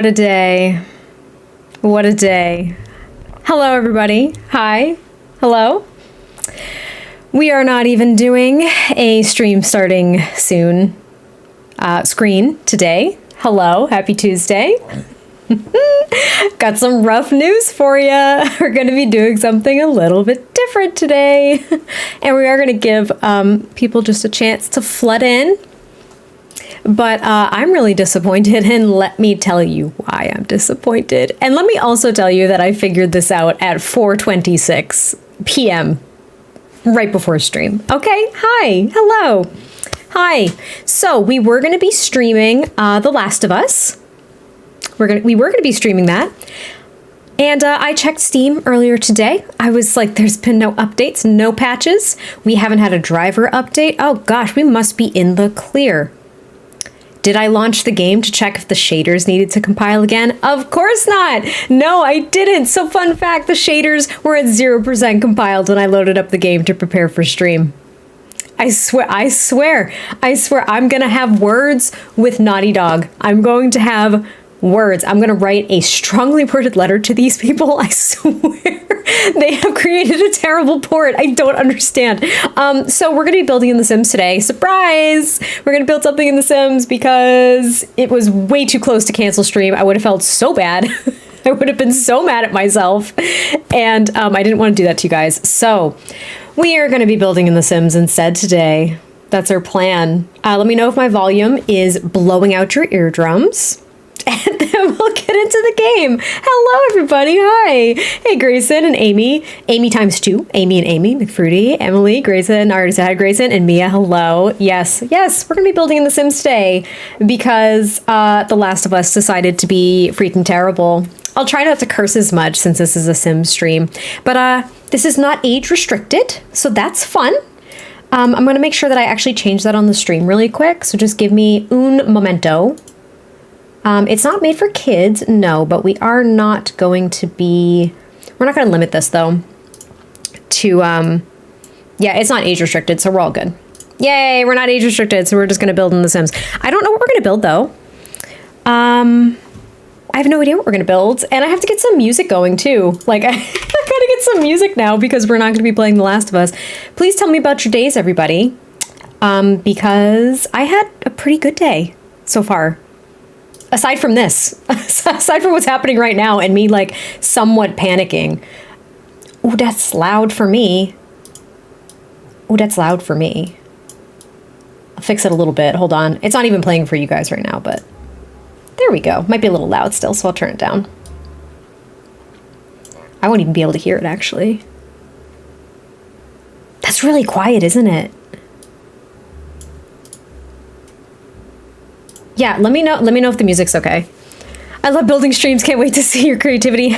What a day. What a day. Hello, everybody. Hi. Hello. We are not even doing a stream starting soon screen today. Hello. Happy Tuesday. Got some rough news for you. We're going to be doing something a little bit different today. And we are going to give people just a chance to flood in. But I'm really disappointed, and let me tell you why I'm disappointed. And let me also tell you that I figured this out at 4:26 p.m. right before stream. Okay, hi, hello, hi. So we were going to be streaming The Last of Us. We were going to be streaming that. And I checked Steam earlier today. I was like, there's been no updates, no patches. We haven't had a driver update. Oh gosh, we must be in the clear. Did I launch the game to check if the shaders needed to compile again? Of course not. No, I didn't. So fun fact, the shaders were at 0% compiled when I loaded up the game to prepare for stream. I swear, I'm going to have words with Naughty Dog. I'm going to have words. I'm going to write a strongly worded letter to these people. I swear. They have created a terrible port. I don't understand. So we're going to be building in The Sims today. Surprise! We're going to build something in The Sims because it was way too close to cancel stream. I would have felt so bad. I would have been so mad at myself. And I didn't want to do that to you guys. So we are going to be building in The Sims instead today. That's our plan. Let me know if my volume is blowing out your eardrums. And then we'll get into the game. Hello, everybody. Hi. Hey, Grayson and Amy. Amy times two. Amy and Amy. McFruity, Emily, Grayson. I already said hi, Grayson. And Mia, hello. Yes. We're going to be building in The Sims today because The Last of Us decided to be freaking terrible. I'll try not to curse as much since this is a Sims stream. But this is not age restricted, so that's fun. I'm going to make sure that I actually change that on the stream really quick. So just give me un momento. It's not made for kids, no, but we are not going to be, we're not going to limit this though to, yeah, it's not age restricted, so we're all good. Yay, we're not age restricted, so we're just going to build in The Sims. I don't know what we're going to build though. I have no idea what we're going to build, and I have to get some music going too. Like, I gotta get some music now because we're not going to be playing The Last of Us. Please tell me about your days, everybody, because I had a pretty good day so far. Aside from this, aside from what's happening right now and me like somewhat panicking. Ooh, that's loud for me. Ooh, that's loud for me. I'll fix it a little bit. Hold on. It's not even playing for you guys right now, but there we go. Might be a little loud still, so I'll turn it down. I won't even be able to hear it actually. That's really quiet, isn't it? Yeah, let me know if the music's okay. I love building streams. Can't wait to see your creativity.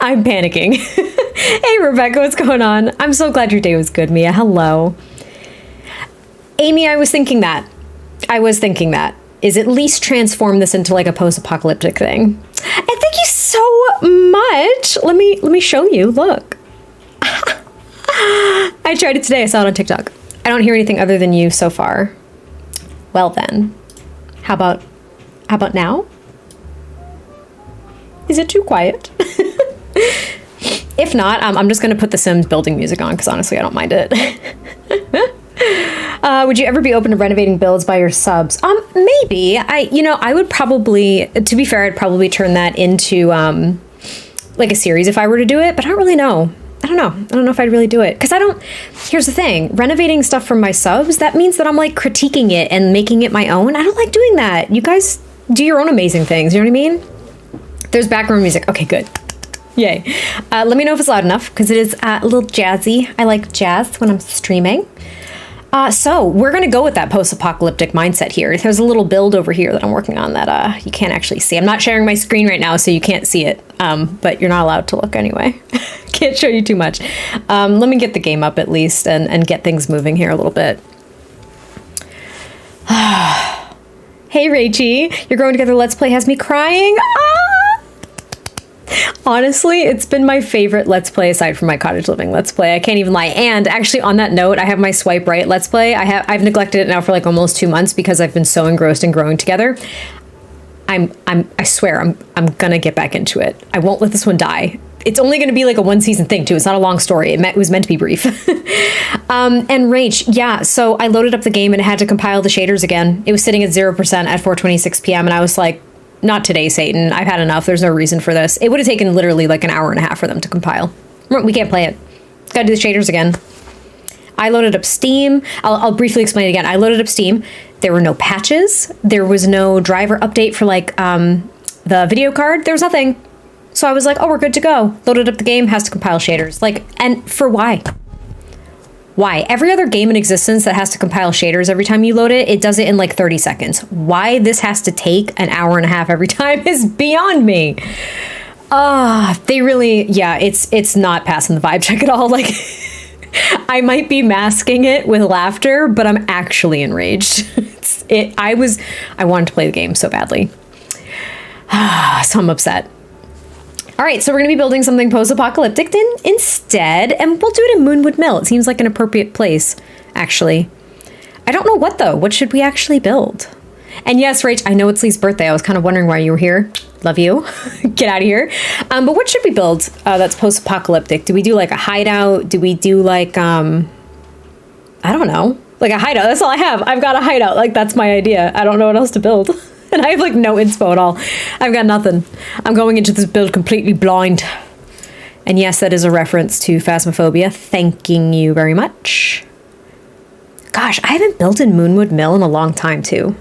I'm panicking. Hey, Rebecca, what's going on? I'm so glad your day was good, Mia. Hello. Amy, I was thinking that. Is at least transform this into like a post-apocalyptic thing. And thank you so much. Let me show you. Look. I tried it today. I saw it on TikTok. I don't hear anything other than you so far. Well then. How about now? Is it too quiet? If not, I'm just gonna put the Sims building music on because honestly, I don't mind it. Would you ever be open to renovating builds by your subs? Maybe. I would probably, to be fair, I'd probably turn that into like a series if I were to do it, but I don't really know. I don't know if I'd really do it. Because here's the thing. Renovating stuff from my subs, that means that I'm like critiquing it and making it my own. I don't like doing that. You guys do your own amazing things. You know what I mean? There's background music. Okay, good. Yay. Let me know if it's loud enough because it is a little jazzy. I like jazz when I'm streaming. So we're going to go with that post-apocalyptic mindset here. There's a little build over here that I'm working on that you can't actually see. I'm not sharing my screen right now, so you can't see it, but you're not allowed to look anyway. Can't show you too much. Let me get the game up at least and get things moving here a little bit. Hey, Rachie, your Growing Together Let's Play has me crying. Honestly, it's been my favorite Let's Play aside from my cottage living Let's Play. I can't even lie. And actually on that note, I have my swipe right Let's Play. I've neglected it now for like almost 2 months because I've been so engrossed in Growing Together. I swear I'm gonna get back into it. I won't let this one die. It's only going to be like a 1-season thing too. It's not a long story. It was meant to be brief. And Rach, yeah. So I loaded up the game and it had to compile the shaders again. It was sitting at 0% at 4:26 p.m. and I was like, not today, Satan. I've had enough. There's no reason for this. It would have taken literally like an hour and a half for them to compile. We can't play it. Got to do the shaders again. I loaded up Steam. I'll briefly explain it again. I loaded up Steam. There were no patches. There was no driver update for like the video card. There was nothing. So I was like, oh, we're good to go. Loaded up the game, has to compile shaders. Like, and for why? Why? Every other game in existence that has to compile shaders every time you load it, it does it in like 30 seconds. Why this has to take an hour and a half every time is beyond me. They really, yeah, it's not passing the vibe check at all. Like, I might be masking it with laughter, but I'm actually enraged. I wanted to play the game so badly. So I'm upset. All right, so we're going to be building something post-apocalyptic instead, and we'll do it in Moonwood Mill. It seems like an appropriate place, actually. I don't know what, though. What should we actually build? And yes, Rach, I know it's Lee's birthday. I was kind of wondering why you were here. Love you. Get out of here. But what should we build that's post-apocalyptic? Do we do like a hideout? Do we do like, I don't know, like a hideout? That's all I have. I've got a hideout. Like, that's my idea. I don't know what else to build. And I have like no inspo at all. I've got nothing. I'm going into this build completely blind. And yes, that is a reference to Phasmophobia. Thanking you very much. Gosh, I haven't built in Moonwood Mill in a long time too.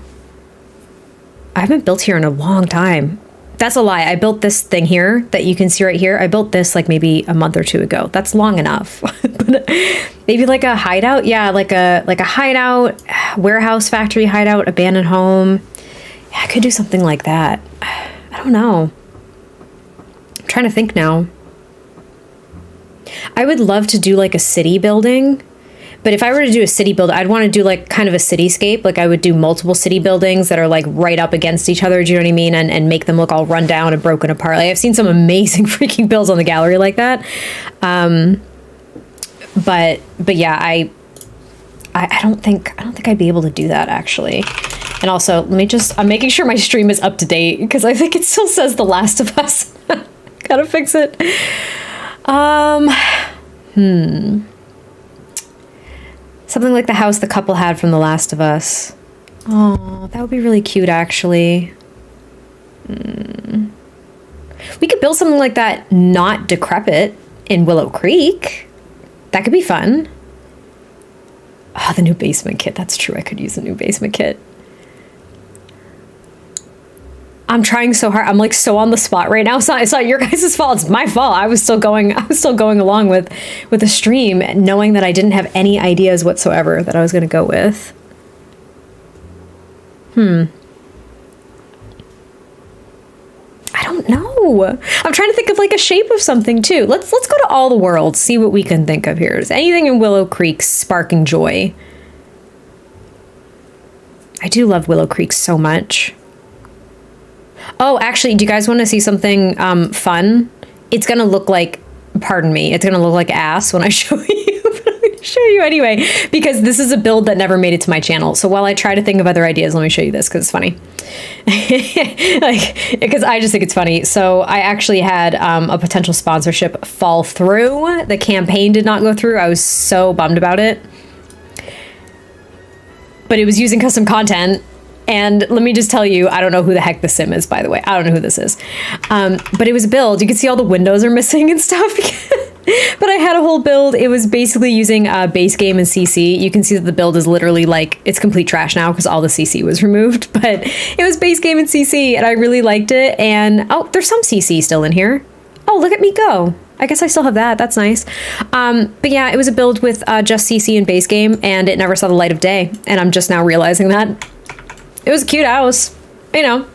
I haven't built here in a long time. That's a lie. I built this thing here that you can see right here. I built this like maybe a month or two ago. That's long enough. But maybe like a hideout. Yeah, like a hideout, warehouse, factory hideout, abandoned home. I could do something like that. I don't know. I'm trying to think now. I would love to do like a city building, but if I were to do a city build, I'd want to do like kind of a cityscape. Like I would do multiple city buildings that are like right up against each other. Do you know what I mean? And make them look all run down and broken apart. Like I've seen some amazing freaking builds on the gallery like that. But yeah, I don't think I'd be able to do that actually. And also, I'm making sure my stream is up to date because I think it still says The Last of Us. Gotta fix it. Something like the house the couple had from The Last of Us. Oh, that would be really cute, actually. We could build something like that, not decrepit, in Willow Creek. That could be fun. Oh, the new basement kit. That's true. I could use a new basement kit. I'm trying so hard. I'm like so on the spot right now. It's not your guys' fault. It's my fault. I was still going along with the stream, knowing that I didn't have any ideas whatsoever that I was going to go with. I don't know. I'm trying to think of like a shape of something too. Let's go to all the worlds, see what we can think of here. Is anything in Willow Creek sparking joy? I do love Willow Creek so much. Oh, actually, do you guys want to see something fun? It's going to look like, pardon me, it's going to look like ass when I show you, but I'm going to show you anyway, because this is a build that never made it to my channel. So while I try to think of other ideas, let me show you this because it's funny. Because I just think it's funny. So I actually had a potential sponsorship fall through. The campaign did not go through. I was so bummed about it. But it was using custom content. And let me just tell you, I don't know who the heck the sim is, by the way. I don't know who this is. But it was a build. You can see all the windows are missing and stuff. But I had a whole build. It was basically using base game and CC. You can see that the build is literally like, it's complete trash now because all the CC was removed. But it was base game and CC and I really liked it. And oh, there's some CC still in here. Oh, look at me go. I guess I still have that. That's nice. But yeah, it was a build with just CC and base game and it never saw the light of day. And I'm just now realizing that. It was a cute house, you know.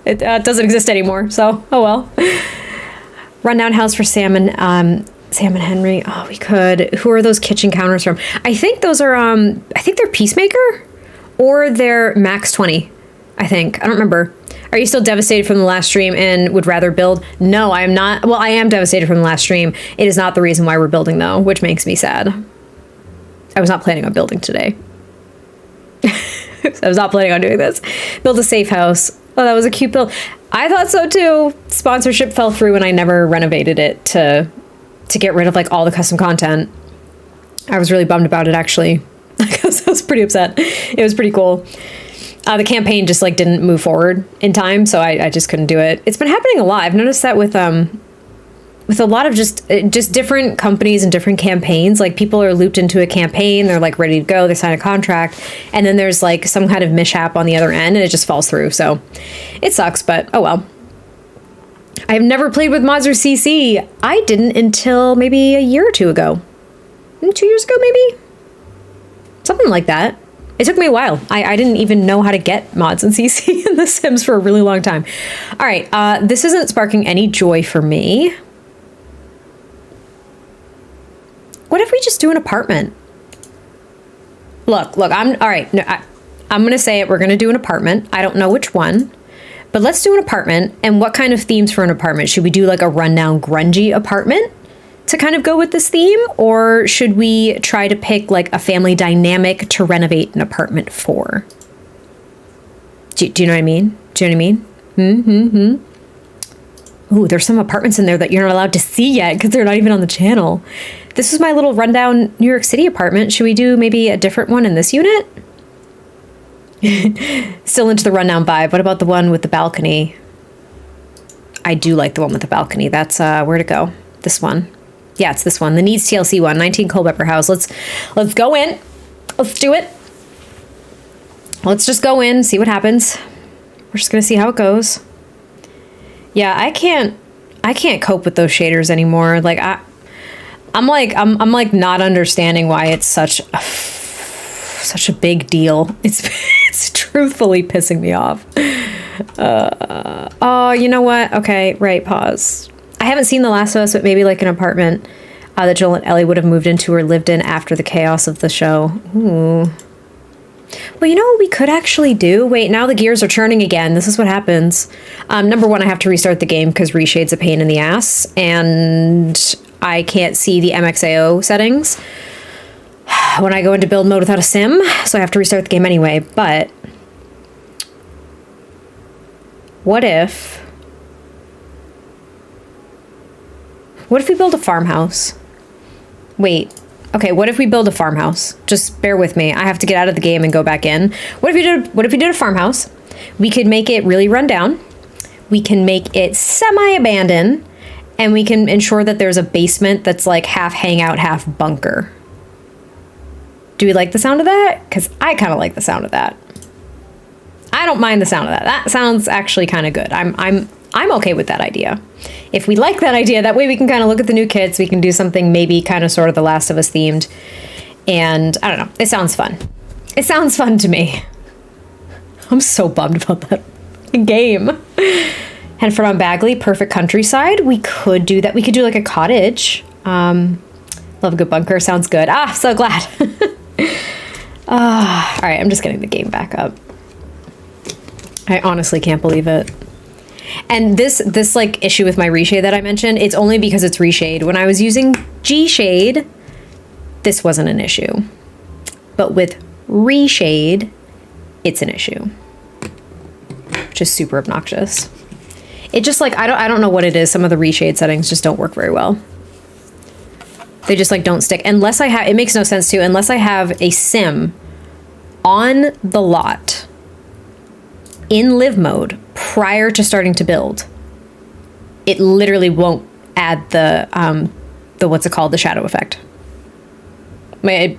It doesn't exist anymore, so oh well. Rundown house for Sam and Henry. Oh, we could. Who are those kitchen counters from? I think those are I think they're Peacemaker or they're Max 20. I think. I don't remember. Are you still devastated from the last stream and would rather build? No, I am not. Well, I am devastated from the last stream. It is not the reason why we're building though, which makes me sad. I was not planning on building today. I was not planning on doing this. Build a safe house. Oh, that was a cute build. I thought so too. Sponsorship fell through and I never renovated it to get rid of like all the custom content. I was really bummed about it actually. I was pretty upset. It was pretty cool. The campaign just like didn't move forward in time, so I just couldn't do it. It's been happening a lot. I've noticed that with a lot of just different companies and different campaigns. Like people are looped into a campaign, they're like ready to go, they sign a contract, and then there's like some kind of mishap on the other end and it just falls through. So it sucks, but oh well. I've never played with mods or CC. I didn't until maybe a year or two ago. 2 years ago, maybe? Something like that. It took me a while. I didn't even know how to get mods and CC in The Sims for a really long time. All right, this isn't sparking any joy for me. What if we just do an apartment? Look, I'm gonna say it. We're gonna do an apartment. I don't know which one, but let's do an apartment. And what kind of themes for an apartment? Should we do like a rundown grungy apartment to kind of go with this theme? Or should we try to pick like a family dynamic to renovate an apartment for? Do you know what I mean? Do you know what I mean? Ooh, there's some apartments in there that you're not allowed to see yet because they're not even on the channel. This is my little rundown New York City apartment. Should we do maybe a different one in this unit? Still into the rundown vibe. What about the one with the balcony? I do like the one with the balcony. That's where to go. This one. Yeah, it's this one. The Needs TLC one. 19 Culpeper House. Let's go in. Let's do it. Let's just go in, see what happens. We're just gonna see how it goes. Yeah, I can't cope with those shaders anymore. Like I'm like not understanding why it's such a big deal. It's truthfully pissing me off. Oh, you know what? Okay, right, pause. I haven't seen The Last of Us, but maybe like an apartment that Joel and Ellie would have moved into or lived in after the chaos of the show. Ooh. Well, you know what we could actually do? Wait, now the gears are churning again. This is what happens. Number one, I have to restart the game because reshade's a pain in the ass, and I can't see the MXAO settings when I go into build mode without a sim, so I have to restart the game anyway. But what if we build a farmhouse? Wait. Okay, what if we build a farmhouse? Just bear with me. I have to get out of the game and go back in. What if we did a farmhouse? We could make it really run down. We can make it semi-abandoned, and we can ensure that there's a basement that's like half hangout, half bunker. Do we like the sound of that? Because I kind of like the sound of that. I don't mind the sound of that. That sounds actually kind of good. I'm okay with that idea. If we like that idea, that way we can kind of look at the new kits. We can do something maybe kind of sort of The Last of Us themed. And I don't know. It sounds fun. It sounds fun to me. I'm so bummed about that game. Henford on Bagley, perfect countryside. We could do that. We could do like a cottage. Love a good bunker. Sounds good. Ah, so glad. All right, I'm just getting the game back up. I honestly can't believe it. And this like issue with my reshade that I mentioned, it's only because it's reshade. When I was using G-shade, this wasn't an issue. But with reshade, it's an issue. Which is super obnoxious. It just like, I don't know what it is. Some of the reshade settings just don't work very well. They just like don't stick. Unless I have, it makes no sense to, unless I have a sim on the lot in live mode prior to starting to build, it literally won't add the what's it called, the shadow effect. It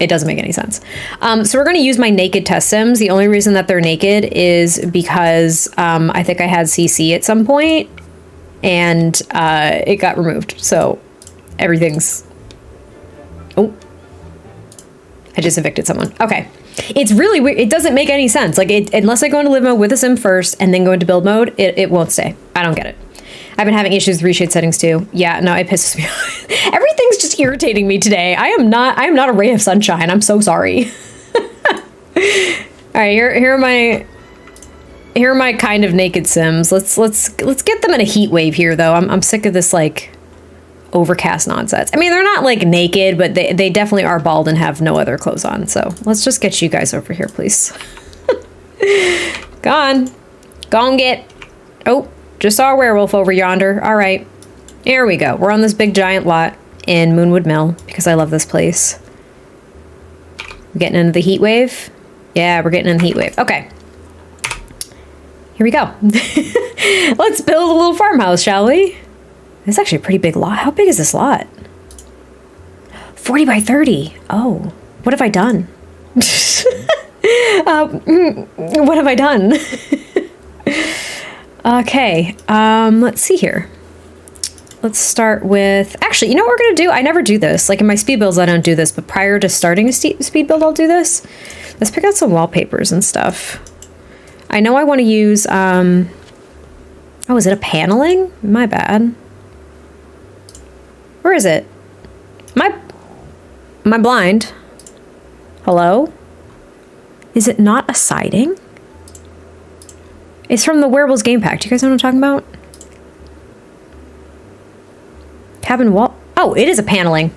doesn't make any sense. So we're going to use my naked test sims. The only reason that they're naked is because I think I had CC at some point and it got removed. So everything's... Oh, I just evicted someone. Okay. It's really weird. It doesn't make any sense. Like, unless I go into live mode with a sim first and then go into build mode, it won't stay. I don't get it. I've been having issues with reshade settings too. Yeah, no, it pisses me off. Everything's just irritating me today. I am not a ray of sunshine. I'm so sorry. All right, here are my kind of naked sims. Let's get them in a heat wave here though. I'm sick of this like overcast nonsense. I mean, they're not like naked, but they definitely are bald and have no other clothes on. So let's just get you guys over here, please. Go on. Go and get... Oh, just saw a werewolf over yonder. All right. Here we go. We're on this big giant lot in Moonwood Mill because I love this place. We're getting into the heat wave. Yeah, we're getting in the heat wave. Okay. Here we go. Let's build a little farmhouse, shall we? It's actually a pretty big lot. How big is this lot? 40 by 30. Oh, what have I done? What have I done? Okay, let's see here. Let's start with, actually, you know what we're gonna do? I never do this. Like in my speed builds, I don't do this, but prior to starting a speed build, I'll do this. Let's pick out some wallpapers and stuff. I know I want to use, oh, is it a paneling? My bad. Where is it? Am I blind? Hello? Is it not a siding? It's from the Wearables game pack. Do you guys know what I'm talking about? Cabin wall. Oh, it is a paneling.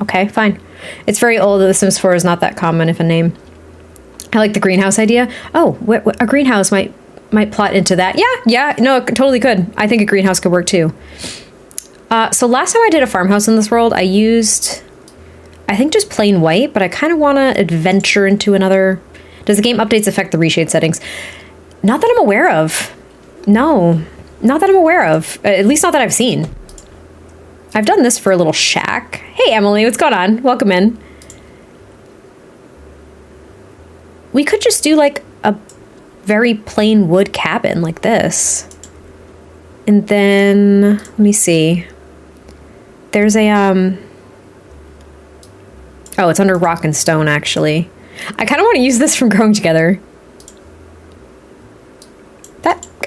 Okay, fine. It's very old. The Sims 4 is not that common of a name. I like the greenhouse idea. Oh, a greenhouse might plot into that. Yeah, no, it totally could. I think a greenhouse could work too. So last time I did a farmhouse in this world, I used, I think just plain white, but I kind of want to adventure into another. Does the game updates affect the reshade settings? Not that I'm aware of. No, not that I'm aware of. At least not that I've seen. I've done this for a little shack. Hey, Emily, what's going on? Welcome in. We could just do like a very plain wood cabin like this. And then, let me see. There's a, oh, it's under rock and stone, actually. I kind of want to use this from Growing Together.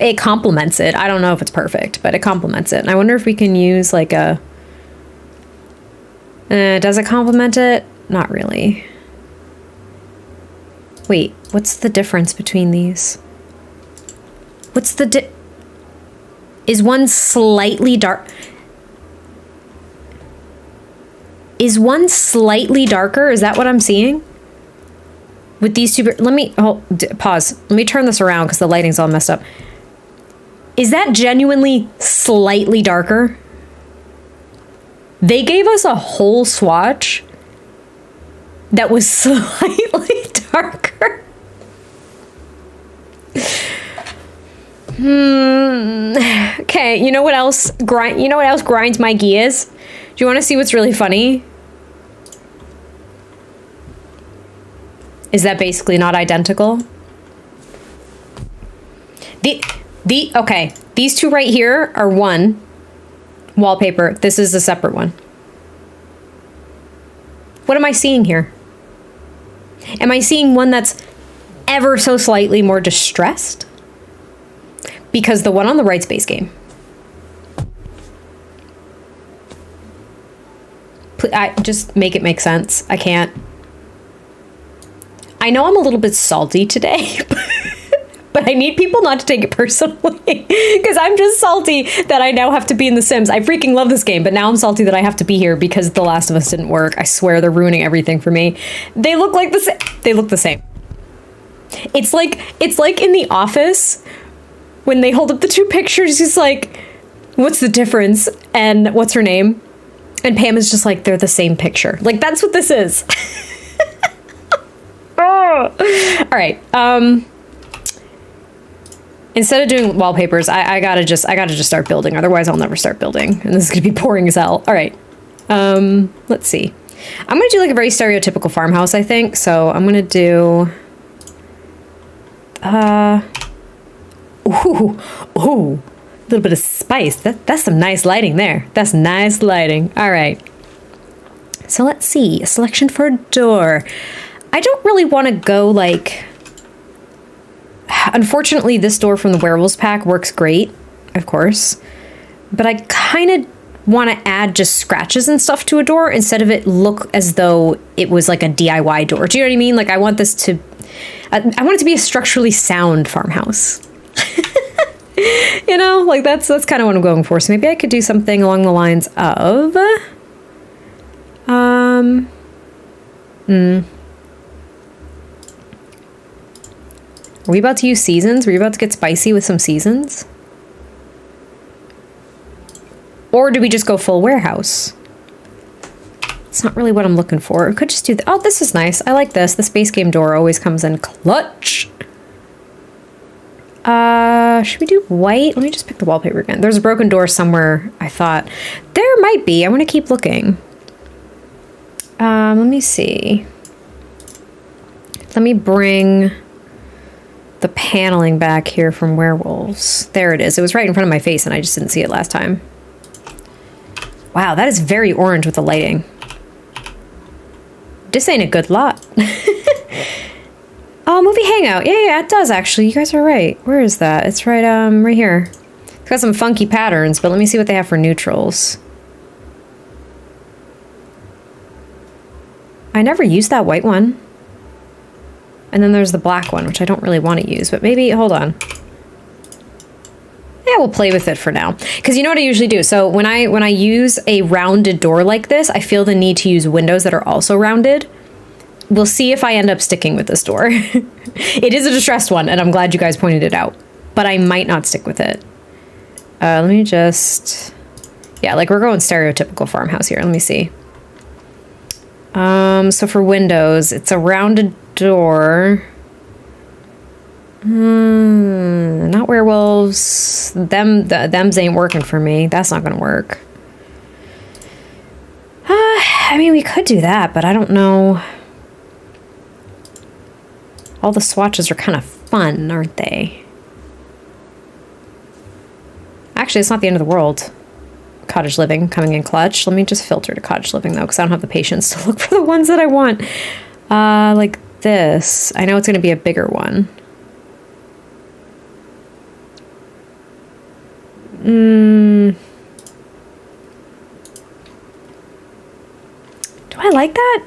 It complements it. I don't know if it's perfect, but it complements it. And I wonder if we can use like a... does it complement it? Not really. Wait, what's the difference between these? What's the Is one slightly dark? Is one slightly darker? Is that what I'm seeing? With these two... Let me... pause. Let me turn this around because the lighting's all messed up. Is that genuinely slightly darker? They gave us a whole swatch that was slightly darker. Okay, you know what else grinds my gears? Do you want to see what's really funny? Is that basically not identical? Okay, these two right here are one wallpaper. This is a separate one. What am I seeing here? Am I seeing one that's ever so slightly more distressed? Because the one on the right's base game. Just make it make sense. I can't. I know I'm a little bit salty today, but I need people not to take it personally because I'm just salty that I now have to be in The Sims. I freaking love this game, but now I'm salty that I have to be here because The Last of Us didn't work. I swear they're ruining everything for me. They look like the same. They look the same. It's like in The Office when they hold up the two pictures. He's like, "What's the difference?" And what's her name? And Pam is just like, "They're the same picture." Like that's what this is. Oh. All right. Instead of doing wallpapers, I gotta just start building. Otherwise, I'll never start building, and this is gonna be boring as hell. All right. Let's see. I'm gonna do like a very stereotypical farmhouse, I think. So I'm gonna do. Ooh, a little bit of spice. That's some nice lighting there. That's nice lighting. All right. So let's see. A selection for a door. I don't really want to go like... Unfortunately, this door from the Werewolves pack works great, of course. But I kind of want to add just scratches and stuff to a door instead of it look as though it was like a DIY door. Do you know what I mean? Like I want this to... I want it to be a structurally sound farmhouse. You know, like that's kind of what I'm going for. So maybe I could do something along the lines of... Are we about to use seasons? Are we about to get spicy with some seasons? Or do we just go full warehouse? It's not really what I'm looking for. We could just do oh, this is nice. I like this. The Space Game door always comes in clutch. Should we do white? Let me just pick the wallpaper again. There's a broken door somewhere, I thought. There might be. I want to keep looking. Let me see. Let me bring the paneling back here from werewolves. There it is. It was right in front of my face and I just didn't see it last time. Wow, that is very orange with the lighting. This ain't a good lot. Oh, movie hangout. Yeah, it does actually. You guys are right. Where is that? It's right right here. It's got some funky patterns, but let me see what they have for neutrals. I never used that white one. And then there's the black one, which I don't really want to use, but maybe, hold on. Yeah, we'll play with it for now. Because you know what I usually do? So when I use a rounded door like this, I feel the need to use windows that are also rounded. We'll see if I end up sticking with this door. It is a distressed one, and I'm glad you guys pointed it out. But I might not stick with it. Let me just... Yeah, like we're going stereotypical farmhouse here. Let me see. So for windows, it's a rounded door. Not werewolves. Thems ain't working for me. That's not gonna work. I mean, we could do that, but I don't know. All the swatches are kind of fun, aren't they? Actually, it's not the end of the world. Cottage living coming in clutch. Let me just filter to cottage living though, because I don't have the patience to look for the ones that I want. Like this. I know it's going to be a bigger one. Do I like that?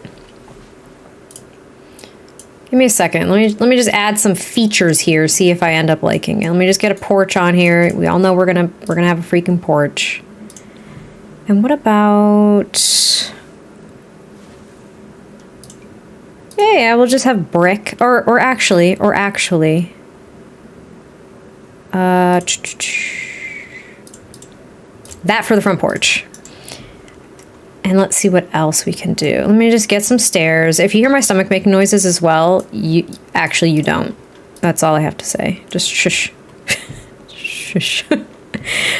Give me a second. Let me just add some features here. See if I end up liking it. Let me just get a porch on here. We all know we're gonna have a freaking porch. And what about? Yeah, we'll just have brick or actually. That for the front porch. And let's see what else we can do. Let me just get some stairs. If you hear my stomach making noises as well, you don't. That's all I have to say. Just shush. Shush.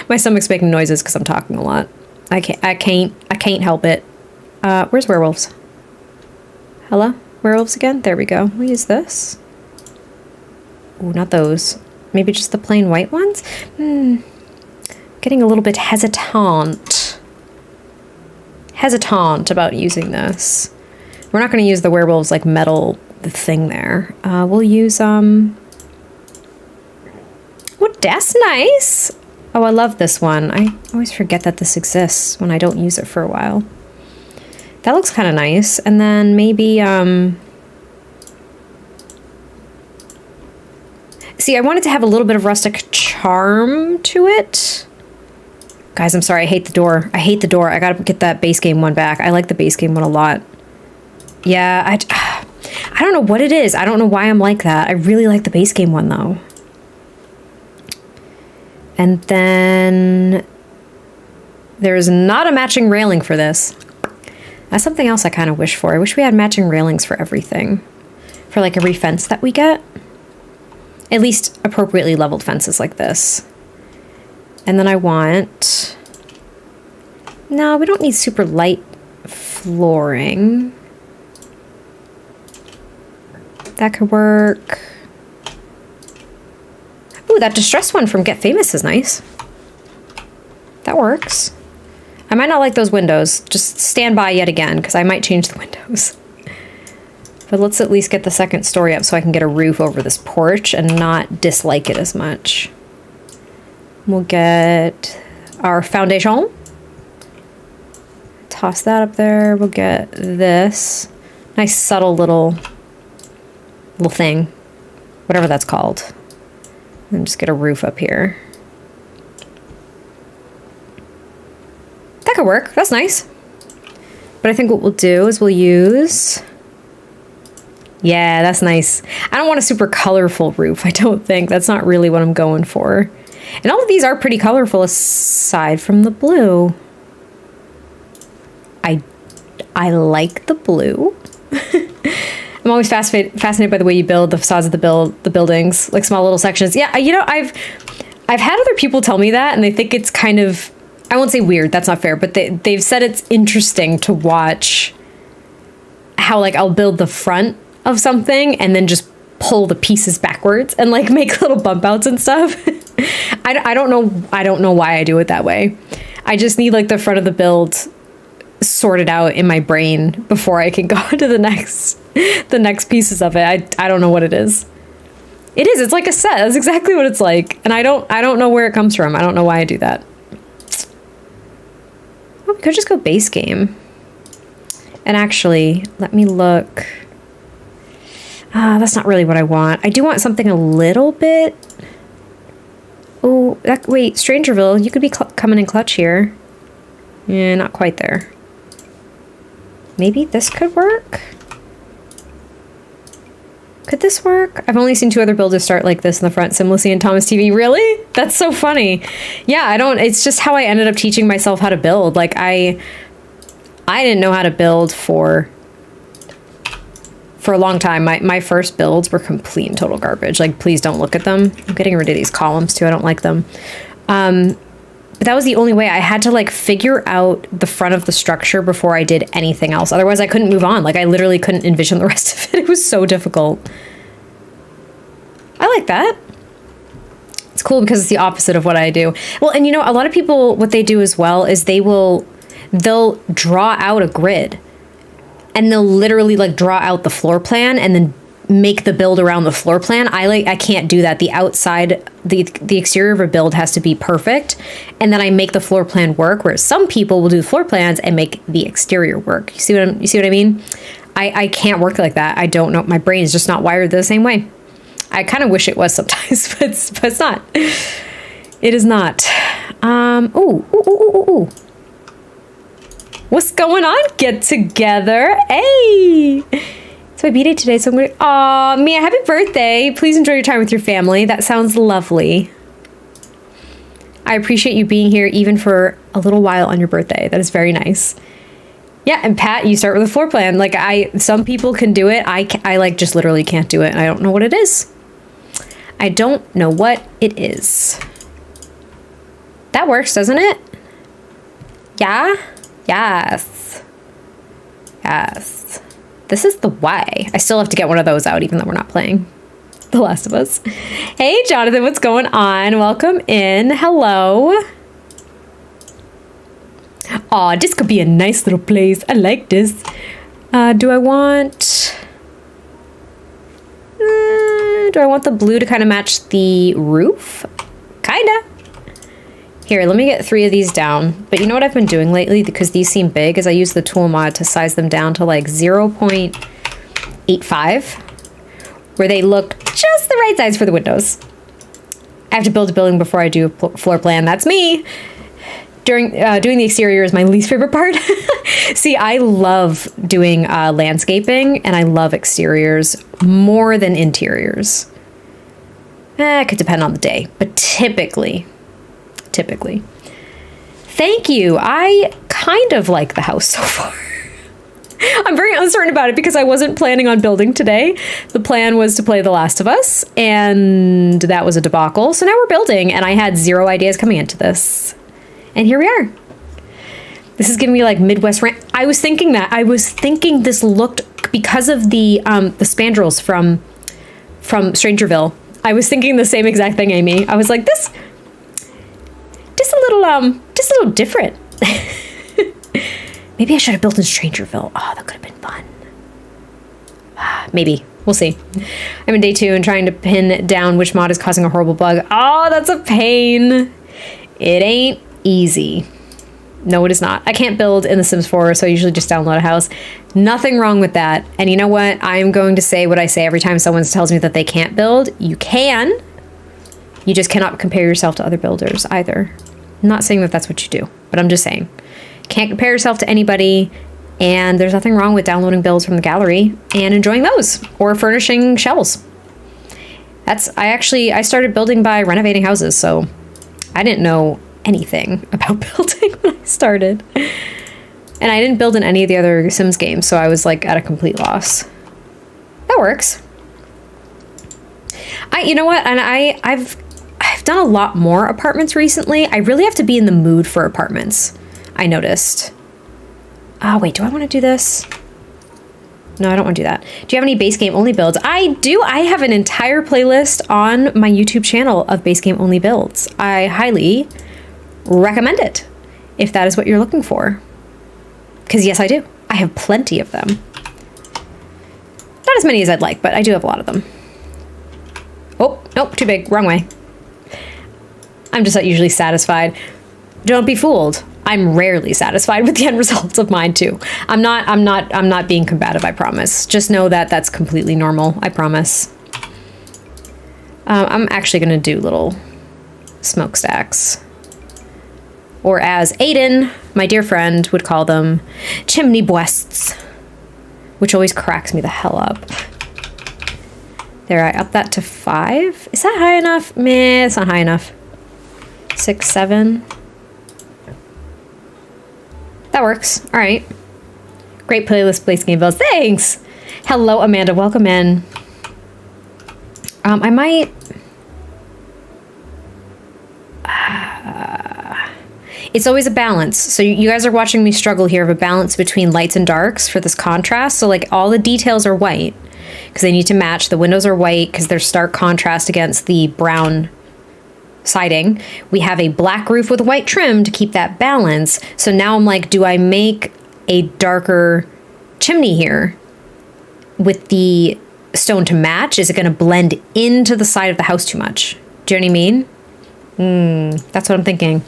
My stomach's making noises because I'm talking a lot. I can't help it. Where's werewolves? Hello? Werewolves again? There we go. We'll use this. Ooh, not those. Maybe just the plain white ones? Getting a little bit hesitant about using this. We're not going to use the werewolves like metal thing there. We'll use oh, that's nice. Oh, I love this one. I always forget that this exists when I don't use it for a while. That looks kind of nice. And then maybe see, I wanted to have a little bit of rustic charm to it. Guys, I'm sorry. I hate the door. I hate the door. I gotta get that base game one back. I like the base game one a lot. Yeah, I don't know what it is. I don't know why I'm like that. I really like the base game one, though. And then there's not a matching railing for this. That's something else I kind of wish for. I wish we had matching railings for everything. For like every fence that we get. At least appropriately leveled fences like this. And then I want... No, we don't need super light flooring. That could work. Ooh, that distressed one from Get Famous is nice. That works. I might not like those windows. Just stand by yet again, because I might change the windows. But let's at least get the second story up so I can get a roof over this porch and not dislike it as much. We'll get our foundation. Toss that up there. We'll get this. Nice subtle little thing. Whatever that's called. And just get a roof up here. That could work. That's nice. But I think what we'll do is we'll use Yeah, that's nice. I don't want a super colorful roof. I don't think. That's not really what I'm going for. And all of these are pretty colorful aside from the blue. I like the blue. I'm always fascinated by the way you build the facades of the buildings, like small little sections. Yeah, you know, I've had other people tell me that, and they think it's kind of, I won't say weird, that's not fair, but they've said it's interesting to watch how, like, I'll build the front of something and then just pull the pieces backwards and, like, make little bump outs and stuff. I don't know why I do it that way. I just need, like, the front of the build sorted out in my brain before I can go to the next pieces of it. I don't know what it is. It's like a set. That's exactly what it's like. And I don't know where it comes from. I don't know why I do that. Well, we could just go base game. And actually, let me look. That's not really what I want. I do want something a little bit. Oh, wait, Strangerville, you could be coming in clutch here. Yeah, not quite there. Maybe this could work? Could this work? I've only seen 2 other builders start like this in the front, Simlessy and Thomas TV. Really? That's so funny. Yeah, it's just how I ended up teaching myself how to build. Like, I didn't know how to build for a long time. My first builds were complete and total garbage. Like, please don't look at them. I'm getting rid of these columns too. I don't like them. But that was the only way. I had to, like, figure out the front of the structure before I did anything else. Otherwise, I couldn't move on. Like, I literally couldn't envision the rest of it. It was so difficult. I like that. It's cool because it's the opposite of what I do. Well, and you know, a lot of people, what they do as well is they'll draw out a grid. And they'll literally, like, draw out the floor plan and then make the build around the floor plan. I can't do that. The outside, the exterior of a build has to be perfect, and then I make the floor plan work, whereas some people will do the floor plans and make the exterior work. You see what I mean? I can't work like that. I don't know. My brain is just not wired the same way. I kind of wish it was sometimes, but it's not. It is not. Ooh. What's going on? Get together. Hey! It's my B-Day today, so I'm going to... Aw, Mia, happy birthday. Please enjoy your time with your family. That sounds lovely. I appreciate you being here even for a little while on your birthday. That is very nice. Yeah, and Pat, you start with a floor plan. Like, some people can do it. I like, just literally can't do it, and I don't know what it is. I don't know what it is. That works, doesn't it? Yeah? Yes. Yes. This is the way. I still have to get one of those out, even though we're not playing The Last of Us. Hey, Jonathan, what's going on? Welcome in. Hello. Aw, this could be a nice little place. I like this. Do I want the blue to kind of match the roof? Kinda. Here, let me get 3 of these down. But you know what I've been doing lately, because these seem big, is I use the tool mod to size them down to like 0.85, where they look just the right size for the windows. I have to build a building before I do a floor plan. That's me. Doing the exterior is my least favorite part. See, I love doing landscaping, and I love exteriors more than interiors. It could depend on the day, but typically. Thank you. I kind of like the house so far. I'm very uncertain about it because I wasn't planning on building today. The plan was to play The Last of Us, and that was a debacle. So now we're building, and I had 0 ideas coming into this. And here we are. This is giving me like Midwest rant. I was thinking this looked, because of the spandrels from Strangerville. I was thinking the same exact thing, Amy. I was like, this a little different. Maybe I should have built in Strangerville. Oh, that could have been fun. Maybe. We'll see. I'm in day 2 and trying to pin down which mod is causing a horrible bug. Oh, that's a pain. It ain't easy. No, it is not. I can't build in The Sims 4, so I usually just download a house. Nothing wrong with that. And you know what? I'm going to say what I say every time someone tells me that they can't build. You can. You just cannot compare yourself to other builders either. I'm not saying that that's what you do, but I'm just saying. Can't compare yourself to anybody. And there's nothing wrong with downloading builds from the gallery and enjoying those, or furnishing shells. I started building by renovating houses, so I didn't know anything about building when I started. And I didn't build in any of the other Sims games, so I was like at a complete loss. That works. You know what? And I've done a lot more apartments recently. I really have to be in the mood for apartments, I noticed. Oh, wait, do I want to do this? No, I don't want to do that. Do you have any base game only builds? I do. I have an entire playlist on my YouTube channel of base game only builds. I highly recommend it if that is what you're looking for. Because yes, I do. I have plenty of them. Not as many as I'd like, but I do have a lot of them. Oh, nope, too big. Wrong way. I'm just not usually satisfied. Don't be fooled. I'm rarely satisfied with the end results of mine too. I'm not being combative, I promise. Just know that that's completely normal, I promise. I'm actually gonna do little smokestacks. Or as Aiden, my dear friend, would call them, chimney breasts, which always cracks me the hell up. There, I up that to 5. Is that high enough? Meh, it's not high enough. 6, 7. That works. All right. Great playlist, place game builds. Thanks. Hello, Amanda. Welcome in. I might. It's always a balance. So you guys are watching me struggle here of a balance between lights and darks for this contrast. So like all the details are white because they need to match. The windows are white because they're stark contrast against the brown siding. We have a black roof with white trim to keep that balance. So now I'm like, do I make a darker chimney here with the stone to match? Is it going to blend into the side of the house too much? Do you know what I mean? That's what I'm thinking.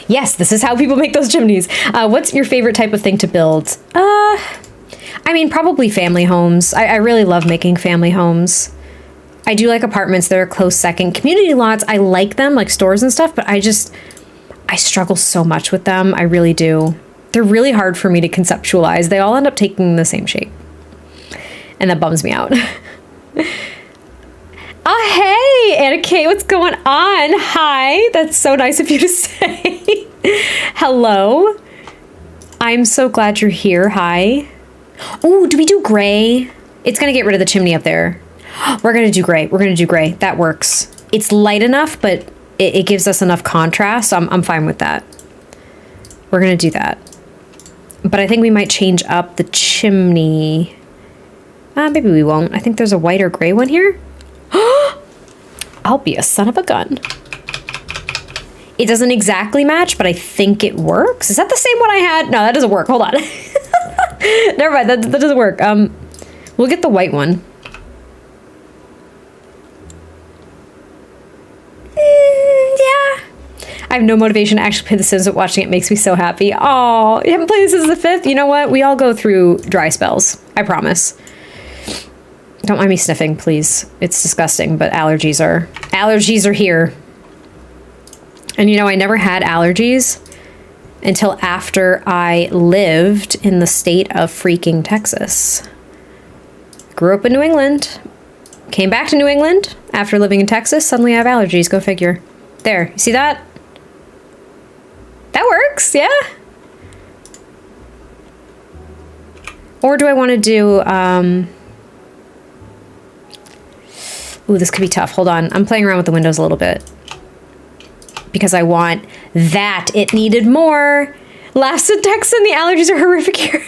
Yes, this is how people make those chimneys. What's your favorite type of thing to build? I mean, probably family homes. I really love making family homes. I do like apartments that are close second. Community lots, I like them, like stores and stuff, but I struggle so much with them. I really do. They're really hard for me to conceptualize. They all end up taking the same shape. And that bums me out. Oh, hey, Anna Kate, what's going on? Hi, that's so nice of you to say. Hello. I'm so glad you're here. Hi. Oh, do we do gray? It's going to get rid of the chimney up there. We're going to do gray. We're going to do gray. That works. It's light enough, but it gives us enough contrast. So I'm fine with that. We're going to do that. But I think we might change up the chimney. Maybe we won't. I think there's a white or gray one here. I'll be a son of a gun. It doesn't exactly match, but I think it works. Is that the same one I had? No, that doesn't work. Hold on. Never mind. That doesn't work. We'll get the white one. Yeah. I have no motivation to actually play The Sims, but watching it makes me so happy. Oh, you haven't played this as the 5th? You know what? We all go through dry spells. I promise. Don't mind me sniffing, please. It's disgusting, but allergies are here. And you know, I never had allergies until after I lived in the state of freaking Texas. Grew up in New England. Came back to New England after living in Texas. Suddenly I have allergies. Go figure. There. You see that? That works. Yeah. Or do I want to do... Ooh, this could be tough. Hold on. I'm playing around with the windows a little bit. Because I want that. It needed more. Last in Texas, the allergies are horrific here.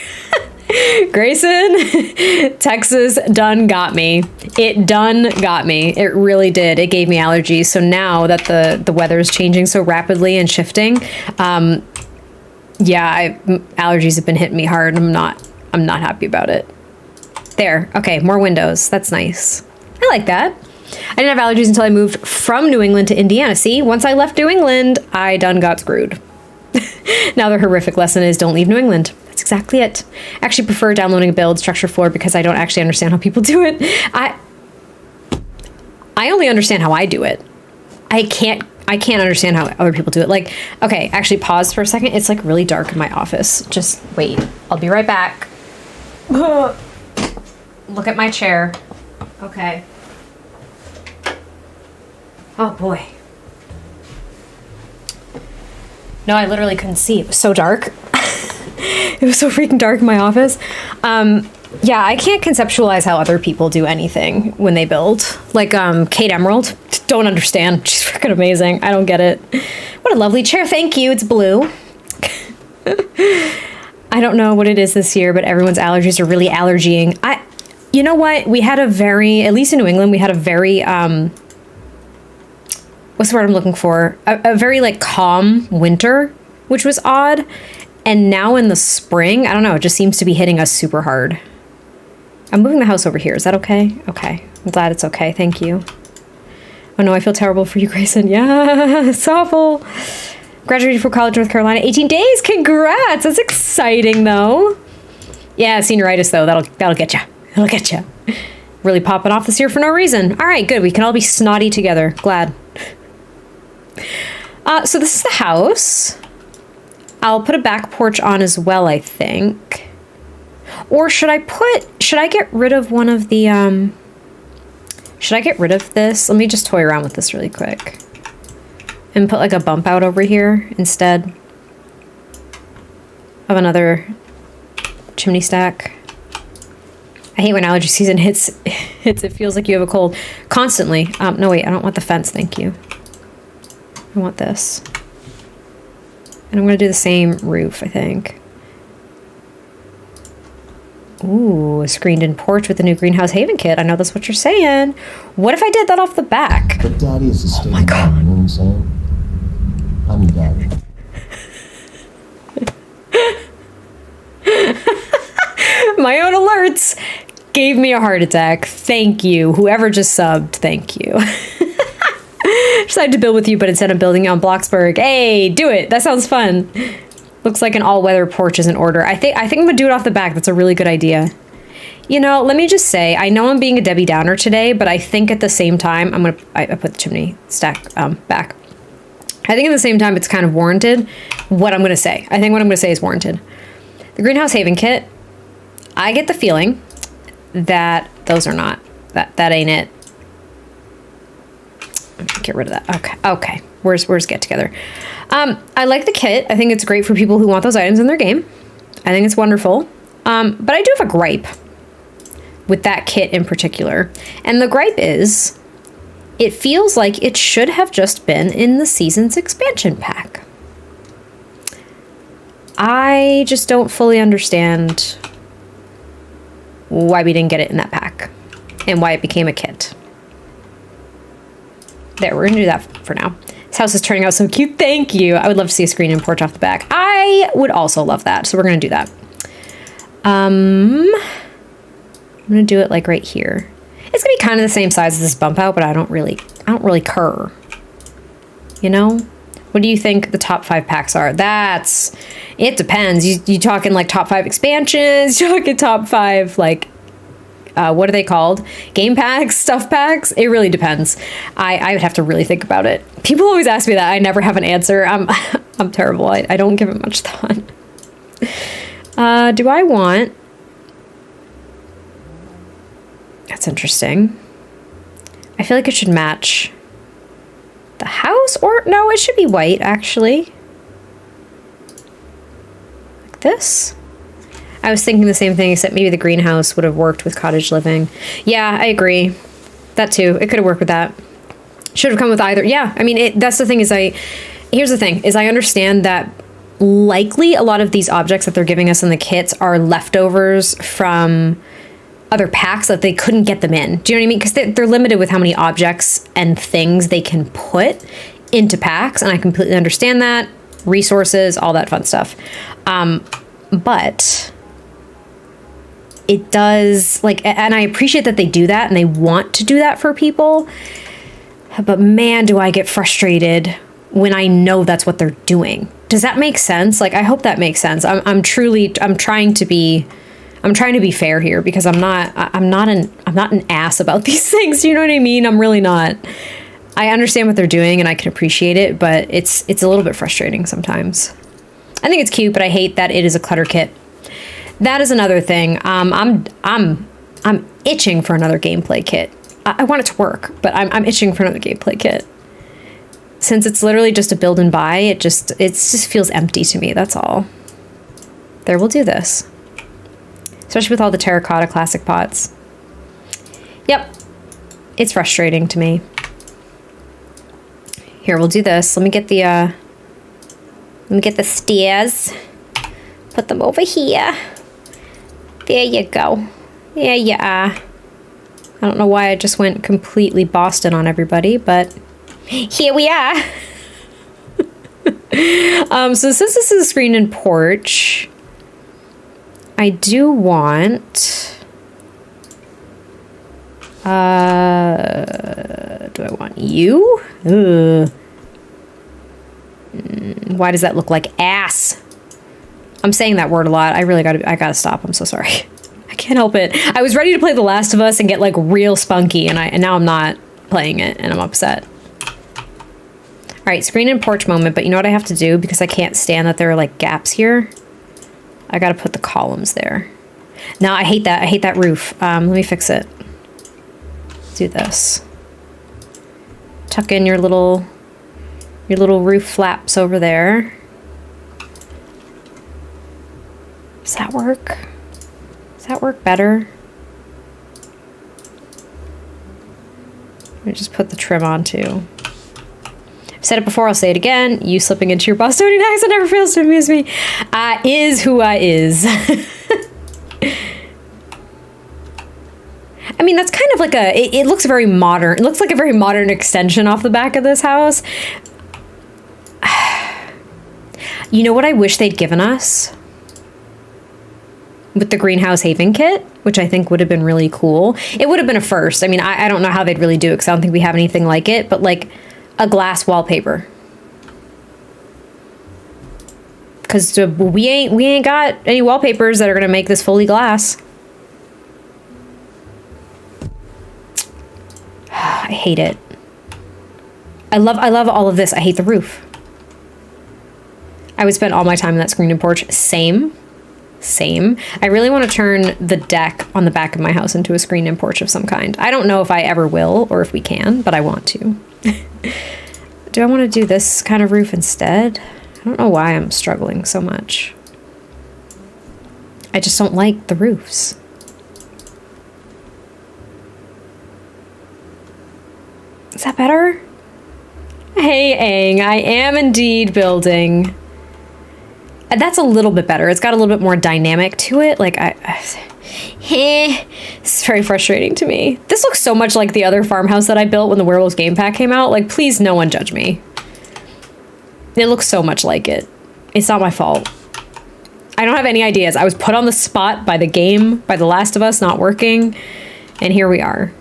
Grayson, Texas done got me. It done got me. It really did. It gave me allergies. So now that the weather is changing so rapidly and shifting, yeah, allergies have been hitting me hard. I'm not happy about it. There. Okay, more windows. That's nice. I like that. I didn't have allergies until I moved from New England to Indiana. See, once I left New England, I done got screwed. Now the horrific lesson is don't leave New England. That's exactly it. I actually prefer downloading a build structure floor because I don't actually understand how people do it. I only understand how I do it. I can't I can't understand how other people do it. Like, okay, actually pause for a second. It's like really dark in my office. Just wait. I'll be right back. Look at my chair. Okay. Oh boy. No, I literally couldn't see. It was so dark. It was so freaking dark in my office. Yeah, I can't conceptualize how other people do anything when they build. Like Kate Emerald, don't understand. She's freaking amazing. I don't get it. What a lovely chair. Thank you. It's blue. I don't know what it is this year, but everyone's allergies are really allergying. You know what? We had a very, at least in New England, we had a very, what's the word I'm looking for? A very like calm winter, which was odd. And now in the spring, I don't know, it just seems to be hitting us super hard. I'm moving the house over here. Is that okay? Okay. I'm glad it's okay. Thank you. Oh no, I feel terrible for you, Grayson. Yeah, it's awful. Graduated from college, North Carolina. 18 days. Congrats. That's exciting though. Yeah, senioritis though. That'll get you. It'll get you. Really popping off this year for no reason. All right, good. We can all be snotty together. Glad. So this is the house. I'll put a back porch on as well, I think. Or should I get rid of one of the, should I get rid of this? Let me just toy around with this really quick. And put like a bump out over here instead of another chimney stack. I hate when allergy season hits, it feels like you have a cold constantly. No, wait, I don't want the fence, thank you. I want this. And I'm gonna do the same roof, I think. Ooh, a screened-in porch with the new Greenhouse Haven kit. I know that's what you're saying. What if I did that off the back? But Daddy is a state. Oh my God. You know what I'm saying? I'm your daddy. My own alerts gave me a heart attack. Thank you. Whoever just subbed, thank you. Decided to build with you, but instead of building on Bloxburg. Hey, do it. That sounds fun. Looks like an all-weather porch is in order. I think I'm gonna do it off the back. That's a really good idea. You know, let me just say, I know I'm being a Debbie Downer today, but I think at the same time, I put the chimney stack back. I think at the same time, it's kind of warranted what I'm gonna say. I think what I'm gonna say is warranted. The Greenhouse Haven kit, I get the feeling that those are not, that ain't it. Get rid of that. Okay. Where's get together? I like the kit. I think it's great for people who want those items in their game. I think it's wonderful. But I do have a gripe with that kit in particular. And the gripe is, it feels like it should have just been in the Seasons expansion pack. I just don't fully understand why we didn't get it in that pack and why it became a kit. There, we're gonna do that for now. This house is turning out so cute. Thank you. I would love to see a screen and porch off the back. I would also love that. So we're gonna do that. I'm gonna do it like right here. It's gonna be kind of the same size as this bump out, but I don't really care. You know? What do you think the top 5 packs are? It depends. You talking like top 5 expansions? You talking top 5 like, what are they called? Game packs, stuff packs? It really depends. I would have to really think about it. People always ask me that. I never have an answer. I'm terrible. I don't give it much thought. Do I want... That's interesting. I feel like it should match the house, or no, it should be white actually. Like this. I was thinking the same thing, except maybe the greenhouse would have worked with cottage living. Yeah, I agree. That too. It could have worked with that. Should have come with either. Yeah, I mean, that's the thing is here's the thing, is I understand that likely a lot of these objects that they're giving us in the kits are leftovers from other packs that they couldn't get them in. Do you know what I mean? Because they're limited with how many objects and things they can put into packs, and I completely understand that. Resources, all that fun stuff. But it does, like, and I appreciate that they do that and they want to do that for people, but man, do I get frustrated when I know that's what they're doing. Does that make sense? Like, I hope that makes sense. I'm trying to be fair here, because I'm not an ass about these things. Do you know what I mean? I'm really not. I understand what they're doing and I can appreciate it, but it's a little bit frustrating sometimes. I think it's cute, but I hate that it is a clutter kit. That is another thing. I'm itching for another gameplay kit. I want it to work, but I'm itching for another gameplay kit. Since it's literally just a build and buy, it just feels empty to me. That's all. There, we'll do this. Especially with all the terracotta classic pots. Yep. It's frustrating to me. Here, we'll do this. Let me get the stairs. Put them over here. There you go. There you are. I don't know why I just went completely Boston on everybody, but here we are. So since this is a screen and porch, I do want... do I want you? Ugh. Why does that look like ass? I'm saying that word a lot. I gotta stop. I'm so sorry. I can't help it. I was ready to play The Last of Us and get like real spunky, and now I'm not playing it, and I'm upset. All right, screen and porch moment, but you know what I have to do? Because I can't stand that there are like gaps here. I gotta put the columns there. No, I hate that. I hate that roof. Let me fix it. Do this. Tuck in your little roof flaps over there. Does that work? Does that work better? Let me just put the trim on too. I've said it before, I'll say it again. You slipping into your Bostonian accent never fails to amuse me. I is who I is. I mean, that's kind of like it looks very modern. It looks like a very modern extension off the back of this house. You know what I wish they'd given us? With the greenhouse haven kit, which I think would have been really cool. It would have been a first. I mean, I don't know how they'd really do it because I don't think we have anything like it, but like a glass wallpaper. Because we ain't got any wallpapers that are gonna make this fully glass. I hate it. I love all of this. I hate the roof. I would spend all my time in that screen and porch. Same. I really want to turn the deck on the back of my house into a screen and porch of some kind. I don't know if I ever will or if we can, but I want to. Do I want to do this kind of roof instead? I don't know why I'm struggling so much. I just don't like the roofs. Is that better? Hey, Aang, I am indeed building. That's a little bit better. It's got a little bit more dynamic to it. Like, it's very frustrating to me. This looks so much like the other farmhouse that I built when the Werewolves game pack came out. Like, please, no one judge me. It looks so much like it. It's not my fault. I don't have any ideas. I was put on the spot by the game, by The Last of Us not working, and here we are.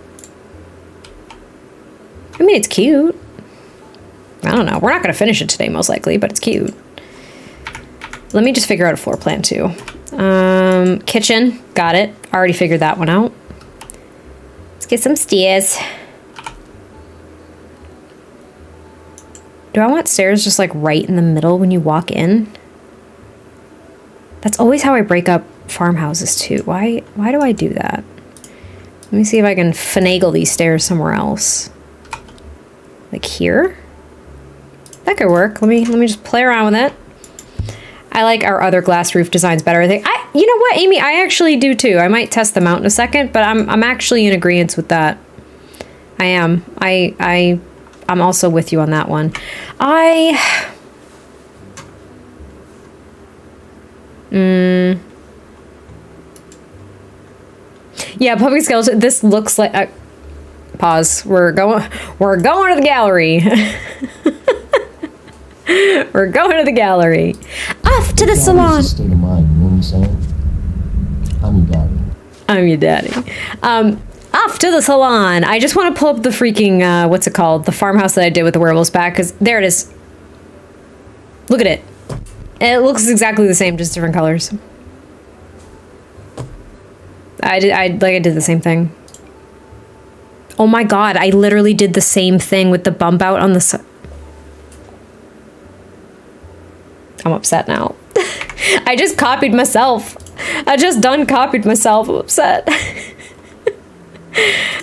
I mean, it's cute. I don't know. We're not going to finish it today, most likely, but it's cute. Let me just figure out a floor plan, too. Kitchen. Got it. Already figured that one out. Let's get some stairs. Do I want stairs just, like, right in the middle when you walk in? That's always how I break up farmhouses, too. Why do I do that? Let me see if I can finagle these stairs somewhere else. Like here? That could work. Let me just play around with it. I like our other glass roof designs better. I think you know what, Amy? I actually do too. I might test them out in a second, but I'm actually in agreement with that. I am. I'm also with you on that one. Yeah, puppy skeleton. This looks like pause. We're going to the gallery. We're going to the gallery. Off to the salon. It's a state of mind, you know what I'm saying? I'm your daddy. Off to the salon. I just want to pull up the freaking, what's it called? The farmhouse that I did with the werewolves back, because there it is. Look at it. It looks exactly the same, just different colors. I did the same thing. Oh my God, I literally did the same thing with the bump out on the side. I'm upset now. I just copied myself. I just done copied myself. I'm upset.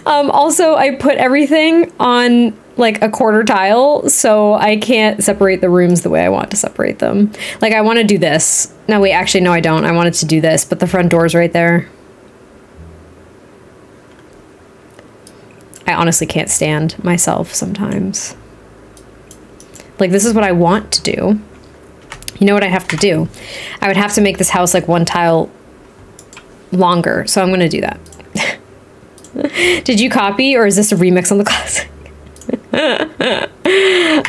Also, I put everything on like a quarter tile, so I can't separate the rooms the way I want to separate them. Like, I want to do this. No, wait, actually, no, I don't. I wanted to do this, but the front door's right there. I honestly can't stand myself sometimes. Like, this is what I want to do. You know what I have to do? I would have to make this house like one tile longer, so I'm going to do that. Did you copy, or is this a remix on the classic?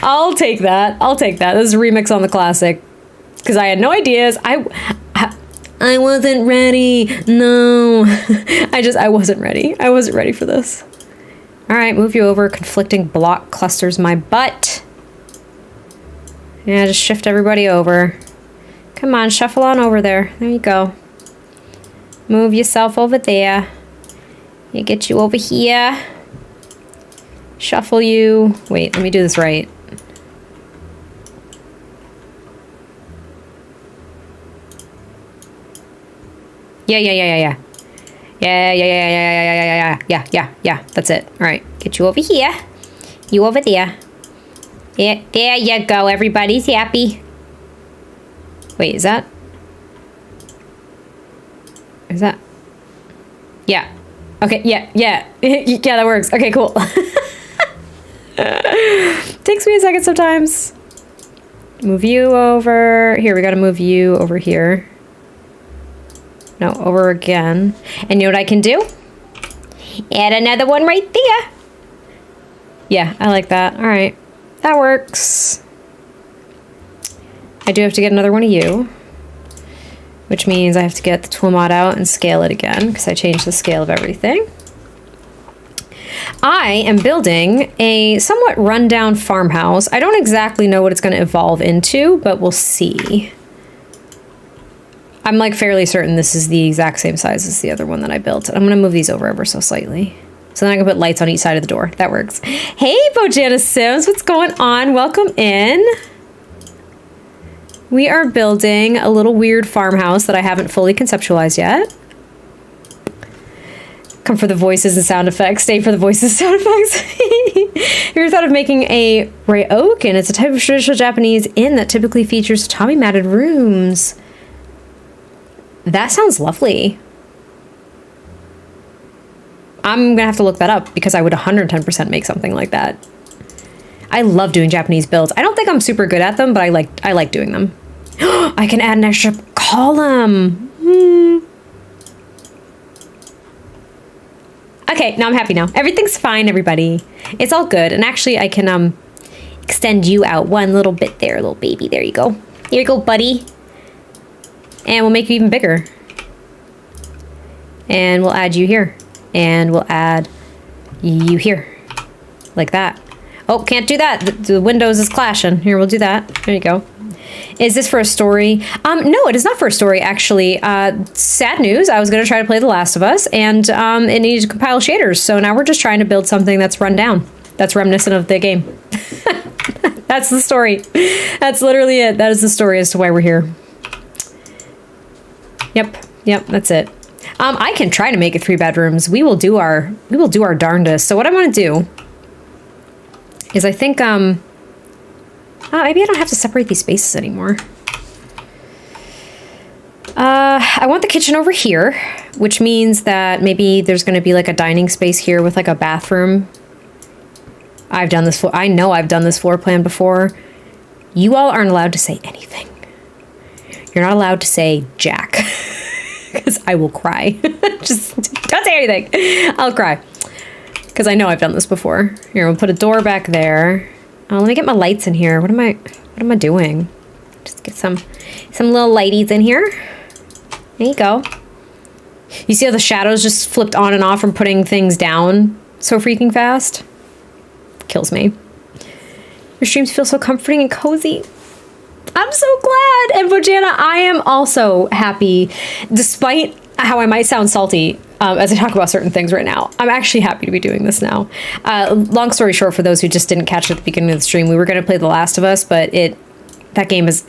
I'll take that. I'll take that. This is a remix on the classic because I had no ideas. I wasn't ready. No, I wasn't ready. I wasn't ready for this. All right, move you over. Conflicting block clusters my butt. Yeah, just shift everybody over. Come on, shuffle on over there. There you go. Move yourself over there. You get you over here. Shuffle you. Wait, let me do this right. Yeah. Yeah. That's it. All right, get you over here. You over there. Yeah, there you go. Everybody's happy. Wait, is that? Yeah. Okay, yeah. Yeah, that works. Okay, cool. Takes me a second sometimes. Move you over. Here, we gotta move you over here. No, over again. And you know what I can do? Add another one right there. Yeah, I like that. All right, that works. I do have to get another one of you, which means I have to get the tool mod out and scale it again because I changed the scale of everything. I am building a somewhat rundown farmhouse. I don't exactly know what it's going to evolve into, but we'll see. I'm like fairly certain this is the exact same size as the other one that I built. I'm going to move these over ever so slightly. So then I can put lights on each side of the door. That works. Hey, Bojana Sims, what's going on? Welcome in. We are building a little weird farmhouse that I haven't fully conceptualized yet. Come for the voices and sound effects. Stay for the voices and sound effects. Have you ever thought of making a ryokan? It's a type of traditional Japanese inn that typically features tatami matted rooms. That sounds lovely. I'm gonna have to look that up because I would 110% make something like that. I love doing Japanese builds. I don't think I'm super good at them, but I like doing them. I can add an extra column. Okay, now I'm happy now. Everything's fine, everybody. It's all good. And actually, I can extend you out one little bit there, little baby. There you go. Here you go, buddy. And we'll make you even bigger. And we'll add you here. And we'll add you here. Like that. Oh, can't do that. The Windows is clashing. Here, we'll do that. There you go. Is this for a story? No, it is not for a story, actually. Sad news. I was going to try to play The Last of Us, and it needed to compile shaders. So now we're just trying to build something that's run down. That's reminiscent of the game. That's the story. That's literally it. That is the story as to why we're here. Yep, that's it. I can try to make it 3 bedrooms. We will do our darndest. So what I want to do is I think maybe I don't have to separate these spaces anymore. I want the kitchen over here, which means that maybe there's going to be like a dining space here with like a bathroom. I know I've done this floor plan before. You all aren't allowed to say anything. You're not allowed to say Jack, because I will cry. Just don't say anything. I'll cry. Because I know I've done this before. Here, we'll put a door back there. Let me get my lights in here. What am I doing? Just get some little lighties in here. There you go. You see how the shadows just flipped on and off from putting things down so freaking fast? Kills me. Your streams feel so comforting and cozy. I'm so glad. And Bojana, I am also happy, despite how I might sound salty. as I talk about certain things right now. I'm actually happy to be doing this now. Long story short, for those who just didn't catch it at the beginning of the stream, we were going to play The Last of Us, but that game is...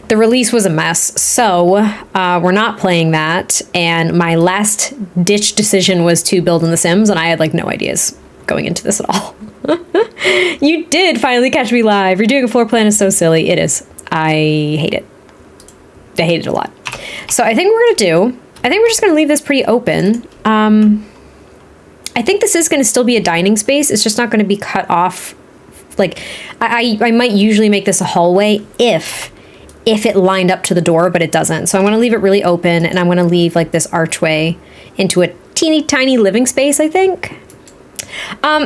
The release was a mess, so we're not playing that, and my last ditch decision was to build in The Sims, and I had like no ideas going into this at all. You did finally catch me live. Redoing a floor plan is so silly. It is. I hate it. I hate it a lot. So I think we're just going to leave this pretty open. I think this is going to still be a dining space. It's just not going to be cut off. Like, I might usually make this a hallway if it lined up to the door, but it doesn't. So I'm going to leave it really open, and I'm going to leave like this archway into a teeny tiny living space, I think.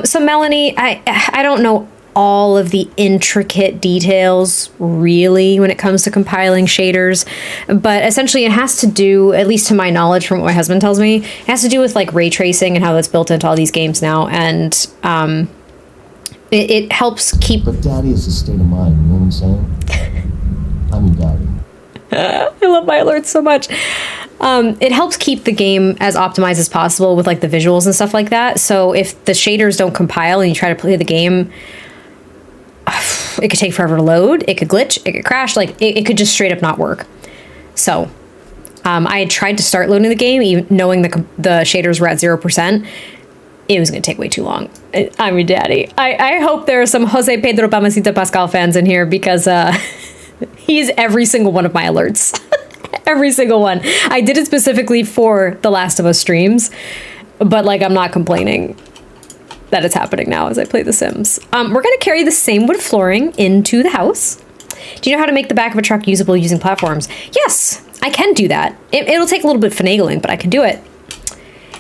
So Melanie, I don't know all of the intricate details really when it comes to compiling shaders, but essentially it has to do, at least to my knowledge from what my husband tells me, it has to do with like ray tracing and how that's built into all these games now, and it helps keep... But daddy is a state of mind, you know what I'm saying? I'm your daddy. I love my alerts so much. It helps keep the game as optimized as possible with like the visuals and stuff like that. So if the shaders don't compile and you try to play the game, it could take forever to load. It could glitch. It could crash. Like it could just straight up not work. So I had tried to start loading the game, even knowing the shaders were at 0%. It was going to take way too long. I'm your daddy. I hope there are some Jose Pedro Pamacita Pascal fans in here because he's every single one of my alerts. Every single one. I did it specifically for The Last of Us streams, but like I'm not complaining that it's happening now as I play The Sims. We're going to carry the same wood flooring into the house. Do you know how to make the back of a truck usable using platforms? Yes, I can do that. It'll take a little bit of finagling, but I can do it.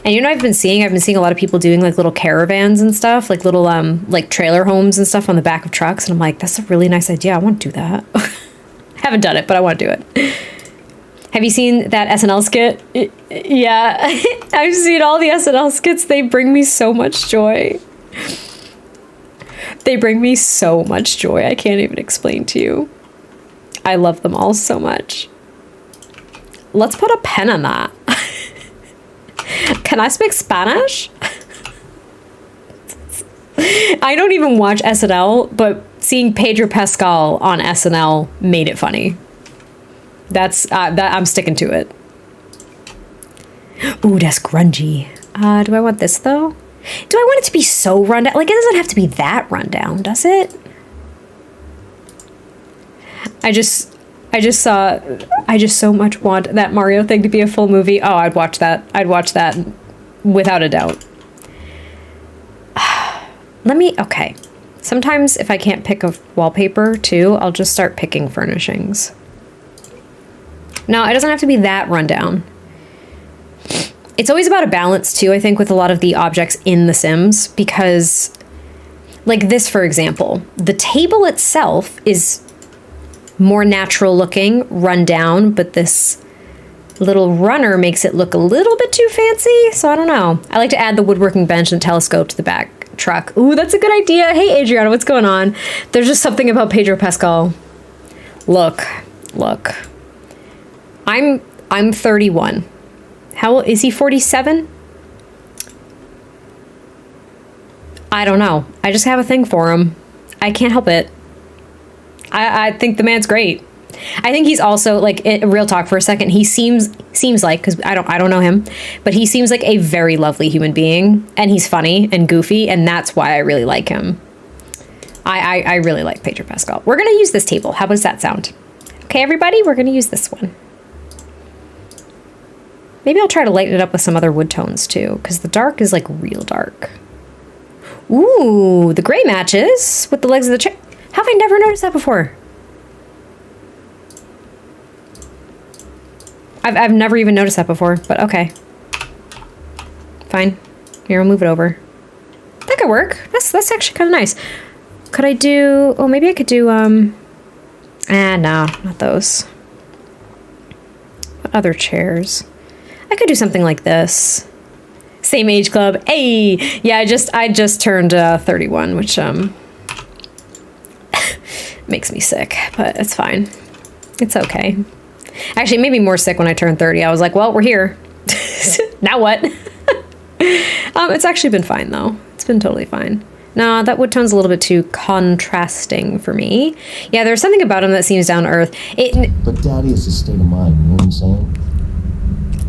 And you know, I've been seeing a lot of people doing like little caravans and stuff, like little like trailer homes and stuff on the back of trucks. And I'm like, that's a really nice idea. I want to do that. Haven't done it, but I want to do it. Have you seen that SNL skit? Yeah, I've seen all the SNL skits. They bring me so much joy. They bring me so much joy. I can't even explain to you. I love them all so much. Let's put a pen on that. Can I speak Spanish? I don't even watch SNL, but seeing Pedro Pascal on SNL made it funny. That I'm sticking to it. Ooh, that's grungy. Do I want this though? Do I want it to be so run down? Like, it doesn't have to be that run down, does it? I just so much want that Mario thing to be a full movie. Oh, I'd watch that. I'd watch that without a doubt. Okay. Sometimes if I can't pick a wallpaper too, I'll just start picking furnishings. No, it doesn't have to be that rundown. It's always about a balance too, I think, with a lot of the objects in The Sims, because like this, for example, the table itself is more natural looking, run down, but this little runner makes it look a little bit too fancy. So I don't know. I like to add the woodworking bench and telescope to the back truck. Ooh, that's a good idea. Hey, Adriana, what's going on? There's just something about Pedro Pascal. Look. I'm 31. How old is he? 47? I don't know. I just have a thing for him. I can't help it. I think the man's great. I think he's also like, real talk for a second, he seems like, because I don't know him, but he seems like a very lovely human being, and he's funny and goofy, and that's why I really like him. I really like Pedro Pascal. We're gonna use this table. How does that sound? Okay, everybody, we're gonna use this one. Maybe I'll try to lighten it up with some other wood tones too, because the dark is like real dark. Ooh, the gray matches with the legs of the chair. How have I never noticed that before? I've never even noticed that before, but okay. Fine. Here, I'll move it over. That could work. That's actually kind of nice. Could I do... Oh, maybe I could do... no, not those. What other chairs? I could do something like this. Same age club. Hey! Yeah, I just turned 31, which makes me sick, but it's fine. It's okay. Actually, it made me more sick when I turned 30. I was like, well, we're here. Now what? It's actually been fine though. It's been totally fine. No, that wood tone's a little bit too contrasting for me. Yeah, there's something about him that seems down to earth. But daddy is a state of mind, you know what I'm saying?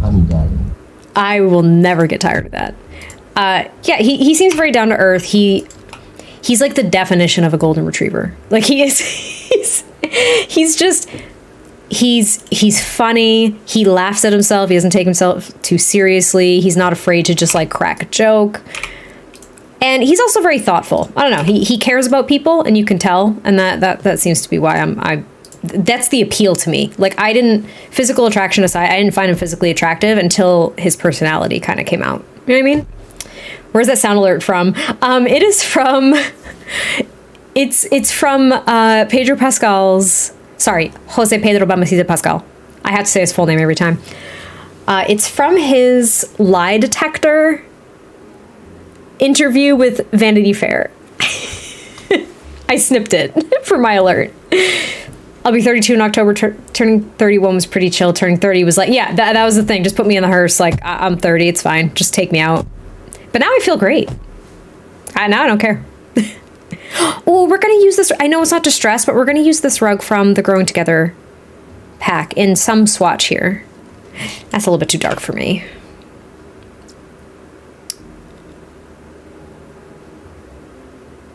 I'm your daddy. I will never get tired of that. Yeah, he seems very down to earth. He's like the definition of a golden retriever. Like he is, he's funny. He laughs at himself. He doesn't take himself too seriously. He's not afraid to just like crack a joke. And he's also very thoughtful. I don't know. He cares about people, and you can tell. And that seems to be why that's the appeal to me. Like physical attraction aside, I didn't find him physically attractive until his personality kind of came out. You know what I mean? Where's that sound alert from? It is from, it's from Pedro Pascal's, sorry, Jose Pedro Bamacita Pascal. I have to say his full name every time. It's from his lie detector interview with Vanity Fair. I snipped it for my alert. I'll be 32 in October. Turning 31 was pretty chill. Turning 30 was like, yeah, that was the thing. Just put me in the hearse. Like, I'm 30. It's fine. Just take me out. But now I feel great. Now I don't care. Oh, we're going to use this. I know it's not distressed, but we're going to use this rug from the Growing Together pack in some swatch here. That's a little bit too dark for me.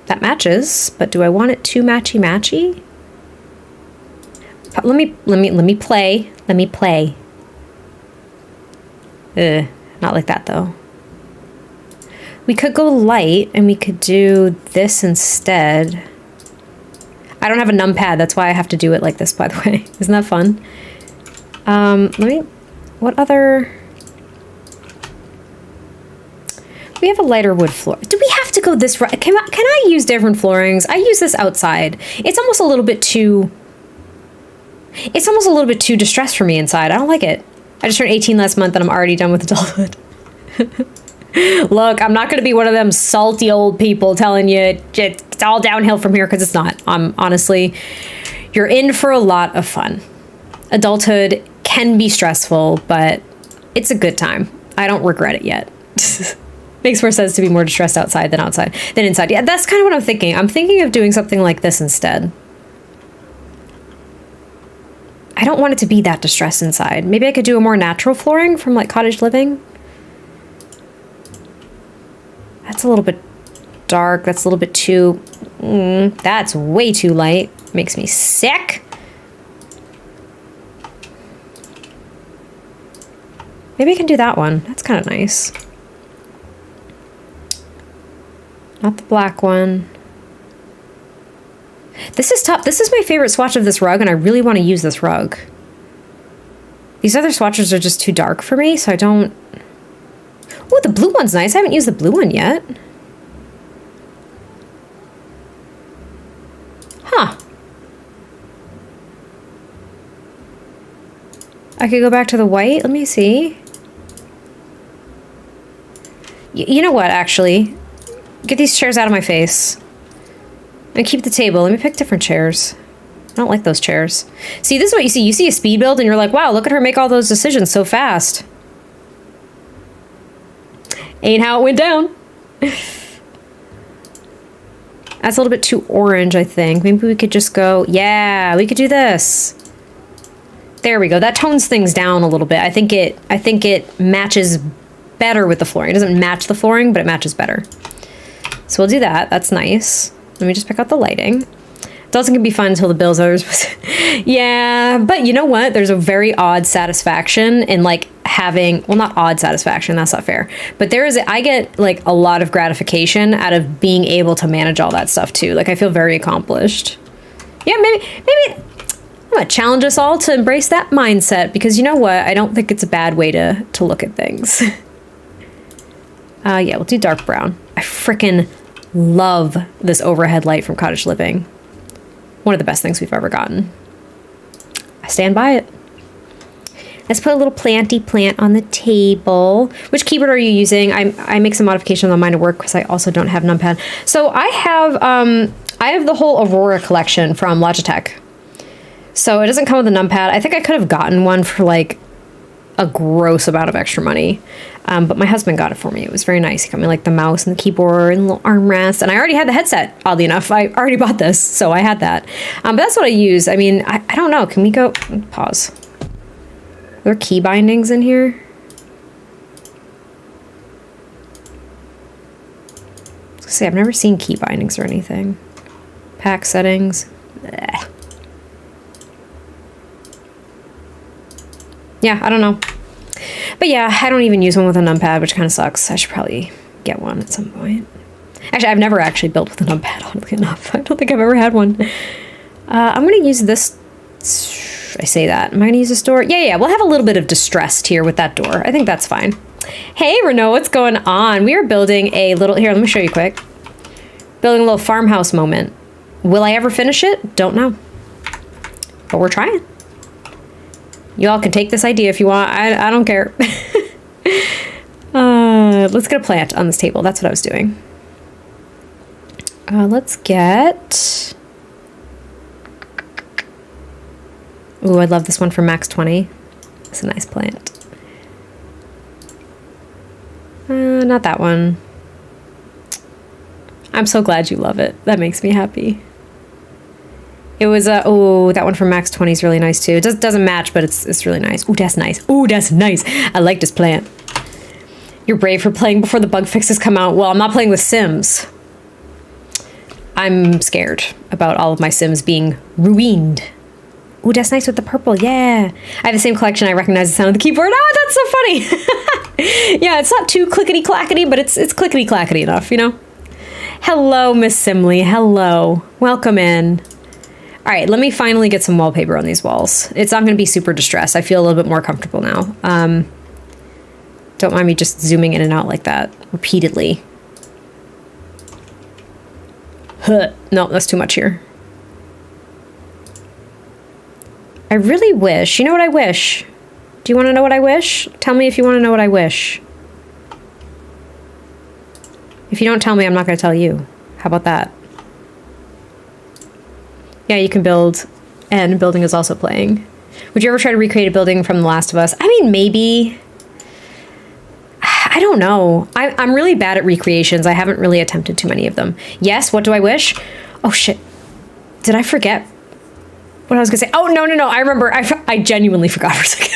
That matches, but do I want it too matchy-matchy? Let me play. Let me play. Not like that though. We could go light and we could do this instead. I don't have a numpad, that's why I have to do it like this, by the way. Isn't that fun? What other? We have a lighter wood floor. Do we have to go this route? Can I use different floorings? I use this outside. It's almost a little bit too distressed for me inside. I don't like it. I just turned 18 last month and I'm already done with adulthood. Look, I'm not going to be one of them salty old people telling you it's all downhill from here, because it's not. Honestly, you're in for a lot of fun. Adulthood can be stressful, but it's a good time. I don't regret it yet. Makes more sense to be more distressed outside than inside. Yeah, that's kind of what I'm thinking. I'm thinking of doing something like this instead. I don't want it to be that distressed inside. Maybe I could do a more natural flooring from like cottage living. That's a little bit dark. That's a little bit too... that's way too light. Makes me sick. Maybe I can do that one. That's kind of nice. Not the black one. This is tough. This is my favorite swatch of this rug, and I really want to use this rug. These other swatches are just too dark for me, so I don't... Oh, the blue one's nice. I haven't used the blue one yet. Huh. I could go back to the white. Let me see. You know what, actually? Get these chairs out of my face. And keep the table. Let me pick different chairs. I don't like those chairs. See, this is what you see. You see a speed build and you're like, wow, look at her make all those decisions so fast. Ain't how it went down. That's a little bit too orange, I think. Maybe we could just go, yeah, we could do this. There we go. That tones things down a little bit. I think it matches better with the flooring. It doesn't match the flooring, but it matches better. So we'll do that. That's nice. Let me just pick out the lighting. It doesn't be fun until the bills are yeah, but you know what? There's a very odd satisfaction in like having, well, not odd satisfaction, that's not fair, but I get like a lot of gratification out of being able to manage all that stuff too. Like I feel very accomplished. Yeah, maybe I'm gonna challenge us all to embrace that mindset, because you know what? I don't think it's a bad way to look at things. Yeah, we'll do dark brown. I frickin' love this overhead light from Cottage Living. One of the best things we've ever gotten. I stand by it. Let's put a little planty plant on the table. Which keyboard are you using? I make some modifications on mine to work because I also don't have numpad. So I have the whole Aurora collection from Logitech. So it doesn't come with a numpad. I think I could have gotten one for like a gross amount of extra money. But my husband got it for me. It was very nice. He got me like the mouse and the keyboard and the little armrest. And I already had the headset, oddly enough. I already bought this, so I had that. But that's what I use. I mean, I don't know. Can we go... Pause. Are there key bindings in here? I was gonna say, I've never seen key bindings or anything. Pack settings. Blech. Yeah, I don't know. But yeah, I don't even use one with a numpad, which kind of sucks. I should probably get one at some point. Actually, I've never actually built with a numpad, oddly enough. I don't think I've ever had one. I'm going to use this. I say that. Am I going to use this door? Yeah. We'll have a little bit of distressed here with that door. I think that's fine. Hey, Renault, what's going on? We are building a little... Here, let me show you quick. Building a little farmhouse moment. Will I ever finish it? Don't know. But we're trying. You all can take this idea if you want. I don't care. Let's get a plant on this table. That's what I was doing. Let's get... Ooh, I love this one from Max 20. It's a nice plant. Not that one. I'm so glad you love it. That makes me happy. It was oh, that one from Max 20 is really nice too. It doesn't match, but it's really nice. Ooh, that's nice. Ooh, that's nice. I like this plant. You're brave for playing before the bug fixes come out. Well, I'm not playing with Sims. I'm scared about all of my Sims being ruined. Ooh, that's nice with the purple. Yeah. I have the same collection. I recognize the sound of the keyboard. Oh, that's so funny. Yeah, it's not too clickety-clackety, but it's clickety-clackety enough, you know? Hello, Miss Simley. Hello. Welcome in. All right, let me finally get some wallpaper on these walls. It's not going to be super distressed. I feel a little bit more comfortable now. Don't mind me just zooming in and out like that repeatedly. Huh. No, that's too much here. I really wish... You know what I wish? Do you want to know what I wish? Tell me if you want to know what I wish. If you don't tell me, I'm not going to tell you. How about that? Yeah, you can build, and building is also playing. Would you ever try to recreate a building from The Last of Us? I mean, maybe. I don't know. I'm really bad at recreations. I haven't really attempted too many of them. Yes, what do I wish? Oh, shit. Did I forget what I was going to say? Oh, no. I remember. I genuinely forgot for a second.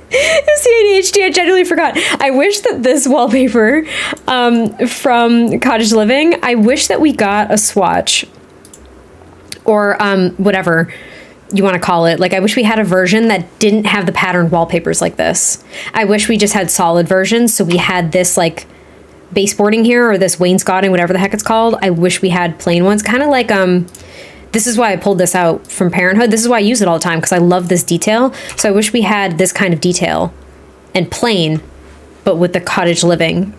It's the ADHD. I genuinely forgot. I wish that this wallpaper from Cottage Living, I wish that we got a swatch or whatever you want to call it. Like, I wish we had a version that didn't have the patterned wallpapers like this. I wish we just had solid versions. So we had this like baseboarding here or this wainscoting, whatever the heck it's called. I wish we had plain ones. Kind of like, this is why I pulled this out from Parenthood. This is why I use it all the time because I love this detail. So I wish we had this kind of detail and plain, but with the Cottage Living,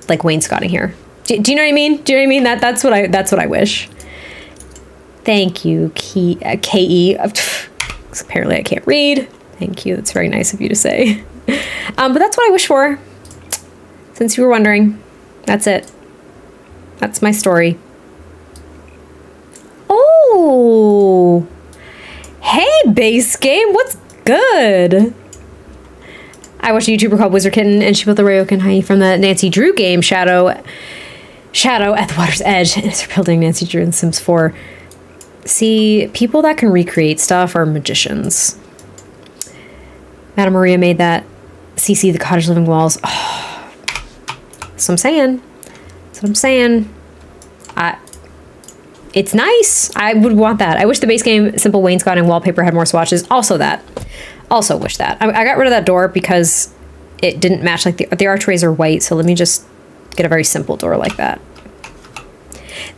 like wainscoting here. Do you know what I mean? Do you know what I mean? That's what I wish. Thank you, K.E. Apparently I can't read. Thank you. That's very nice of you to say. But that's what I wish for. Since you were wondering, that's it. That's my story. Oh, hey, base game. What's good? I watched a YouTuber called Wizard Kitten, and she built the Ryokan Hai from the Nancy Drew game, Shadow at the Water's Edge. And it's building Nancy Drew in Sims 4. See, people that can recreate stuff are magicians. Madame Maria made that CC the Cottage Living walls. Oh, that's what I'm saying. That's what I'm saying. It's nice. I would want that. I wish the base game simple wainscoting wallpaper had more swatches. Also that. Also wish that. I got rid of that door because it didn't match. Like the archways are white, so let me just get a very simple door like that.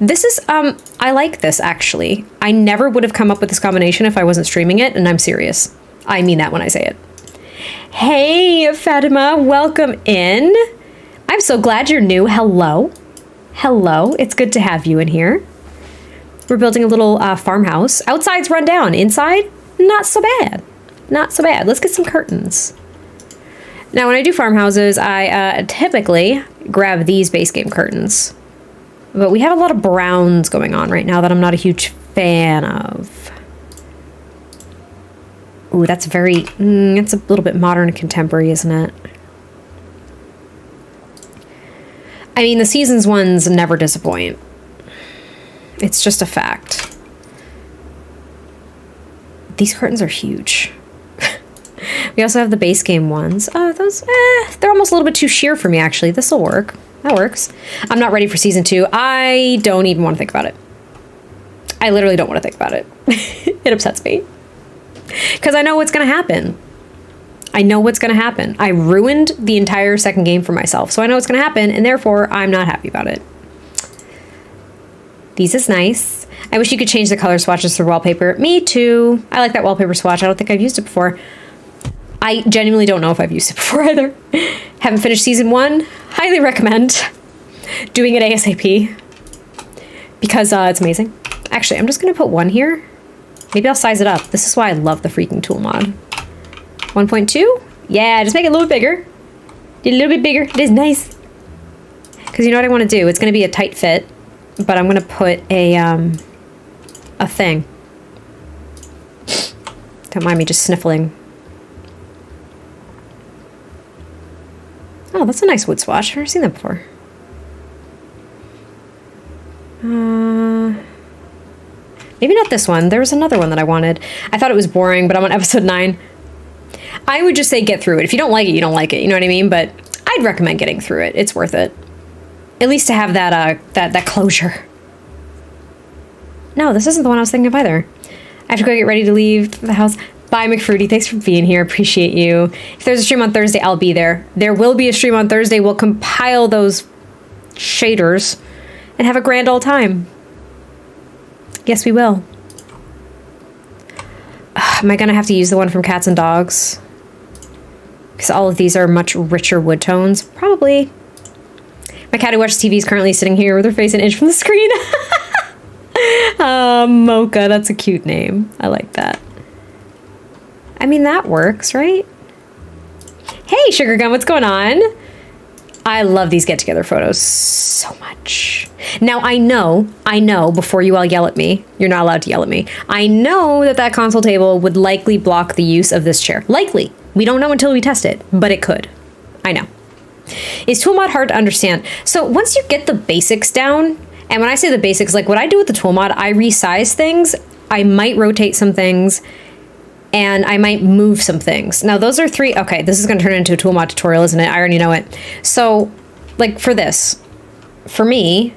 This is, I like this actually. I never would have come up with this combination if I wasn't streaming it, and I'm serious. I mean that when I say it. Hey, Fatima, welcome in. I'm so glad you're new. Hello. Hello. It's good to have you in here. We're building a little farmhouse. Outside's run down. Inside, not so bad. Not so bad. Let's get some curtains. Now, when I do farmhouses, I typically grab these base game curtains. But we have a lot of browns going on right now that I'm not a huge fan of. Ooh, that's very, it's a little bit modern and contemporary, isn't it? I mean, the Seasons ones never disappoint. It's just a fact. These curtains are huge. We also have the base game ones. Oh, those, they're almost a little bit too sheer for me, actually. This will work. That works. I'm not ready for season 2. I don't even want to think about it. I literally don't want to think about it. It upsets me. Because I know what's going to happen. I know what's going to happen. I ruined the entire second game for myself, so I know what's going to happen, and therefore, I'm not happy about it. These is nice. I wish you could change the color swatches for wallpaper. Me too. I like that wallpaper swatch. I don't think I've used it before. I genuinely don't know if I've used it before either. Haven't finished season 1. Highly recommend doing it ASAP because it's amazing. Actually, I'm just going to put 1 here. Maybe I'll size it up. This is why I love the freaking tool mod. 1.2? Yeah, just make it a little bit bigger. Get a little bit bigger. It is nice. Because you know what I want to do? It's going to be a tight fit, but I'm going to put a thing. Don't mind me just sniffling. Oh, that's a nice wood swatch. I've never seen that before. Maybe not this one. There was another one that I wanted. I thought it was boring, but I'm on episode 9. I would just say get through it. If you don't like it, you don't like it. You know what I mean? But I'd recommend getting through it. It's worth it. At least to have that closure. No, this isn't the one I was thinking of either. I have to go get ready to leave the house. Bye, McFruity. Thanks for being here. Appreciate you. If there's a stream on Thursday, I'll be there. There will be a stream on Thursday. We'll compile those shaders and have a grand old time. Yes, we will. Am I going to have to use the one from Cats and Dogs? Because all of these are much richer wood tones. Probably. My cat who watches TV is currently sitting here with her face an inch from the screen. Mocha, that's a cute name. I like that. I mean, that works, right? Hey, Sugar Gum, what's going on? I love these get-together photos so much. Now, I know, before you all yell at me, you're not allowed to yell at me. I know that console table would likely block the use of this chair. Likely. We don't know until we test it, but it could. I know. Is tool mod hard to understand? So once you get the basics down, and when I say the basics, like what I do with the tool mod, I resize things, I might rotate some things, and I might move some things. Now those are 3, okay, this is gonna turn into a tool mod tutorial, isn't it? I already know it. So like for this, for me,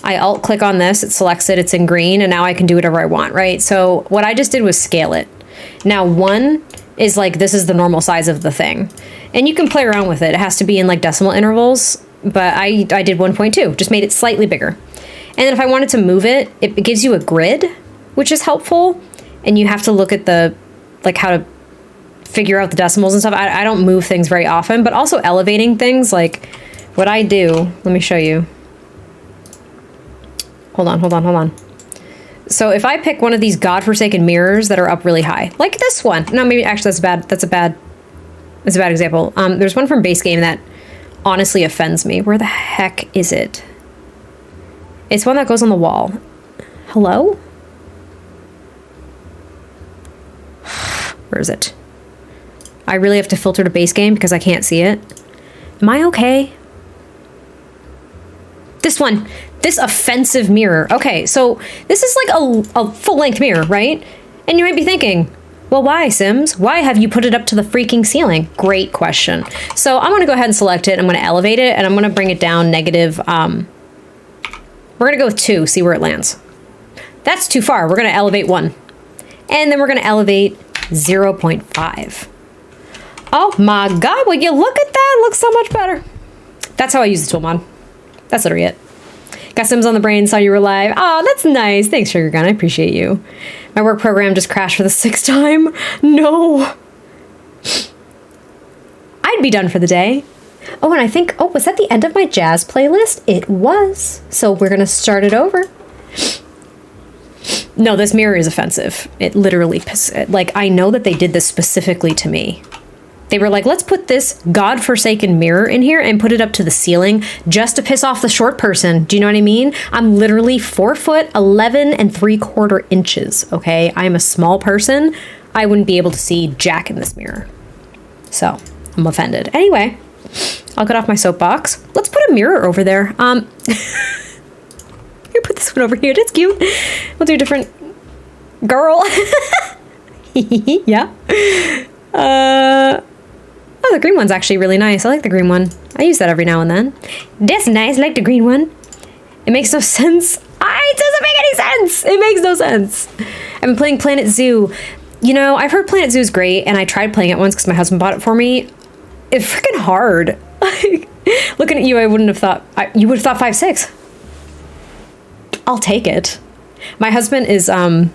I alt click on this, it selects it, it's in green, and now I can do whatever I want, right? So what I just did was scale it. Now 1 is like, this is the normal size of the thing. And you can play around with it. It has to be in like decimal intervals, but I did 1.2, just made it slightly bigger. And then if I wanted to move it, it gives you a grid, which is helpful. And you have to look at the, like how to figure out the decimals and stuff. I don't move things very often, but also elevating things, like what I do, let me show you. Hold on. So if I pick one of these godforsaken mirrors that are up really high, like this one. No, maybe actually that's a bad example. There's one from base game that honestly offends me. Where the heck is it? It's one that goes on the wall. Hello? Where is it? I really have to filter to base game because I can't see it. Am I okay? This one. This offensive mirror. Okay, so this is like a full-length mirror, right? And you might be thinking, well, why, Sims? Why have you put it up to the freaking ceiling? Great question. So I'm going to go ahead and select it. I'm going to elevate it, and I'm going to bring it down negative. We're going to go with 2, see where it lands. That's too far. We're going to elevate 1. And then we're going to elevate 0.5. Oh my God, will you look at that? It looks so much better. That's how I use the tool mod. That's literally it. Got Sims on the brain, saw you were live. Oh, that's nice. Thanks, Sugar Gun. I appreciate you. My work program just crashed for the 6th time. No. I'd be done for the day. Oh, and I think, was that the end of my jazz playlist? It was. So we're going to start it over. No, this mirror is offensive. It literally, like, I know that they did this specifically to me. They were like, let's put this godforsaken mirror in here and put it up to the ceiling just to piss off the short person. Do you know what I mean? I'm literally 4'11" 3/4 inches, okay? I'm a small person. I wouldn't be able to see jack in this mirror. So I'm offended. Anyway, I'll get off my soapbox. Let's put a mirror over there. Here, put this one over here. That's cute. We'll do a different girl. Yeah. Oh, the green one's actually really nice. I like the green one. I use that every now and then. That's nice. I like the green one. It makes no sense. It doesn't make any sense. It makes no sense. I've been playing Planet Zoo. You know, I've heard Planet Zoo is great, and I tried playing it once because my husband bought it for me. It's freaking hard. Looking at you, I wouldn't have thought... you would have thought 5'6". I'll take it. My husband is... how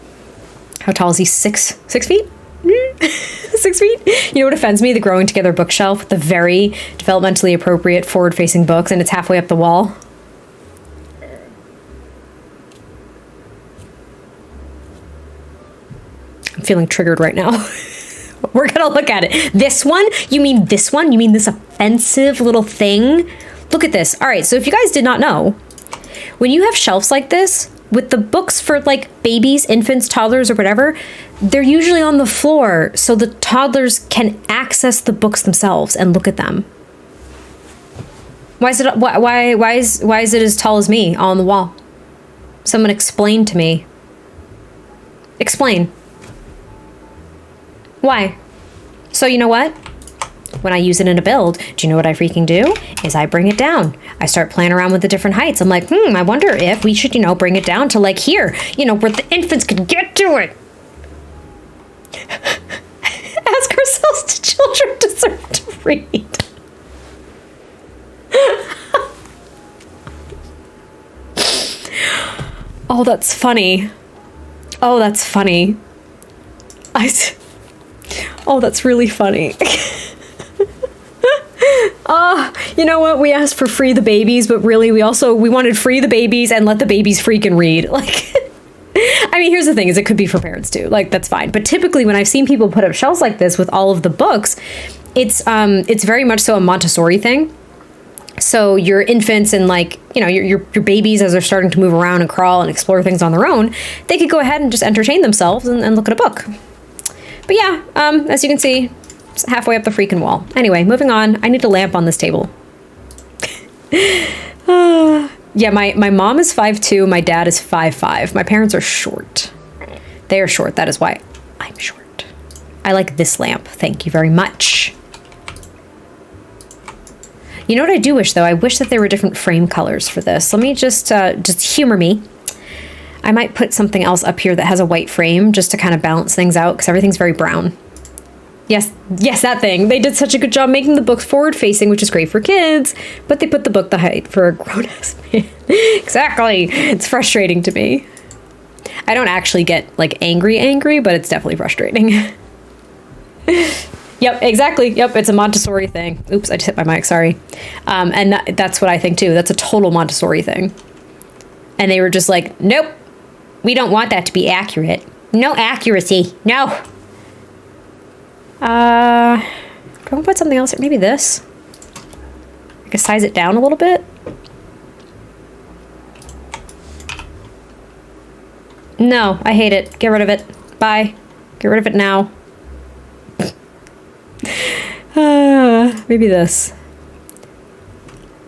tall is he? 6 feet? 6 feet? You know what offends me? The growing together bookshelf with the very developmentally appropriate forward-facing books, and it's halfway up the wall. I'm feeling triggered right now. We're gonna look at it. This one? You mean this one? You mean this offensive little thing? Look at this. All right, so if you guys did not know, when you have shelves like this, with the books for like babies, infants, toddlers, or whatever, they're usually on the floor so the toddlers can access the books themselves and look at them. Why is it as tall as me on the wall? Someone explain to me. Explain. Why? So you know what? When I use it in a build, do you know what I freaking do? Is I bring it down. I start playing around with the different heights. I'm like, I wonder if we should, bring it down to like here, where the infants could get to it. Ask ourselves, do children deserve to read? Oh, that's funny. Oh, that's funny. Oh, that's really funny. You know what? We asked for free the babies, but really we wanted free the babies and let the babies freaking read. Like, I mean, here's the thing is it could be for parents too. Like, that's fine. But typically when I've seen people put up shelves like this with all of the books, it's very much so a Montessori thing. So your infants and like, your babies, as they're starting to move around and crawl and explore things on their own, they could go ahead and just entertain themselves and look at a book. But yeah, as you can see, it's halfway up the freaking wall. Anyway, moving on. I need a lamp on this table. Yeah, my mom is 5'2", my dad is 5'5". My parents are short. They are short. That is why I'm short. I like this lamp. Thank you very much. You know what I do wish, though? I wish that there were different frame colors for this. Let me just humor me. I might put something else up here that has a white frame just to kind of balance things out because everything's very brown. Yes, that thing. They did such a good job making the books forward-facing, which is great for kids, but they put the book the height for a grown-ass man. Exactly. It's frustrating to me. I don't actually get, like, angry, but it's definitely frustrating. Yep, exactly. Yep, it's a Montessori thing. Oops, I just hit my mic, sorry. And that's what I think, too. That's a total Montessori thing. And they were just like, nope, we don't want that to be accurate. No accuracy. No. Can we put something else? Maybe this. I could size it down a little bit. No, I hate it. Get rid of it. Bye. Get rid of it now. Maybe this.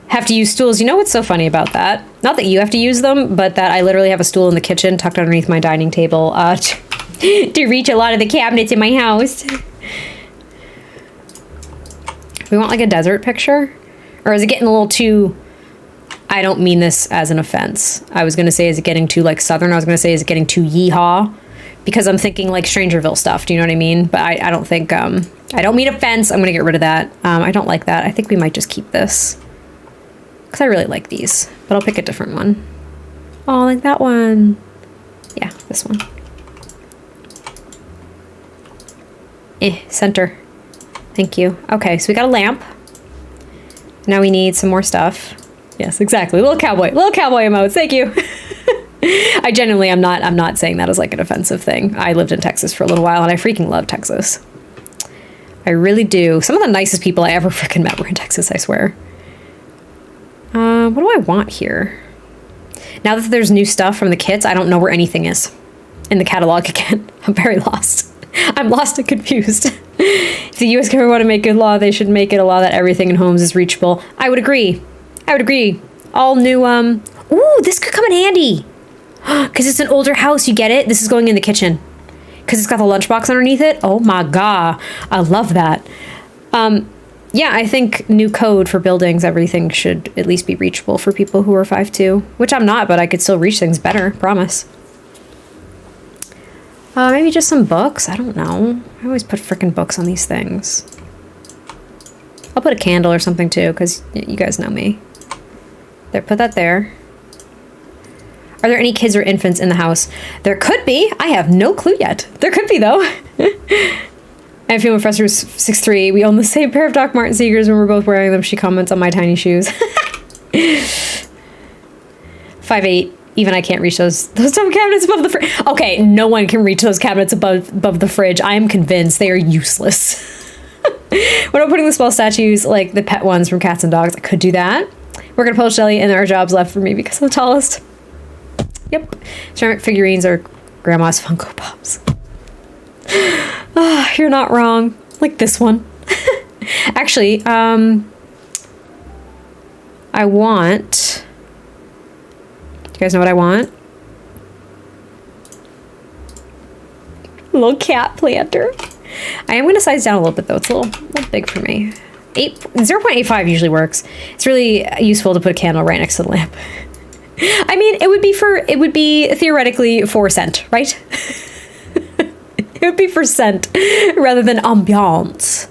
Have to use stools. You know what's so funny about that? Not that you have to use them, but that I literally have a stool in the kitchen tucked underneath my dining table to reach a lot of the cabinets in my house. We want like a desert picture? Or is it getting a little too... I don't mean this as an offense. I was going to say, is it getting too like southern? I was going to say, is it getting too yeehaw? Because I'm thinking like Strangerville stuff. Do you know what I mean? But I don't think... I don't mean offense. I'm going to get rid of that. I don't like that. I think we might just keep this. Because I really like these. But I'll pick a different one. Oh, like that one. Yeah, this one. Center. Thank you. Okay, so we got a lamp. Now we need some more stuff. Yes, exactly. Little cowboy emotes. Thank you. I genuinely I'm not saying that as like an offensive thing. I lived in Texas for a little while and I freaking love Texas. I really do. Some of the nicest people I ever freaking met were in Texas, I swear. What do I want here? Now that there's new stuff from the kits, I don't know where anything is in the catalog again. I'm very lost. I'm lost and confused. If the U.S. government want to make a law, they should make it a law that everything in homes is reachable. I would agree. All new, ooh, this could come in handy. Because it's an older house, you get it? This is going in the kitchen. Because it's got the lunchbox underneath it. Oh my God. I love that. Yeah, I think new code for buildings, everything should at least be reachable for people who are 5'2", which I'm not, but I could still reach things better, promise. Maybe just some books. I don't know. I always put frickin' books on these things. I'll put a candle or something too, because you guys know me. There, put that there. Are there any kids or infants in the house? There could be. I have no clue yet. There could be, though. I have a female professor who's 6'3". We own the same pair of Doc Marten sneakers when we're both wearing them. She comments on my tiny shoes. 5'8". Even I can't reach those dumb cabinets above the fridge. Okay, no one can reach those cabinets above the fridge. I am convinced they are useless. When I'm putting the small statues, like the pet ones from cats and dogs, I could do that. We're gonna post Shelly, and there are jobs left for me because I'm the tallest. Yep. Ceramic figurines are grandma's Funko Pops. Oh, you're not wrong. Like this one. Actually, I want... You guys know what I want? A little cat planter. I am going to size down a little bit, though. It's a little big for me. 0.85 usually works. It's really useful to put a candle right next to the lamp. I mean, it would be theoretically for scent, right? It would be for scent rather than ambiance.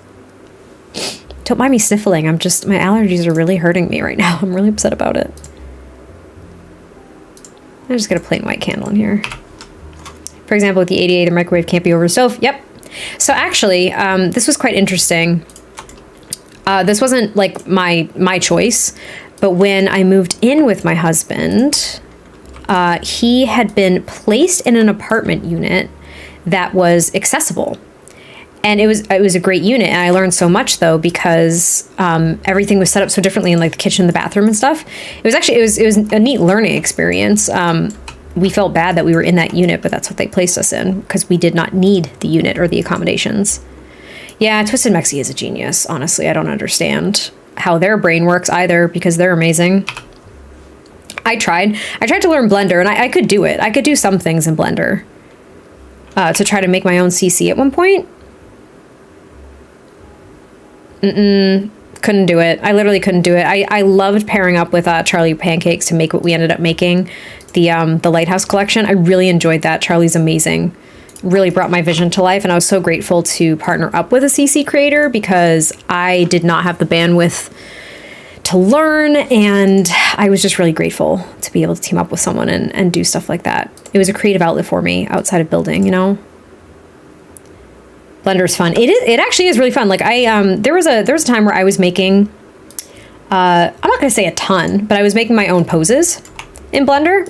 Don't mind me sniffling. My allergies are really hurting me right now. I'm really upset about it. I'm just gonna plain white candle in here. For example, with the 88, the microwave can't be over the stove. Yep. So actually, this was quite interesting. This wasn't like my choice, but when I moved in with my husband, he had been placed in an apartment unit that was accessible. And it was a great unit, and I learned so much though because everything was set up so differently in like the kitchen, the bathroom, and stuff. It was a neat learning experience. We felt bad that we were in that unit, but that's what they placed us in because we did not need the unit or the accommodations. Yeah, Twisted Mexi is a genius. Honestly, I don't understand how their brain works either because they're amazing. I tried to learn Blender, and I could do it. I could do some things in Blender to try to make my own CC at one point. Couldn't do it. I literally couldn't do it. I loved pairing up with Charlie Pancakes to make what we ended up making, the Lighthouse collection. I really enjoyed that. Charlie's amazing. Really brought my vision to life, and I was so grateful to partner up with a CC creator because I did not have the bandwidth to learn, and I was just really grateful to be able to team up with someone and do stuff like that. It was a creative outlet for me outside of building, you know? Blender's fun. It actually is really fun. Like there was a time where I was making, I'm not gonna say a ton, but I was making my own poses in Blender.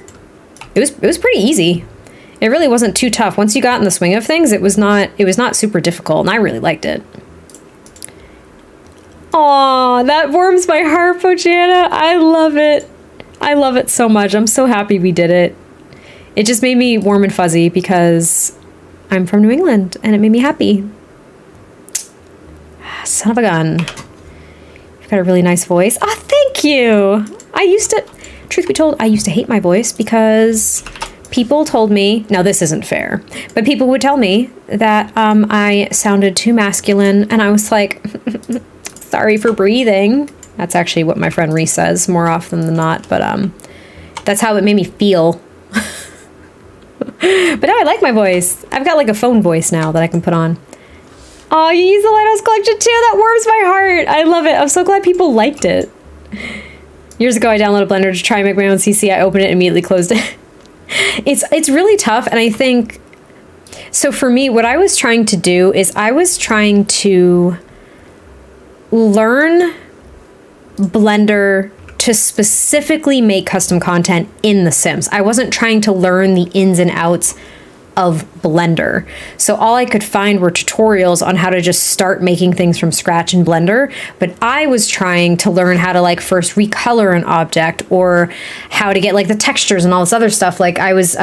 It was pretty easy. It really wasn't too tough. Once you got in the swing of things, it was not super difficult, and I really liked it. Aw, that warms my heart, Pojana. I love it. I love it so much. I'm so happy we did it. It just made me warm and fuzzy because I'm from New England, and it made me happy. Son of a gun. You've got a really nice voice. Oh, thank you. Truth be told, I used to hate my voice because people told me, now this isn't fair, but people would tell me that I sounded too masculine, and I was like, sorry for breathing. That's actually what my friend Reese says more often than not, but that's how it made me feel. But now I like my voice. I've got like a phone voice now that I can put on. Oh, you use the Lighthouse collection too? That warms my heart. I love it. I'm so glad people liked it. Years ago, I downloaded Blender to try and make my own CC. I opened it and immediately closed it. It's really tough, and I think... So for me, what I was trying to do is I was trying to learn Blender to specifically make custom content in The Sims. I wasn't trying to learn the ins and outs of Blender. So all I could find were tutorials on how to just start making things from scratch in Blender. But I was trying to learn how to like first recolor an object or how to get like the textures and all this other stuff. Like I was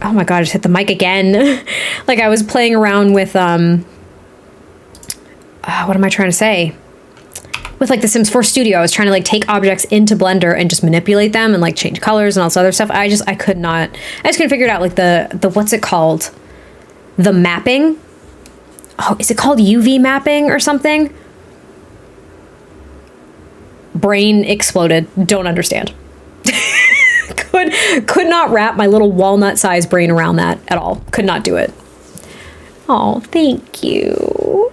oh my God, I just hit the mic again. Like I was playing around with, what am I trying to say? With like the Sims 4 Studio, I was trying to like take objects into Blender and just manipulate them and like change colors and all this other stuff. I just couldn't figure it out. Like the what's it called? The mapping. Oh, is it called UV mapping or something? Brain exploded. Don't understand. Could not wrap my little walnut-sized brain around that at all. Could not do it. Oh, thank you.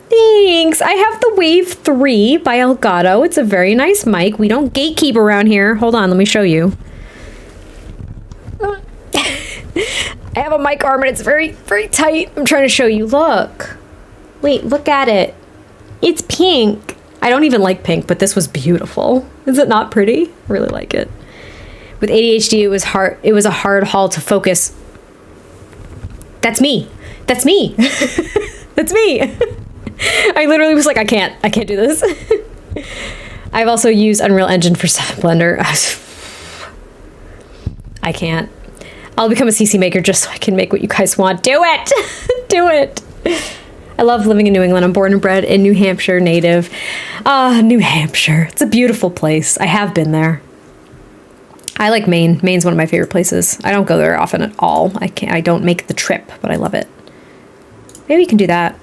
Thanks. I have the Wave 3 by Elgato. It's a very nice mic. We don't gatekeep around here. Hold on, let me show you. I have a mic arm and it's very, very tight. I'm trying to show you. Look. Wait, look at it. It's pink. I don't even like pink, but this was beautiful. Is it not pretty? I really like it. With ADHD, it was hard. It was a hard haul to focus. That's me. That's me. That's me. I literally was like, I can't do this. I've also used Unreal Engine for Blender. I can't. I'll become a CC maker just so I can make what you guys want. Do it. Do it. I love living in New England. I'm born and bred in New Hampshire, native. New Hampshire. It's a beautiful place. I have been there. I like Maine. Maine's one of my favorite places. I don't go there often at all. I don't make the trip, but I love it. Maybe we can do that.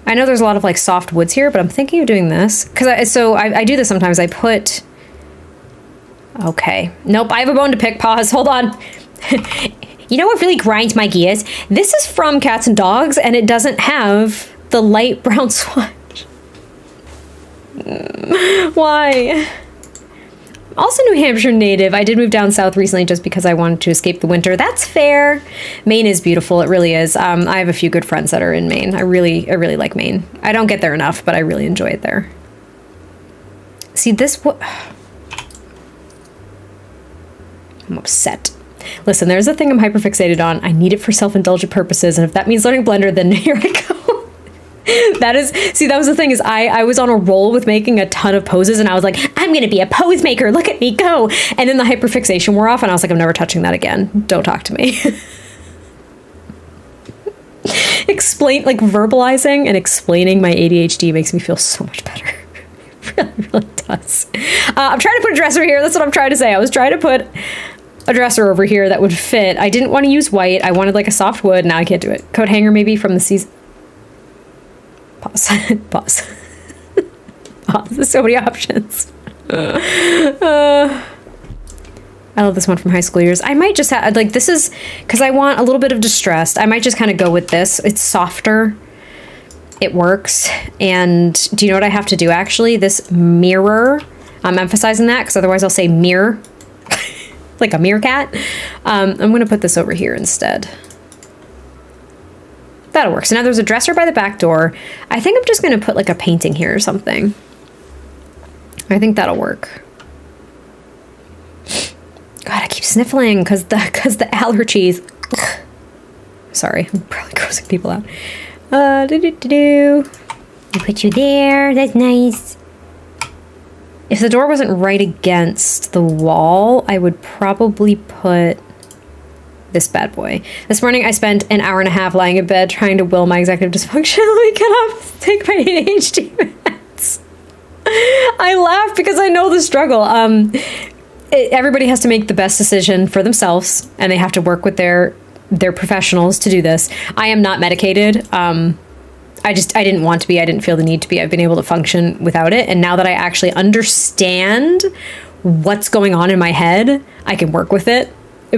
I know there's a lot of like soft woods here, but I'm thinking of doing this. I do this sometimes. I put... Okay. Nope, I have a bone to pick. Pause. Hold on. You know what really grinds my gears? This is from Cats and Dogs, and it doesn't have the light brown swatch. Why? Also New Hampshire native. I did move down south recently just because I wanted to escape the winter. That's fair. Maine is beautiful. It really is. I have a few good friends that are in Maine. I really like Maine. I don't get there enough, but I really enjoy it there. See, I'm upset. Listen, there's a thing I'm hyperfixated on. I need it for self-indulgent purposes, and if that means learning Blender, then here I go. That was the thing, is I was on a roll with making a ton of poses, and I was like, I'm gonna be a pose maker, look at me go. And then the hyperfixation wore off, and I was like, I'm never touching that again. Don't talk to me. Verbalizing and explaining my ADHD makes me feel so much better. It really does. I'm trying to put a dresser here. That's what I'm trying to say. I was trying to put a dresser over here that would fit. I didn't want to use white. I wanted like a soft wood. Now I can't do it. Coat hanger maybe from the season. Pause. Pause. Pause. There's so many options. I love this one from high school years. I might just have, like, this is, because I want a little bit of distressed. I might just kind of go with this. It's softer. It works. And do you know what I have to do, actually? This mirror. I'm emphasizing that because otherwise I'll say mirror. Like a meerkat. I'm going to put this over here instead. That'll work. So now there's a dresser by the back door. I think I'm just going to put like a painting here or something. I think that'll work. God, I keep sniffling because the allergies. Ugh. Sorry, I'm probably grossing people out. I put you there. That's nice. If the door wasn't right against the wall, I would probably put this bad boy. This morning I spent an hour and a half lying in bed trying to will my executive dysfunction. Let me get up, take my ADHD meds. I laugh because I know the struggle. Everybody has to make the best decision for themselves, and they have to work with their professionals to do this. I am not medicated. I didn't want to be. I didn't feel the need to be. I've been able to function without it. And now that I actually understand what's going on in my head, I can work with it.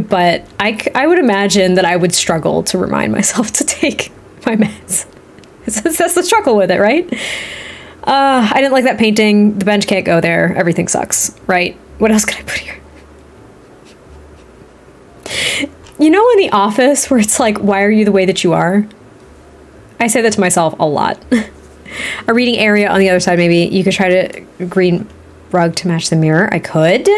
But I would imagine that I would struggle to remind myself to take my meds. That's the struggle with it, right? I didn't like that painting. The bench can't go there. Everything sucks, right? What else could I put here? You know, in The Office, where it's like, why are you the way that you are? I say that to myself a lot. A reading area on the other side, maybe. You could try to green rug to match the mirror. I could.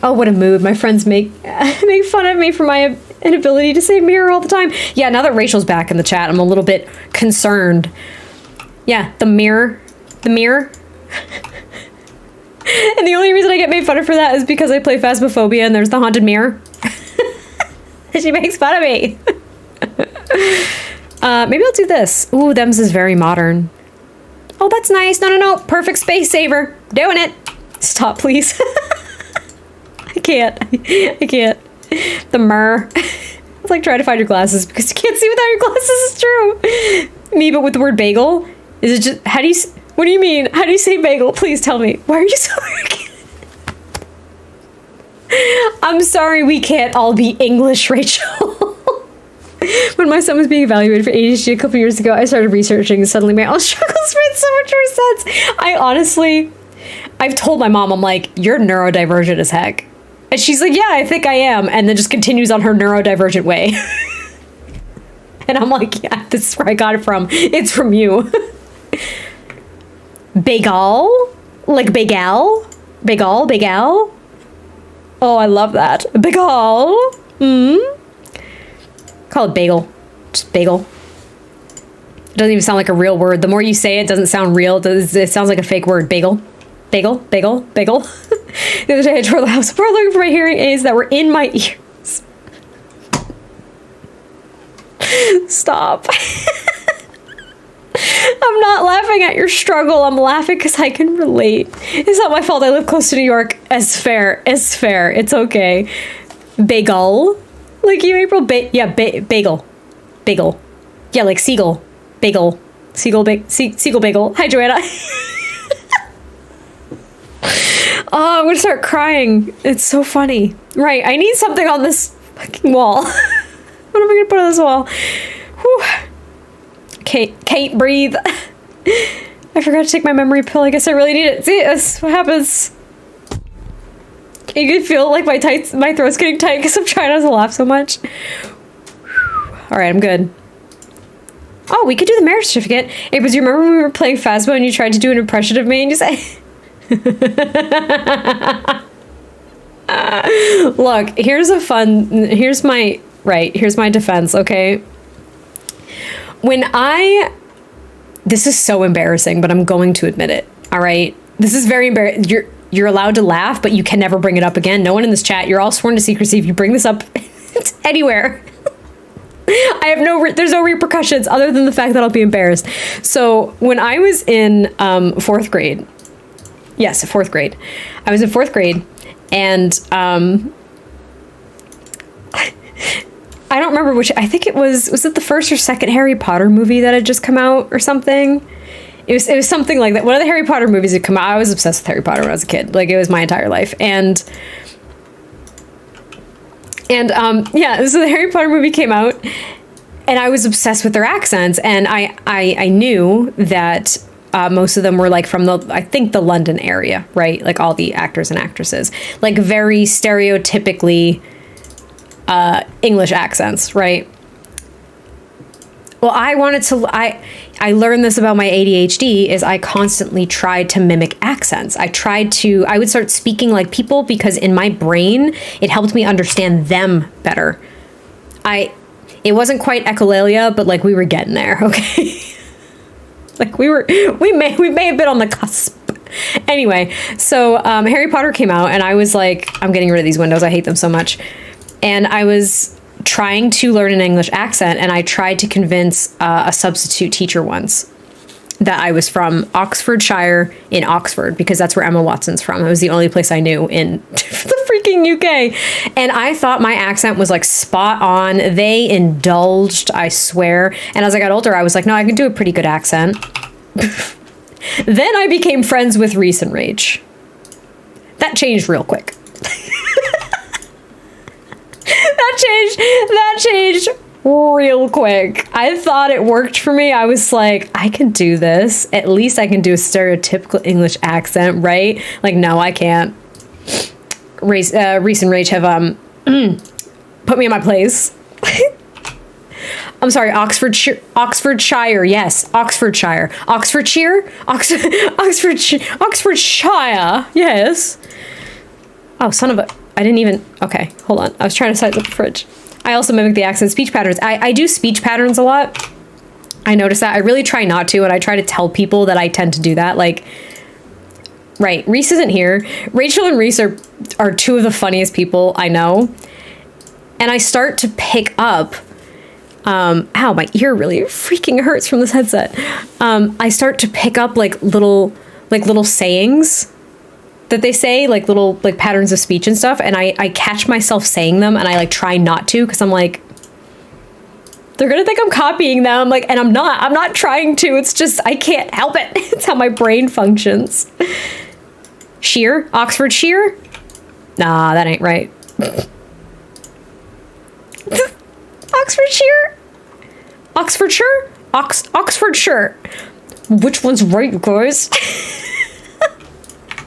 Oh, what a mood. My friends make fun of me for my inability to say mirror all the time. Yeah, now that Rachel's back in the chat, I'm a little bit concerned. Yeah, the mirror. The mirror. And the only reason I get made fun of for that is because I play Phasmophobia and there's the haunted mirror. She makes fun of me. Maybe I'll do this. Ooh, them's is very modern. Oh, that's nice. No. Perfect space saver. Doing it. Stop, please. I can't. The myrrh. It's like trying to find your glasses because you can't see without your glasses. It's true. Me, but with the word bagel. Is it just, what do you mean? How do you say bagel? Please tell me. Why are you so arrogant? I'm sorry, we can't all be English, Rachel. When my son was being evaluated for ADHD a couple years ago, I started researching and suddenly my own struggles made so much more sense. I've told my mom, I'm like, you're neurodivergent as heck. And she's like, yeah, I think I am. And then just continues on her neurodivergent way. And I'm like, yeah, this is where I got it from. It's from you. Bagel? Like bagel? Bagel? Oh, I love that. Bagel? Call it bagel. Just bagel. It doesn't even sound like a real word. The more you say it, it doesn't sound real. It sounds like a fake word. Bagel. Bagel. The other day I toured the house before looking for my hearing aids that were in my ears. Stop. I'm not laughing at your struggle. I'm laughing because I can relate. It's not my fault I live close to New York. It's fair. It's okay. Bagel. Like you, April. Bagel. Yeah, like seagull. Bagel. Seagull bagel. Hi, Joanna. Oh, I'm gonna start crying. It's so funny. Right, I need something on this fucking wall. What am I gonna put on this wall? Whew. Can't breathe. I forgot to take my memory pill. I guess I really need it. See, that's what happens. You can feel like my throat's getting tight because I'm trying not to laugh so much. All right, I'm good. Oh, we could do the marriage certificate. Hey, but do you remember when we were playing Phasmo and you tried to do an impression of me and you said... Look, here's my defense, okay? This is so embarrassing, but I'm going to admit it, all right? This is very embarrassing. You're allowed to laugh, but you can never bring it up again. No one in this chat, you're all sworn to secrecy if you bring this up anywhere. There's no repercussions other than the fact that I'll be embarrassed. So when I was in fourth grade, I was in fourth grade, and I don't remember which. I think it was it the first or second Harry Potter movie that had just come out or something? It was something like that. One of the Harry Potter movies had come out. I was obsessed with Harry Potter when I was a kid. Like, it was my entire life. And yeah, so the Harry Potter movie came out, and I was obsessed with their accents. And I knew that most of them were like from I think the London area, right? Like all the actors and actresses, like very stereotypically English accents, right? Well, I learned this about my ADHD is I constantly tried to mimic accents. I would start speaking like people because in my brain, it helped me understand them better. It wasn't quite echolalia, but like we were getting there, okay? Like we may have been on the cusp. Anyway, so Harry Potter came out and I was like, I'm getting rid of these windows. I hate them so much. And I was trying to learn an English accent, and I tried to convince a substitute teacher once that I was from Oxfordshire in Oxford, because that's where Emma Watson's from. It was the only place I knew in the freaking UK. And I thought my accent was like spot on. They indulged, I swear. And as I got older, I was like, no, I can do a pretty good accent. Then I became friends with Reese and Rage. That changed real quick. That changed real quick. I thought it worked for me. I was like, I can do this. At least I can do a stereotypical English accent, right? Like, no, I can't. Reese and Rage have put me in my place. I'm sorry, Oxfordshire. Yes, Oxfordshire. Oxfordshire. Yes. Oh, son of a. I didn't even. Okay, hold on. I was trying to size up the fridge. I also mimic the accent speech patterns. I do speech patterns a lot. I notice that. I really try not to, and I try to tell people that I tend to do that. Like, right, Reese isn't here. Rachel and Reese are two of the funniest people I know. And I start to pick up, ow, my ear really freaking hurts from this headset. I start to pick up like little sayings that they say, like little like patterns of speech and stuff. And I catch myself saying them, and I like try not to, because I'm like, they're gonna think I'm copying them. Like, and I'm not trying to. It's just, I can't help it. It's how my brain functions. Sheer, Oxford sheer? Nah, that ain't right. Oxfordshire? Oxfordshire? Oxfordshire. Which one's right, guys?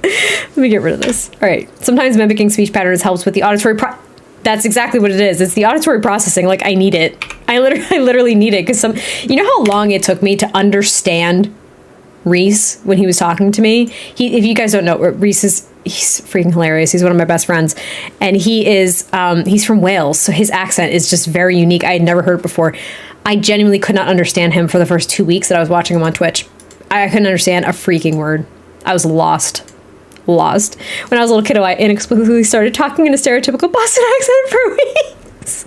Let me get rid of this. All right. Sometimes mimicking speech patterns helps with the auditory That's exactly what it is. It's the auditory processing. Like, I need it. I literally need it, because you know how long it took me to understand Reese when he was talking to me? If you guys don't know, Reese he's freaking hilarious. He's one of my best friends, and he's from Wales, so his accent is just very unique. I had never heard it before. I genuinely could not understand him for the first 2 weeks that I was watching him on Twitch. I couldn't understand a freaking word. I was lost. When I was a little kid, I inexplicably started talking in a stereotypical Boston accent for weeks.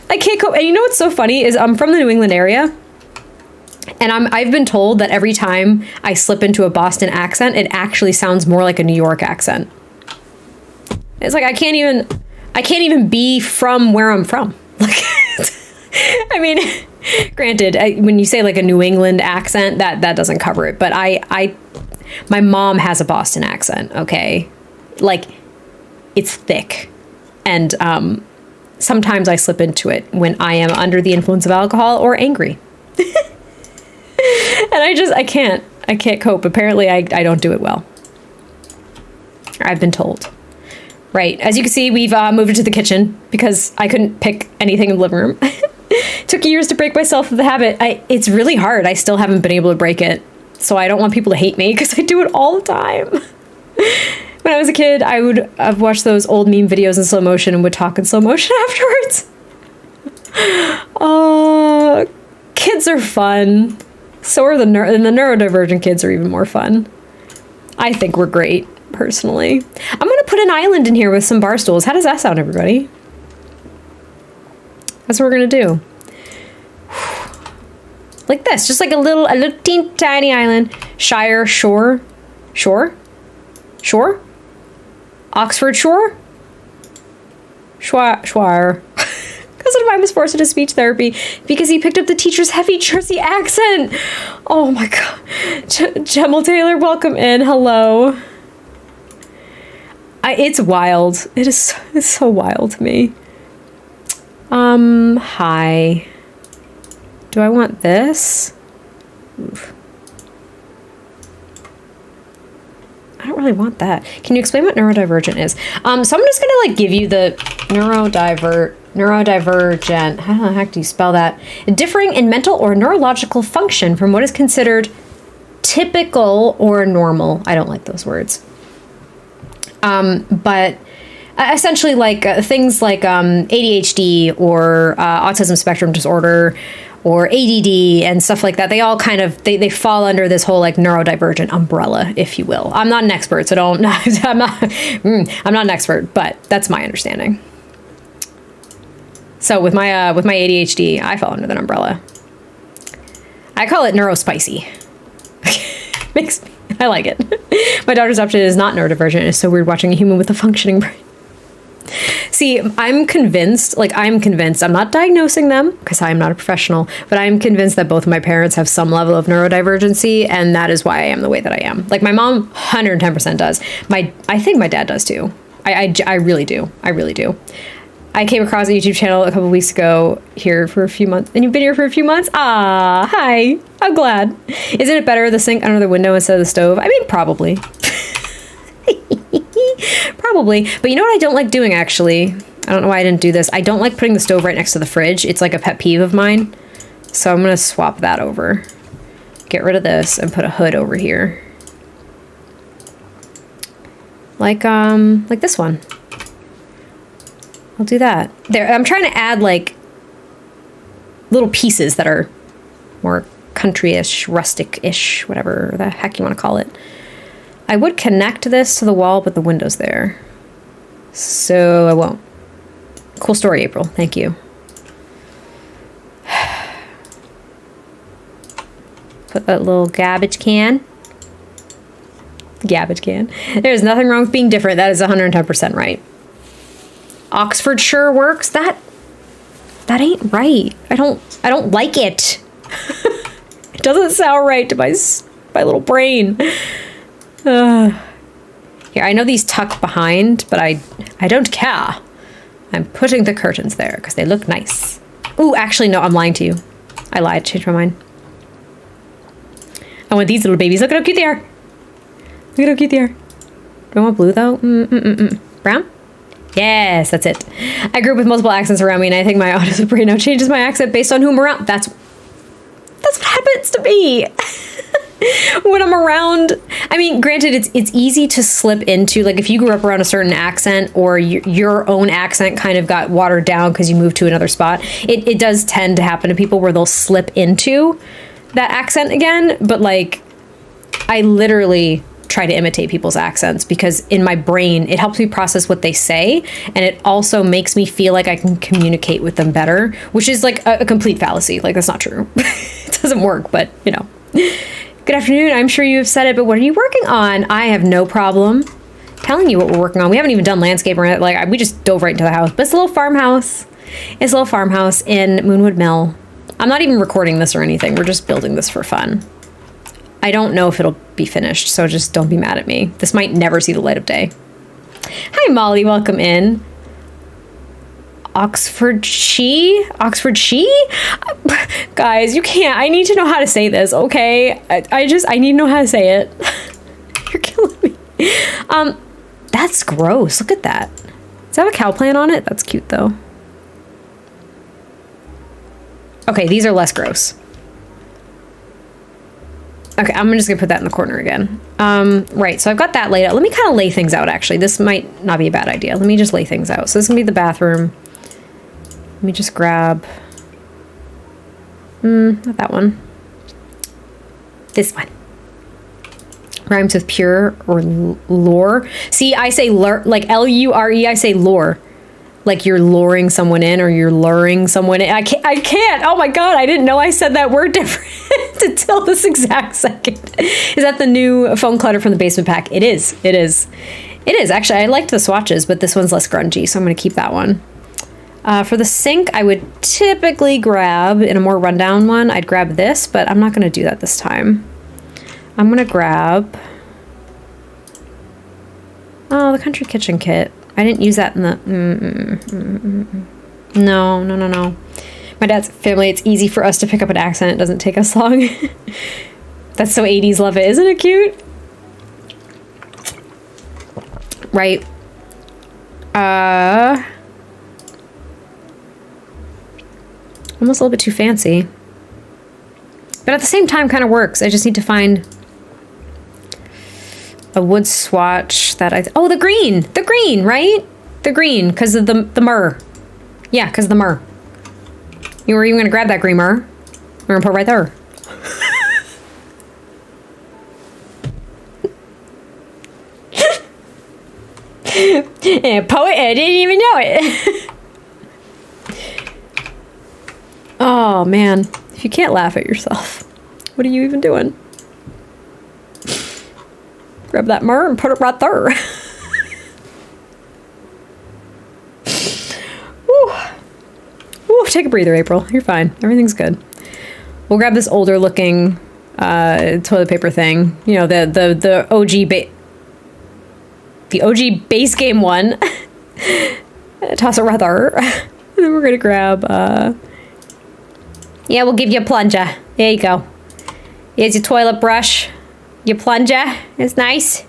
I can't cope. And you know what's so funny is I'm from the New England area, and I've been told that every time I slip into a Boston accent, it actually sounds more like a New York accent. It's like I can't even be from where I'm from. Like, I mean, granted, when you say like a New England accent, that doesn't cover it. But my mom has a Boston accent. Okay, like, it's thick, and sometimes I slip into it when I am under the influence of alcohol or angry. And I can't cope. Apparently I don't do it well. I've been told. Right. As you can see, we've moved into the kitchen because I couldn't pick anything in the living room. Took years to break myself of the habit. It's really hard. I still haven't been able to break it. So I don't want people to hate me, because I do it all the time. When I was a kid, I've watched those old meme videos in slow motion and would talk in slow motion afterwards. Oh, kids are fun. So are the neurodivergent kids are even more fun. I think we're great, personally. I'm going to put an island in here with some bar stools. How does that sound, everybody? That's what we're going to do. Like this, just like a little teeny tiny island. Shire, shore, Oxford shore, Schwire. Cousin of mine was forced into speech therapy because he picked up the teacher's heavy Jersey accent. Oh my god. Gemel Taylor, welcome in. Hello. It's wild. It's so wild to me. Hi. Do I want this? Oof. I don't really want that. Can you explain what neurodivergent is? So I'm just gonna like give you the neurodivergent. How the heck do you spell that? Differing in mental or neurological function from what is considered typical or normal. I don't like those words. But essentially like things like ADHD or autism spectrum disorder or ADD and stuff like that. They all kind of, they fall under this whole like neurodivergent umbrella, if you will. I'm not an expert, so I'm not an expert, but that's my understanding. So with my ADHD, I fall under that umbrella. I call it neurospicy. I like it. My daughter's option is not neurodivergent. It's so weird watching a human with a functioning brain. See, I'm convinced, I'm not diagnosing them because I'm not a professional, but I'm convinced that both of my parents have some level of neurodivergency, and that is why I am the way that I am. Like, my mom 110% does. I think my dad does too. I really do. I really do. I came across a YouTube channel a couple of weeks ago here for a few months, and you've been here for a few months? Ah, hi. I'm glad. Isn't it better the sink under the window instead of the stove? I mean, probably. Probably. But you know what I don't like doing, actually? I don't know why I didn't do this. I don't like putting the stove right next to the fridge. It's like a pet peeve of mine. So I'm going to swap that over. Get rid of this and put a hood over here. Like this one. I'll do that. There, I'm trying to add like little pieces that are more country-ish, rustic-ish, whatever the heck you want to call it. I would connect this to the wall, but the window's there. So I won't. Cool story, April. Thank you. Put that little garbage can. Garbage can. There's nothing wrong with being different. That is 110% right. Oxfordshire works. That ain't right. I don't like it. It doesn't sound right to my little brain. Here, I know these tuck behind, but I don't care. I'm putting the curtains there because they look nice. Ooh, actually, no, I'm lying to you. I lied, changed my mind. I want these little babies. Look at how cute they are. Look at how cute they are. Do I want blue, though? Brown? Yes, that's it. I grew up with multiple accents around me, and I think my autistic brain now changes my accent based on who I'm around. That's what happens to me. When I'm around, I mean, granted, it's easy to slip into, like, if you grew up around a certain accent or your own accent kind of got watered down because you moved to another spot, it does tend to happen to people where they'll slip into that accent again. But, like, I literally try to imitate people's accents because in my brain, it helps me process what they say, and it also makes me feel like I can communicate with them better, which is, like, a complete fallacy. Like, that's not true. It doesn't work, but, you know. Good afternoon. I'm sure you have said it, but what are you working on? I have no problem telling you what we're working on. We haven't even done landscape or anything. Like, we just dove right into the house. But it's a little farmhouse. It's a little farmhouse in Moonwood Mill. I'm not even recording this or anything. We're just building this for fun. I don't know if it'll be finished, so just don't be mad at me. This might never see the light of day. Hi, Molly. Welcome in. Oxfordshire? Guys, you can't. I need to know how to say this, okay? I need to know how to say it. You're killing me. That's gross. Look at that. Does it have a cow plant on it? That's cute, though. Okay, these are less gross. Okay, I'm just gonna put that in the corner again. Right, so I've got that laid out. Let me kind of lay things out, actually. This might not be a bad idea. Let me just lay things out. So this is gonna be the bathroom. Let me just grab, not that one. This one. Rhymes with pure or lure. See, I say like L-U-R-E, I say lure. Like you're luring someone in or you're luring someone in. I can't. Oh my God, I didn't know I said that word different until this exact second. Is that the new phone clutter from the basement pack? It is. It is. It is. Actually, I liked the swatches, but this one's less grungy, so I'm going to keep that one. For the sink, I would typically grab, in a more rundown one, I'd grab this, but I'm not going to do that this time. I'm going to grab, the country kitchen kit. I didn't use that in the, No. My dad's family, it's easy for us to pick up an accent. It doesn't take us long. That's so 80s, love it. Isn't it cute? Right. Almost a little bit too fancy. But at the same time, kind of works. I just need to find a wood swatch that oh, the green, right? The green, because of the myrrh. Yeah, because of the myrrh. You were even going to grab that green myrrh. We're going to put it right there. Yeah, poet, I didn't even know it. Oh, man. If you can't laugh at yourself, what are you even doing? Grab that myrrh and put it right there. Woo. Woo, take a breather, April. You're fine. Everything's good. We'll grab this older looking toilet paper thing. You know, the OG base game one. Toss it right there. And then we're gonna grab yeah, we'll give you a plunger. There you go. Here's your toilet brush. Your plunger is nice.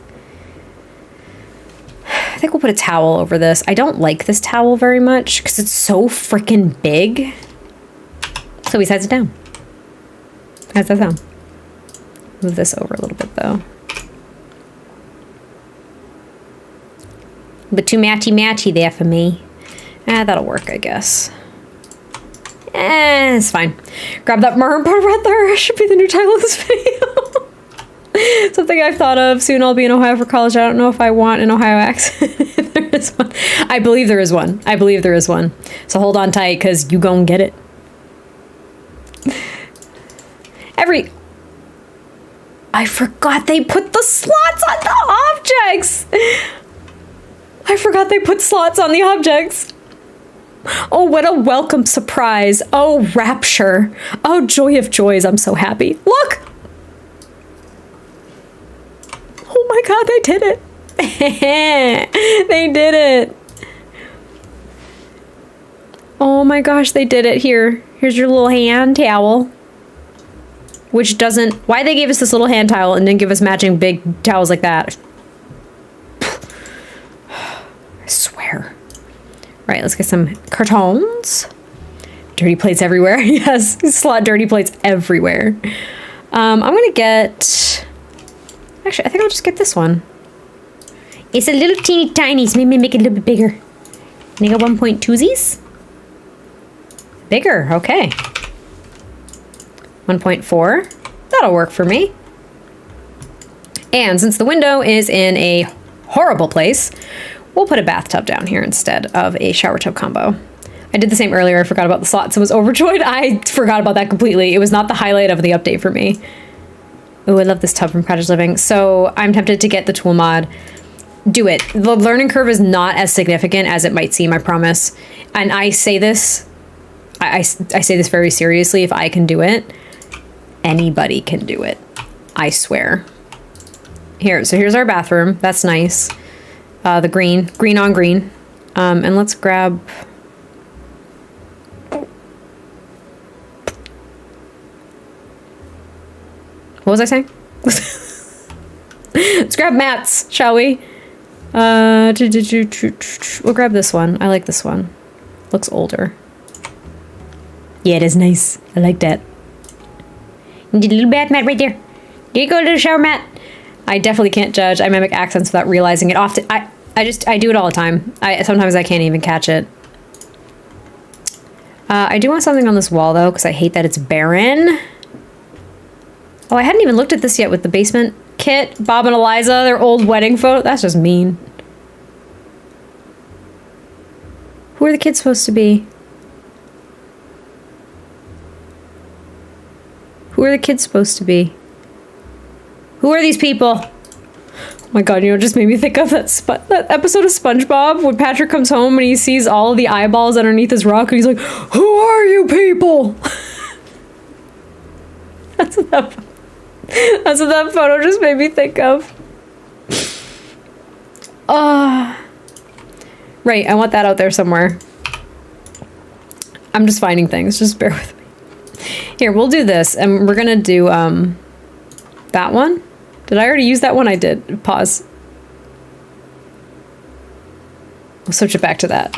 I think we'll put a towel over this. I don't like this towel very much because it's so freaking big. So he sets it down. How's that sound? Move this over a little bit though. But too matchy there for me. That'll work, I guess. It's fine. Grab that myrrh and put it right there. Should be the new title of this video. Something I've thought of. Soon I'll be in Ohio for college. I don't know if I want an Ohio accent. There is one. I believe there is one. I believe there is one. So hold on tight, because you gon' get it. I forgot they put the slots on the objects. I forgot they put slots on the objects. Oh, what a welcome surprise. Oh, rapture. Oh, joy of joys. I'm so happy. Look. Oh my God, they did it. They did it. Oh my gosh, they did it. Here's your little hand towel. Which doesn't... Why they gave us this little hand towel and didn't give us matching big towels like that? I swear. Right, let's get some cartons. Dirty plates everywhere. Yes, slot dirty plates everywhere. I'm gonna get... Actually, I think I'll just get this one. It's a little teeny tiny, so maybe make it a little bit bigger. And I got 1.2s. Bigger, okay. 1.4. That'll work for me. And since the window is in a horrible place, we'll put a bathtub down here instead of a shower tub combo. I did the same earlier. I forgot about the slots and was overjoyed. I forgot about that completely. It was not the highlight of the update for me. Oh, I love this tub from Cottage Living. So I'm tempted to get the tool mod. Do it. The learning curve is not as significant as it might seem, I promise. And I say this, I say this very seriously. If I can do it, anybody can do it. I swear. Here, so here's our bathroom. That's nice. The green on green. And let's grab... What was I saying? Let's grab mats, shall we? We'll grab this one. I like this one. Looks older. Yeah, it is nice. I like that. Need a little bath mat right there. There you go, little shower mat. I definitely can't judge. I mimic accents without realizing it. Often, I do it all the time. Sometimes I can't even catch it. I do want something on this wall though, because I hate that it's barren. Oh, I hadn't even looked at this yet with the basement kit. Bob and Eliza, their old wedding photo. That's just mean. Who are the kids supposed to be? Who are the kids supposed to be? Who are these people? Oh my God, it just made me think of that episode of SpongeBob when Patrick comes home and he sees all of the eyeballs underneath his rock and he's like, who are you people? That's what that photo just made me think of. Right, I want that out there somewhere. I'm just finding things, just bear with me. Here, we'll do this, and we're gonna do, that one? Did I already use that one? I did. Pause. We'll switch it back to that.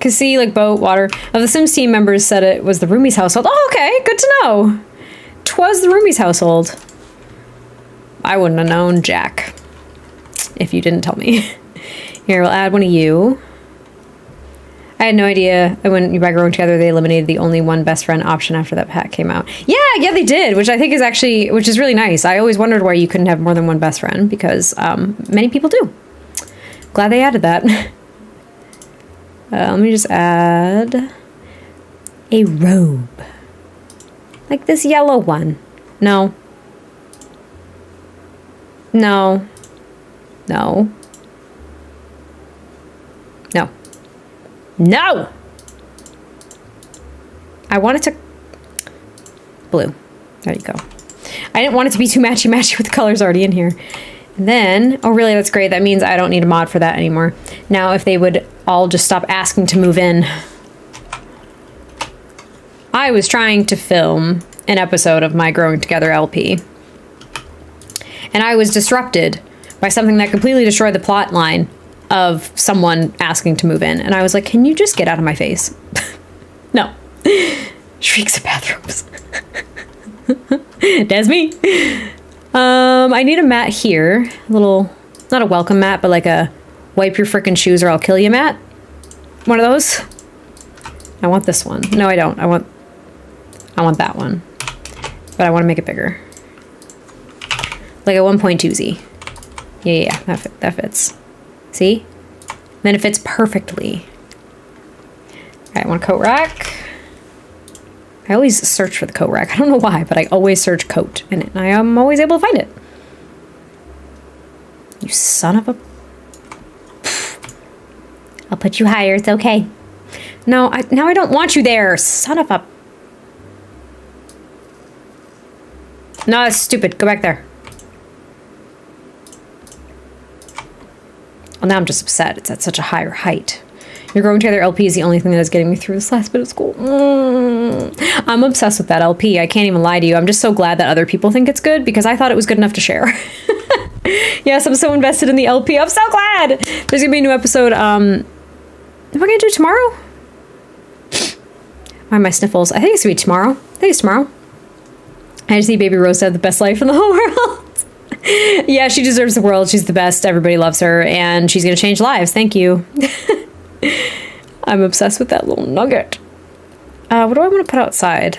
Cause see, like boat, water. Of the Sims team members said it was the Roomies household. Oh, okay, good to know. 'Twas the Roomies household. I wouldn't have known Jack if you didn't tell me. Here, we'll add one of you. I had no idea when by growing together they eliminated the only one best friend option after that pack came out. Yeah, they did, which I think is actually, which is really nice. I always wondered why you couldn't have more than one best friend because many people do. Glad they added that. Let me just add a robe. Like this yellow one. No. No. No. No. No! I want it to... Blue. There you go. I didn't want it to be too matchy-matchy with the colors already in here. And then... Oh, really? That's great. That means I don't need a mod for that anymore. Now, if they would all just stop asking to move in. I was trying to film an episode of my Growing Together LP. And I was disrupted by something that completely destroyed the plot line of someone asking to move in. And I was like, can you just get out of my face? No. Shrieks of bathrooms. That's me. I need a mat here. A little, not a welcome mat, but like a wipe your frickin' shoes or I'll kill you mat. One of those. I want this one. No, I don't. I want that one. but I want to make it bigger. Like a 1.2Z. Yeah, that fits. See? Then it fits perfectly. All right, I want a coat rack. I always search for the coat rack. I don't know why, but I always search coat in it. And I am always able to find it. You son of a... I'll put you higher. It's okay. No, now I don't want you there. Son of a... No, that's stupid. Go back there. Well, now I'm just upset. It's at such a higher height. Your Growing Together LP is the only thing that is getting me through this last bit of school. I'm obsessed with that LP. I can't even lie to you. I'm just so glad that other people think it's good because I thought it was good enough to share. Yes, I'm so invested in the LP. I'm so glad. There's going to be a new episode. Am I going to do tomorrow? Why are my sniffles? I think it's going to be tomorrow. I just need Baby Rose to have the best life in the whole world. Yeah, she deserves the world. She's the best. Everybody loves her. And she's going to change lives. Thank you. I'm obsessed with that little nugget. What do I want to put outside?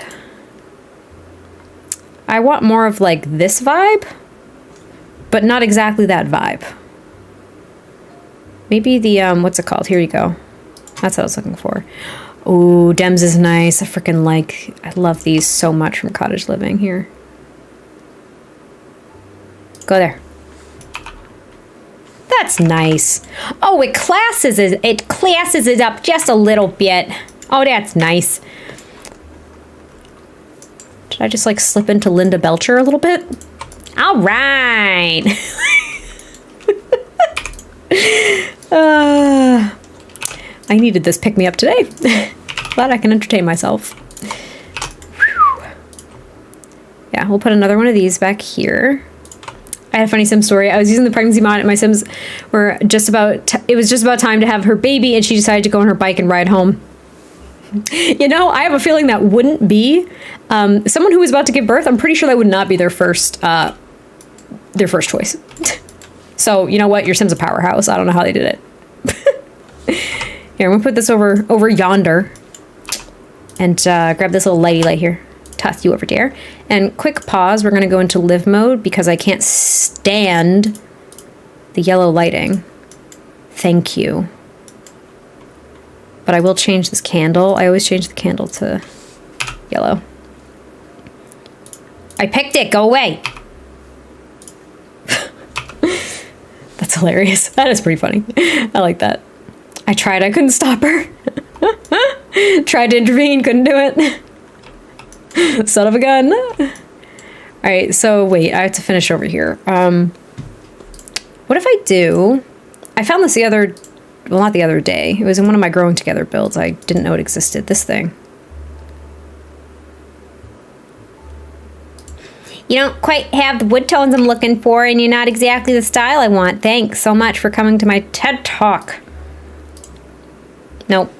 I want more of like this vibe, but not exactly that vibe. Maybe the, what's it called? Here you go. That's what I was looking for. Oh, Dems is nice. I love these so much from Cottage Living here. Go there. That's nice. Oh, it classes it up just a little bit. Oh, that's nice. Did I just like slip into Linda Belcher a little bit? All right. I needed this pick me up today. Glad I can entertain myself. Whew. Yeah, we'll put another one of these back here. I had a funny Sim story. I was using the pregnancy mod and my Sims were it was just about time to have her baby and she decided to go on her bike and ride home. You know, I have a feeling that wouldn't be someone who was about to give birth. I'm pretty sure that would not be their first choice. So, you know what? Your Sim's a powerhouse. I don't know how they did it. Here, I'm gonna put this over yonder and grab this little lighty light here. Toss you over there. And quick pause, we're gonna go into live mode because I can't stand the yellow lighting. Thank you. But I will change this candle. I always change the candle to yellow. I picked it, go away. That's hilarious. That is pretty funny. I like that. I tried, I couldn't stop her. Tried to intervene, couldn't do it. Son of a gun. All right, so wait, I have to finish over here. What if I found this not the other day. It was in one of my Growing Together builds. I didn't know it existed, this thing. You don't quite have the wood tones I'm looking for, and you're not exactly the style I want. Thanks so much for coming to my TED Talk. Nope.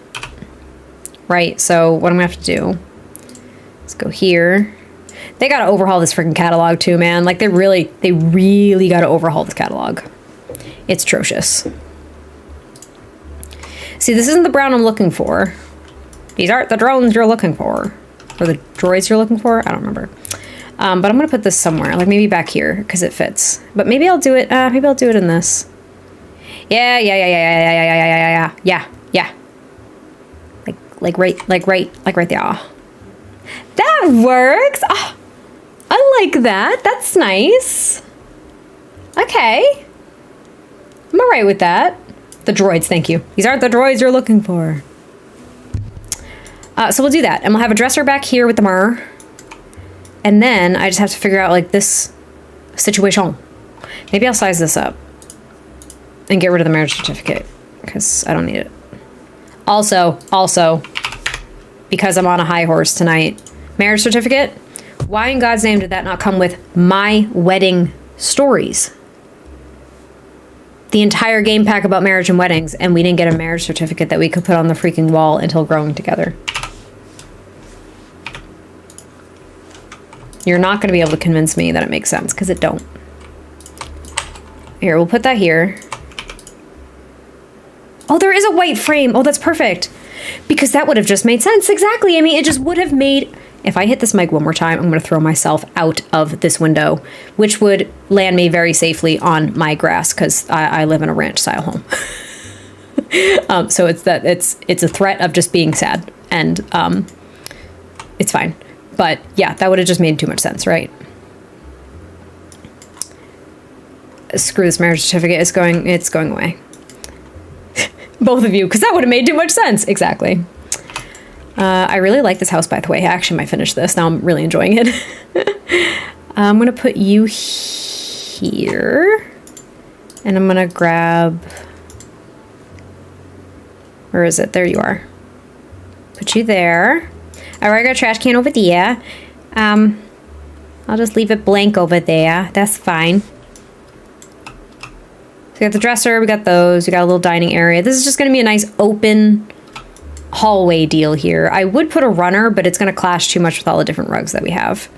Right, so what I'm gonna have to do, let's go here. They gotta overhaul this freaking catalog too, man. Like they really gotta overhaul this catalog. It's atrocious. See, this isn't the brown I'm looking for. These aren't the drones you're looking for. Or the droids you're looking for? I don't remember. But I'm gonna put this somewhere, like maybe back here, because it fits. But maybe I'll do it in this. Yeah. Like right there. That works. Oh, I like that. That's nice. Okay. I'm all right with that. The droids, thank you. These aren't the droids you're looking for. So we'll do that. And we'll have a dresser back here with the mirror. And then I just have to figure out like this situation. Maybe I'll size this up. And get rid of the marriage certificate. Because I don't need it. Also, because I'm on a high horse tonight, marriage certificate, why in God's name did that not come with my wedding stories? The entire game pack about marriage and weddings, and we didn't get a marriage certificate that we could put on the freaking wall until Growing Together. You're not going to be able to convince me that it makes sense, because it don't. Here, we'll put that here. Oh, there is a white frame. Oh, that's perfect. Because that would have just made sense. Exactly. I mean, it just would have made If I hit this mic one more time, I'm going to throw myself out of this window, which would land me very safely on my grass because I live in a ranch style home. So it's a threat of just being sad, and it's fine. But yeah, that would have just made too much sense, right? Screw this marriage certificate. It's going away. Both of you, because that would have made too much sense. Exactly. I really like this house, by the way. I actually might finish this. Now I'm really enjoying it. I'm going to put you here. And I'm going to grab... Where is it? There you are. Put you there. All right, I got a trash can over there. I'll just leave it blank over there. That's fine. So we got the dresser. We got those. We got a little dining area. This is just going to be a nice open... hallway deal here. I would put a runner, but it's going to clash too much with all the different rugs that we have.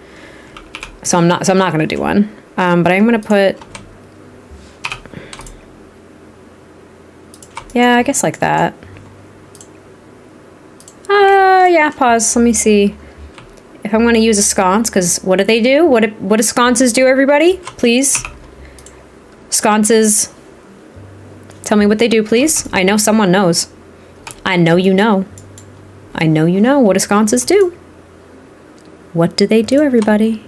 So I'm not going to do one. But I'm going to put... Yeah, I guess like that. Yeah, pause. Let me see. If I'm going to use a sconce, because what do they do? What do sconces do, everybody? Please. Sconces. Tell me what they do, please. I know someone knows. I know you know. I know you know. What do sconces do? What do they do, everybody?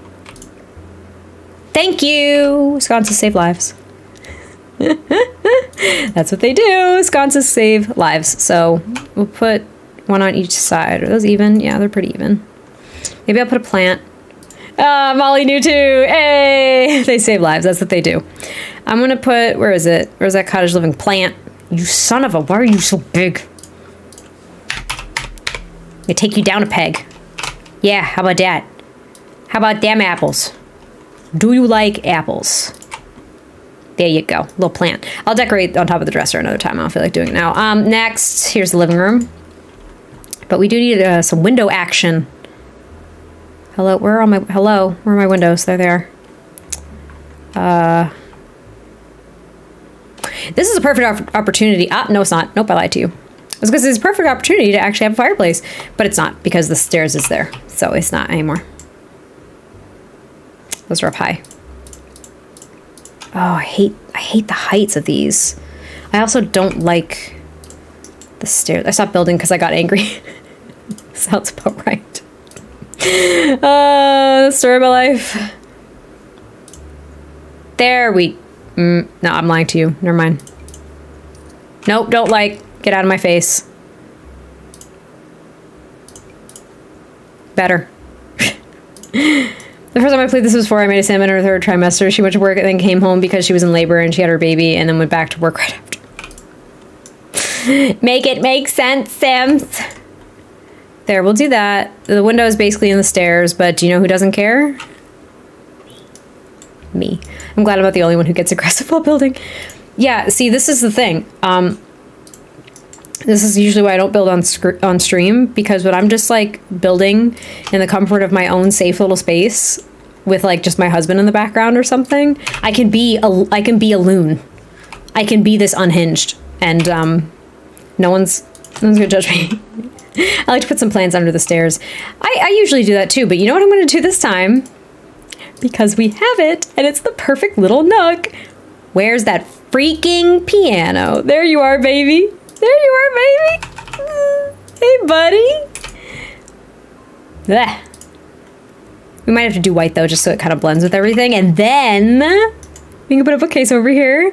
Thank you! Sconces save lives. That's what they do. Sconces save lives. So we'll put one on each side. Are those even? Yeah, they're pretty even. Maybe I'll put a plant. Molly knew too. Hey! They save lives. That's what they do. I'm going to put... Where is it? Where's that cottage living plant? You son of a... Why are you so big? I take you down a peg. Yeah, how about that? How about them apples? Do you like apples? There you go. Little plant. I'll decorate on top of the dresser another time. I don't feel like doing it now. Next, here's the living room. But we do need some window action. Hello, where are my windows? They're there. This is a perfect opportunity. No, it's not. Nope, I lied to you. It's because it's a perfect opportunity to actually have a fireplace, but it's not because the stairs is there, so it's not anymore. Those are up high. Oh, I hate the heights of these. I also don't like the stairs. I stopped building because I got angry. Sounds about right. The story of my life. There we... no, I'm lying to you. Never mind. Nope, don't like. Get out of my face. Better. The first time I played this was before I made a salmon in her third trimester. She went to work and then came home because she was in labor and she had her baby and then went back to work right after. Make it make sense, Sims. There, we'll do that. The window is basically in the stairs, but do you know who doesn't care? Me. I'm glad I'm not the only one who gets aggressive while building. Yeah, see, this is the thing. This is usually why I don't build on stream, because when I'm just like building in the comfort of my own safe little space with like just my husband in the background or something, I can be a loon. I can be this unhinged, and no one's gonna judge me. I like to put some plants under the stairs. I usually do that too, but you know what I'm gonna do this time? Because we have it, and it's the perfect little nook. Where's that freaking piano? There you are, baby. There you are, baby. Hey, buddy. Blech. We might have to do white, though, just so it kind of blends with everything. And then we can put a bookcase over here.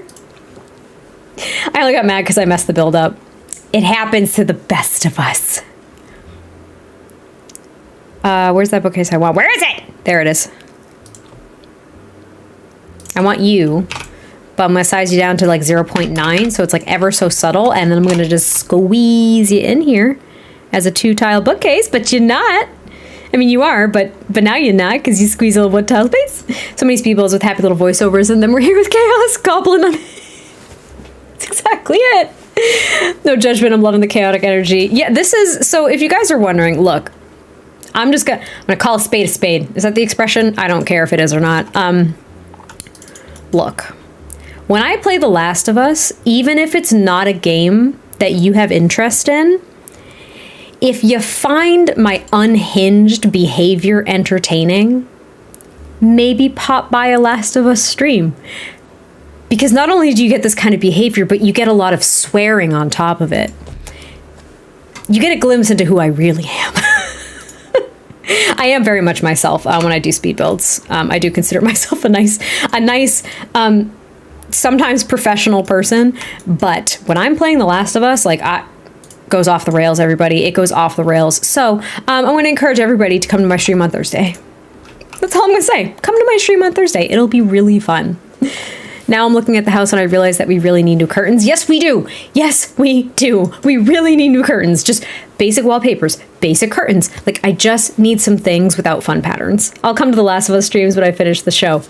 I only got mad because I messed the build up. It happens to the best of us. Where's that bookcase I want? Where is it? There it is. I want you. But I'm going to size you down to like 0.9, so it's like ever so subtle, and then I'm going to just squeeze you in here as a 2-tile bookcase, but you're not. I mean, you are, but now you're not, because you squeeze a little 1-tile space. So many speedballs with happy little voiceovers, and then we're here with chaos, gobbling on. That's exactly it. No judgment, I'm loving the chaotic energy. Yeah, this is, so if you guys are wondering, look, I'm gonna call a spade a spade. Is that the expression? I don't care if it is or not. Look. When I play The Last of Us, even if it's not a game that you have interest in, if you find my unhinged behavior entertaining, maybe pop by a Last of Us stream. Because not only do you get this kind of behavior, but you get a lot of swearing on top of it. You get a glimpse into who I really am. I am very much myself when I do speed builds. I do consider myself a nice, sometimes professional person. But when I'm playing The Last of Us, goes off the rails, everybody. It goes off the rails. So I'm going to encourage everybody to come to my stream on Thursday. That's all I'm going to say. Come to my stream on Thursday. It'll be really fun. Now I'm looking at the house and I realize that we really need new curtains. Yes, we do. Yes, we do. We really need new curtains. Just basic wallpapers, basic curtains. I just need some things without fun patterns. I'll come to the Last of Us streams when I finish the show.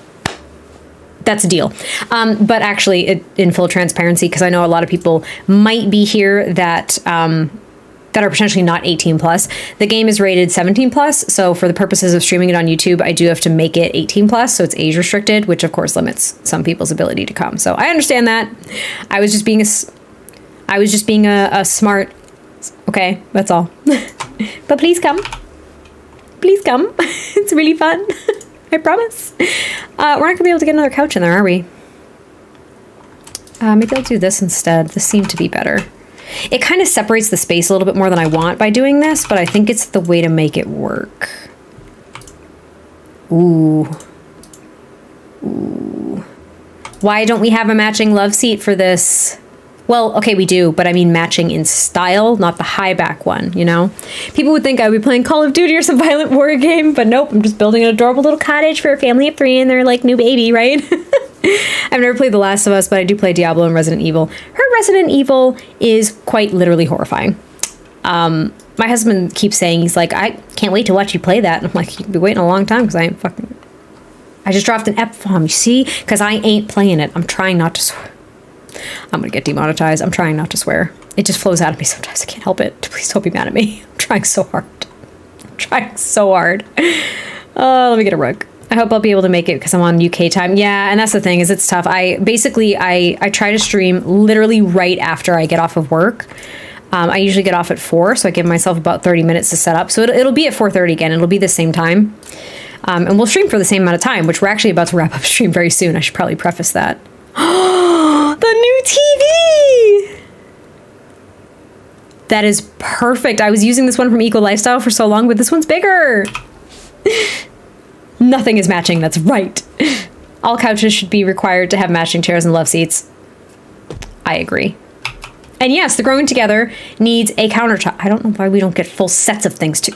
That's a deal. But actually, in full transparency, because I know a lot of people might be here that are potentially not 18 plus. The game is rated 17 plus. So for the purposes of streaming it on YouTube, I do have to make it 18 plus. So it's age restricted, which of course limits some people's ability to come. So I understand that. I was just being a smart, okay, that's all. But please come. Please come. It's really fun. I promise. We're not gonna be able to get another couch in there, are we? Maybe I'll do this instead. This seemed to be better. It kind of separates the space a little bit more than I want by doing this, but I think it's the way to make it work. Ooh. Ooh. Why don't we have a matching love seat for this? Well, okay, we do, but I mean matching in style, not the high back one, you know? People would think I would be playing Call of Duty or some violent war game, but nope, I'm just building an adorable little cottage for a family of 3 and their new baby, right? I've never played The Last of Us, but I do play Diablo and Resident Evil. Her Resident Evil is quite literally horrifying. My husband keeps saying, he's like, I can't wait to watch you play that. And I'm like, you'll be waiting a long time because I just dropped an F-bomb, you see? Because I ain't playing it. I'm trying not to swear. I'm going to get demonetized. I'm trying not to swear. It just flows out of me sometimes. I can't help it. Please don't be mad at me. I'm trying so hard. Let me get a rug. I hope I'll be able to make it because I'm on UK time. Yeah, and that's the thing, is it's tough. I try to stream literally right after I get off of work. I usually get off at 4, so I give myself about 30 minutes to set up. So it'll be at 4:30 again. It'll be the same time. And we'll stream for the same amount of time, which we're actually about to wrap up stream very soon. I should probably preface that. The new TV! That is perfect. I was using this one from Eco Lifestyle for so long, but this one's bigger. Nothing is matching, that's right. All couches should be required to have matching chairs and love seats. I agree. And yes, the Growing Together needs a countertop. I don't know why we don't get full sets of things too.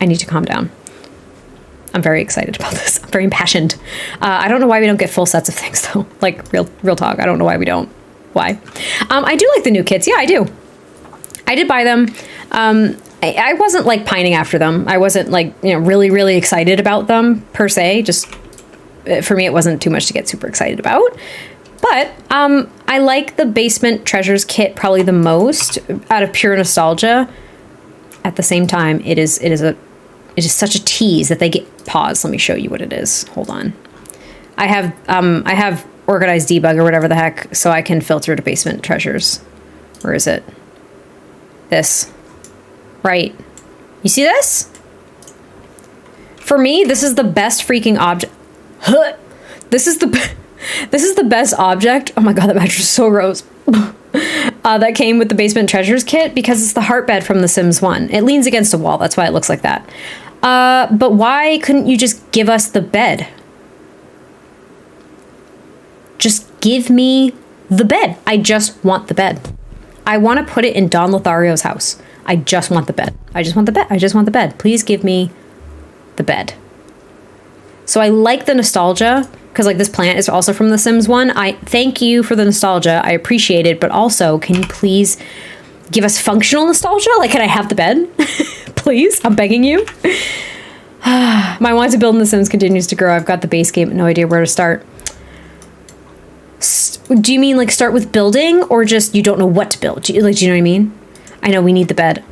I need to calm down. I'm very excited about this. I'm very impassioned. I don't know why we don't get full sets of things though. Real talk. I don't know why we don't. Why? I do like the new kits. Yeah, I do. I did buy them. I wasn't pining after them. I wasn't really, really excited about them per se. Just for me, it wasn't too much to get super excited about. But I like the Basement Treasures kit probably the most out of pure nostalgia. At the same time, it is such a tease that they get pause. Let me show you what it is. Hold on. I have Organized Debug or whatever the heck, so I can filter to Basement Treasures. Where is it? This. Right. You see this? For me, this is the best freaking object. This is the best object. Oh my god, that mattress is so gross. That came with the Basement Treasures kit because it's the heart bed from The Sims 1. It leans against a wall. That's why it looks like that. But why couldn't you just give us the bed? Just give me the bed. I just want the bed. I want to put it in Don Lothario's house. I just want the bed. I just want the bed. I just want the bed. Please give me the bed. So I like the nostalgia because this plant is also from The Sims 1. I thank you for the nostalgia. I appreciate it. But also, can you please give us functional nostalgia? Can I have the bed? Please? I'm begging you. My want to build in The Sims continues to grow. I've got the base game, no idea where to start. Do you mean start with building or just you don't know what to build? Do you know what I mean? I know we need the bed.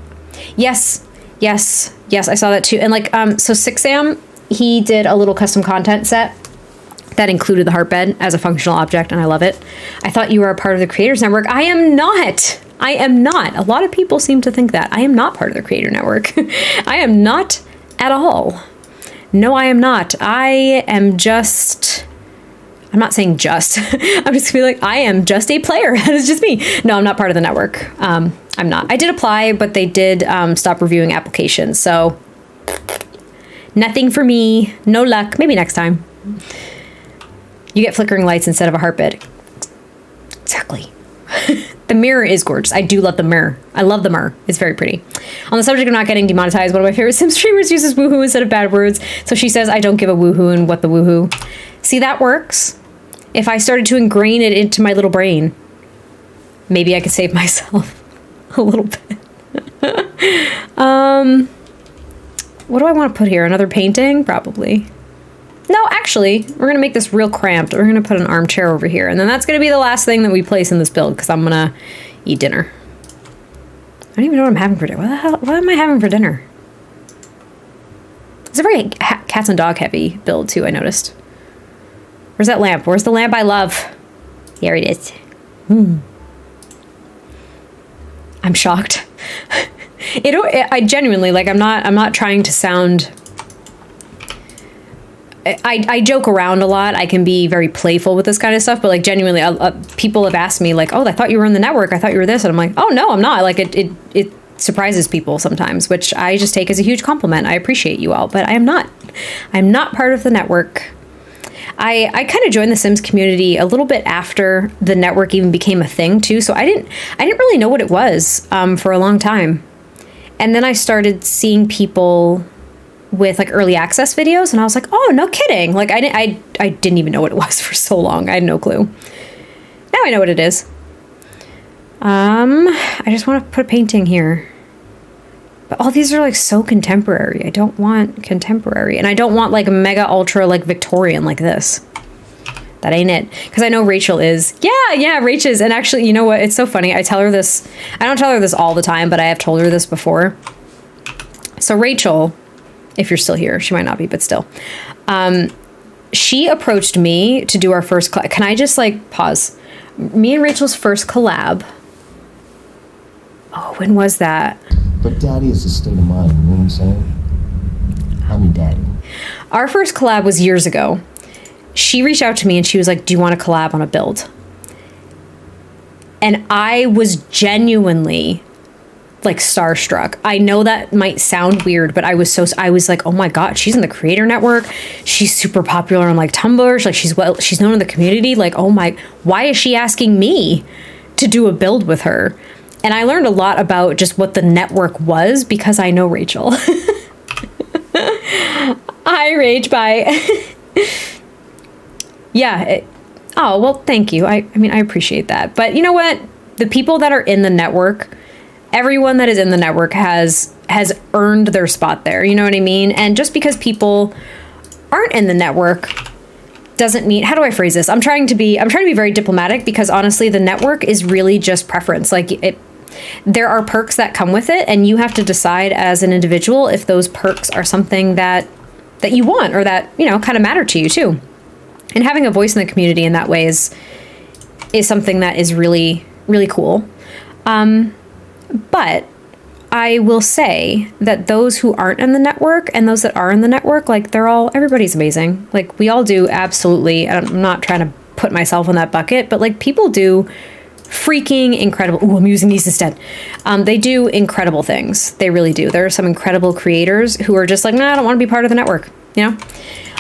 Yes, I saw that too. And so Sixam, he did a little custom content set that included the heart bed as a functional object, and I love it. I thought you were a part of the Creators Network. I am not. I am not. A lot of people seem to think that. I am not part of the creator network. I am not at all. No, I am not. I am just... I'm not saying just. I'm just gonna be like, I am just a player. That is just me. No, I'm not part of the network. I'm not. I did apply, but they did stop reviewing applications. So nothing for me. No luck. Maybe next time. You get flickering lights instead of a heart bit. Exactly. The mirror is gorgeous. I do love the mirror. I love the mirror. It's very pretty. On the subject of not getting demonetized, one of my favorite Sim streamers uses woohoo instead of bad words. So she says, I don't give a woohoo and what the woohoo. See, that works. If I started to ingrain it into my little brain, maybe I could save myself a little bit. What do I want to put here? Another painting? Probably. No, actually, we're going to make this real cramped. We're going to put an armchair over here. And then that's going to be the last thing that we place in this build because I'm going to eat dinner. I don't even know what I'm having for dinner. What am I having for dinner? It's a very cats and dog heavy build too, I noticed. Where's that lamp? Where's the lamp I love? Here it is. I'm shocked. I genuinely, like, I'm not trying to sound... I joke around a lot. I can be very playful with this kind of stuff, but like genuinely, people have asked me like, "Oh, I thought you were in the network. I thought you were this," and I'm like, "Oh no, I'm not." Like it surprises people sometimes, which I just take as a huge compliment. I appreciate you all, but I am not. I'm not part of the network. I kind of joined the Sims community a little bit after the network even became a thing too. So I didn't really know what it was for a long time, and then I started seeing people with like early access videos, and I was like, oh, no kidding. Like I didn't even know what it was for so long. I had no clue. Now I know what it is. I just want to put a painting here. But all these are like so contemporary. I don't want contemporary. And I don't want like mega ultra like Victorian like this. That ain't it. Because I know Rachel is. Yeah, Rachel's. And actually, you know what? It's so funny. I tell her this. I don't tell her this all the time, but I have told her this before. So Rachel... if you're still here, she might not be, but still. She approached me to do our first collab. Can I just like pause? Me and Rachel's first collab. Oh, when was that? But daddy is a state of mind, you know what I'm saying? I'm your daddy. Our first collab was years ago. She reached out to me and she was like, do you want to collab on a build? And I was genuinely... like starstruck. I know that might sound weird, but I was like, oh my god, she's in the creator network. She's super popular on like Tumblr. She's known in the community. Like, oh my, why is she asking me to do a build with her? And I learned a lot about just what the network was because I know Rachel. Hi, Rach. Bye. Yeah. Oh, well, thank you. I mean, I appreciate that. But you know what? The people that are in the network, everyone that is in the network has earned their spot there. You know what I mean? And just because people aren't in the network doesn't mean, how do I phrase this? I'm trying to be very diplomatic because honestly, the network is really just preference. Like there are perks that come with it, and you have to decide as an individual if those perks are something that you want or that, you know, kind of matter to you too. And having a voice in the community in that way is something that is really, really cool. But I will say that those who aren't in the network and those that are in the network, like everybody's amazing. Like we all do absolutely. I'm not trying to put myself in that bucket, but like people do freaking incredible. Ooh, I'm using these instead. They do incredible things. They really do. There are some incredible creators who are just like, nah, I don't want to be part of the network. You know,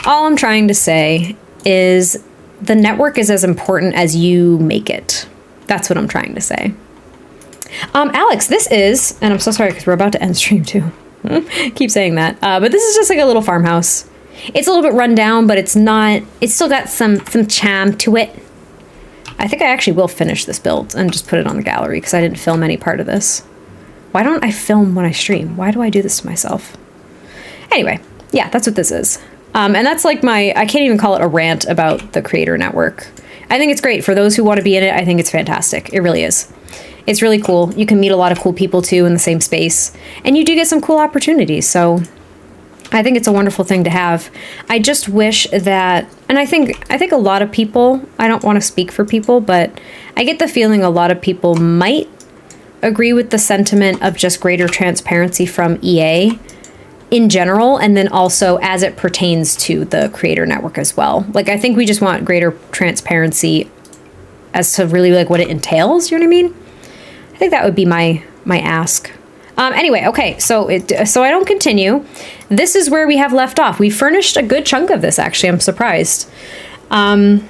all I'm trying to say is the network is as important as you make it. That's what I'm trying to say. Alex, this is, and I'm so sorry because we're about to end stream too. Keep saying that. But this is just like a little farmhouse. It's a little bit run down, but it's still got some charm to it. I think I actually will finish this build and just put it on the gallery because I didn't film any part of this. Why don't I film when I stream? Why do I do this to myself? Anyway, yeah, that's what this is. And that's like I can't even call it a rant about the creator network. I think it's great for those who want to be in it. I think it's fantastic. It really is. It's really cool. You can meet a lot of cool people too in the same space, and you do get some cool opportunities. So I think it's a wonderful thing to have. I just wish that, and I think a lot of people, I don't want to speak for people, but I get the feeling a lot of people might agree with the sentiment of just greater transparency from EA in general, and then also as it pertains to the creator network as well. Like, I think we just want greater transparency as to really like what it entails. You know what I mean? I think that would be my ask. Anyway, okay, so I don't continue. This is where we have left off. We furnished a good chunk of this, actually. I'm surprised. I'm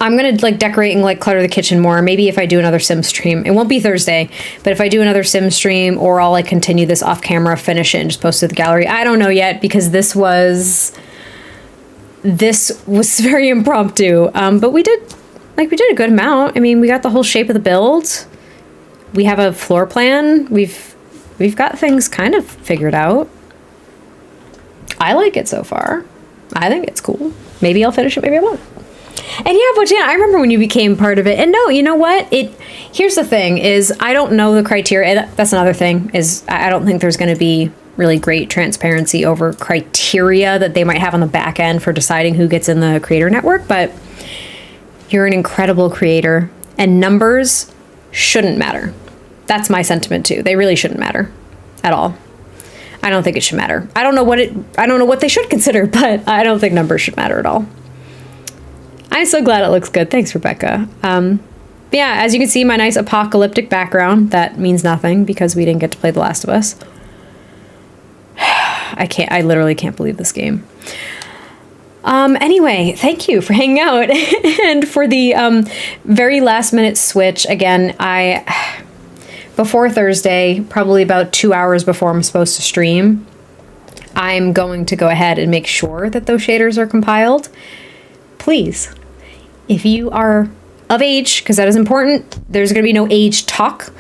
gonna like decorate and like clutter the kitchen more. Maybe if I do another sim stream, it won't be Thursday, but if I do another sim stream, or I'll like continue this off camera, finish it, and just post it to the gallery. I don't know yet, because this was very impromptu. But we did a good amount. I mean, we got the whole shape of the build. We have a floor plan. We've got things kind of figured out. I like it so far. I think it's cool. Maybe I'll finish it, maybe I won't. And yeah, but Jan, I remember when you became part of it. And no, you know what? Here's the thing is, I don't know the criteria. That's another thing, is I don't think there's going to be really great transparency over criteria that they might have on the back end for deciding who gets in the creator network. But you're an incredible creator, and numbers shouldn't matter. That's my sentiment too. They really shouldn't matter at all. I don't think it should matter. I don't know what they should consider, but I don't think numbers should matter at all. I'm so glad it looks good. Thanks, Rebecca. Yeah, as you can see, my nice apocalyptic background, that means nothing because we didn't get to play The Last of Us. I literally can't believe this game. Anyway, thank you for hanging out. And for the very last minute switch, again, before Thursday, probably about 2 hours before I'm supposed to stream, I'm going to go ahead and make sure that those shaders are compiled. Please, if you are of age, because that is important, there's going to be no age talk.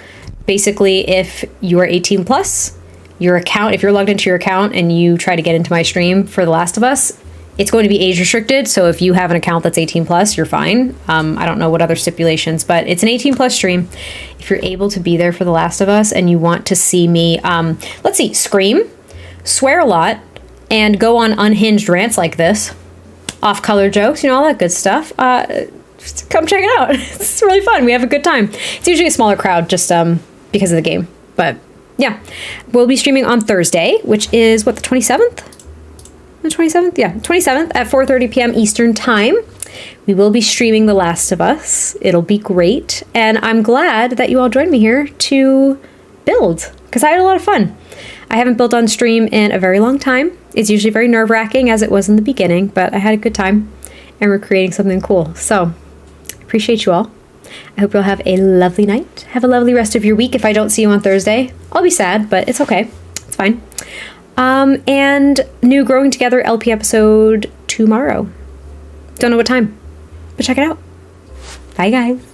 Basically, if you are 18 plus, if you're logged into your account and you try to get into my stream for The Last of Us, it's going to be age restricted. So if you have an account that's 18 plus, you're fine. I don't know what other stipulations, but it's an 18 plus stream. If you're able to be there for The Last of Us and you want to see me, let's see, scream, swear a lot, and go on unhinged rants like this, off-color jokes, all that good stuff, come check it out. It's really fun. We have a good time. It's usually a smaller crowd just because of the game. But yeah, we'll be streaming on Thursday, which is what, the 27th? The 27th? Yeah, 27th at 4:30 p.m. Eastern Time. We will be streaming The Last of Us. It'll be great. And I'm glad that you all joined me here to build, because I had a lot of fun. I haven't built on stream in a very long time. It's usually very nerve-wracking, as it was in the beginning, but I had a good time, and we're creating something cool. So, appreciate you all. I hope you'll have a lovely night. Have a lovely rest of your week. If I don't see you on Thursday, I'll be sad, but it's okay. It's fine. And new Growing Together LP episode tomorrow. Don't know what time, but check it out. Bye, guys.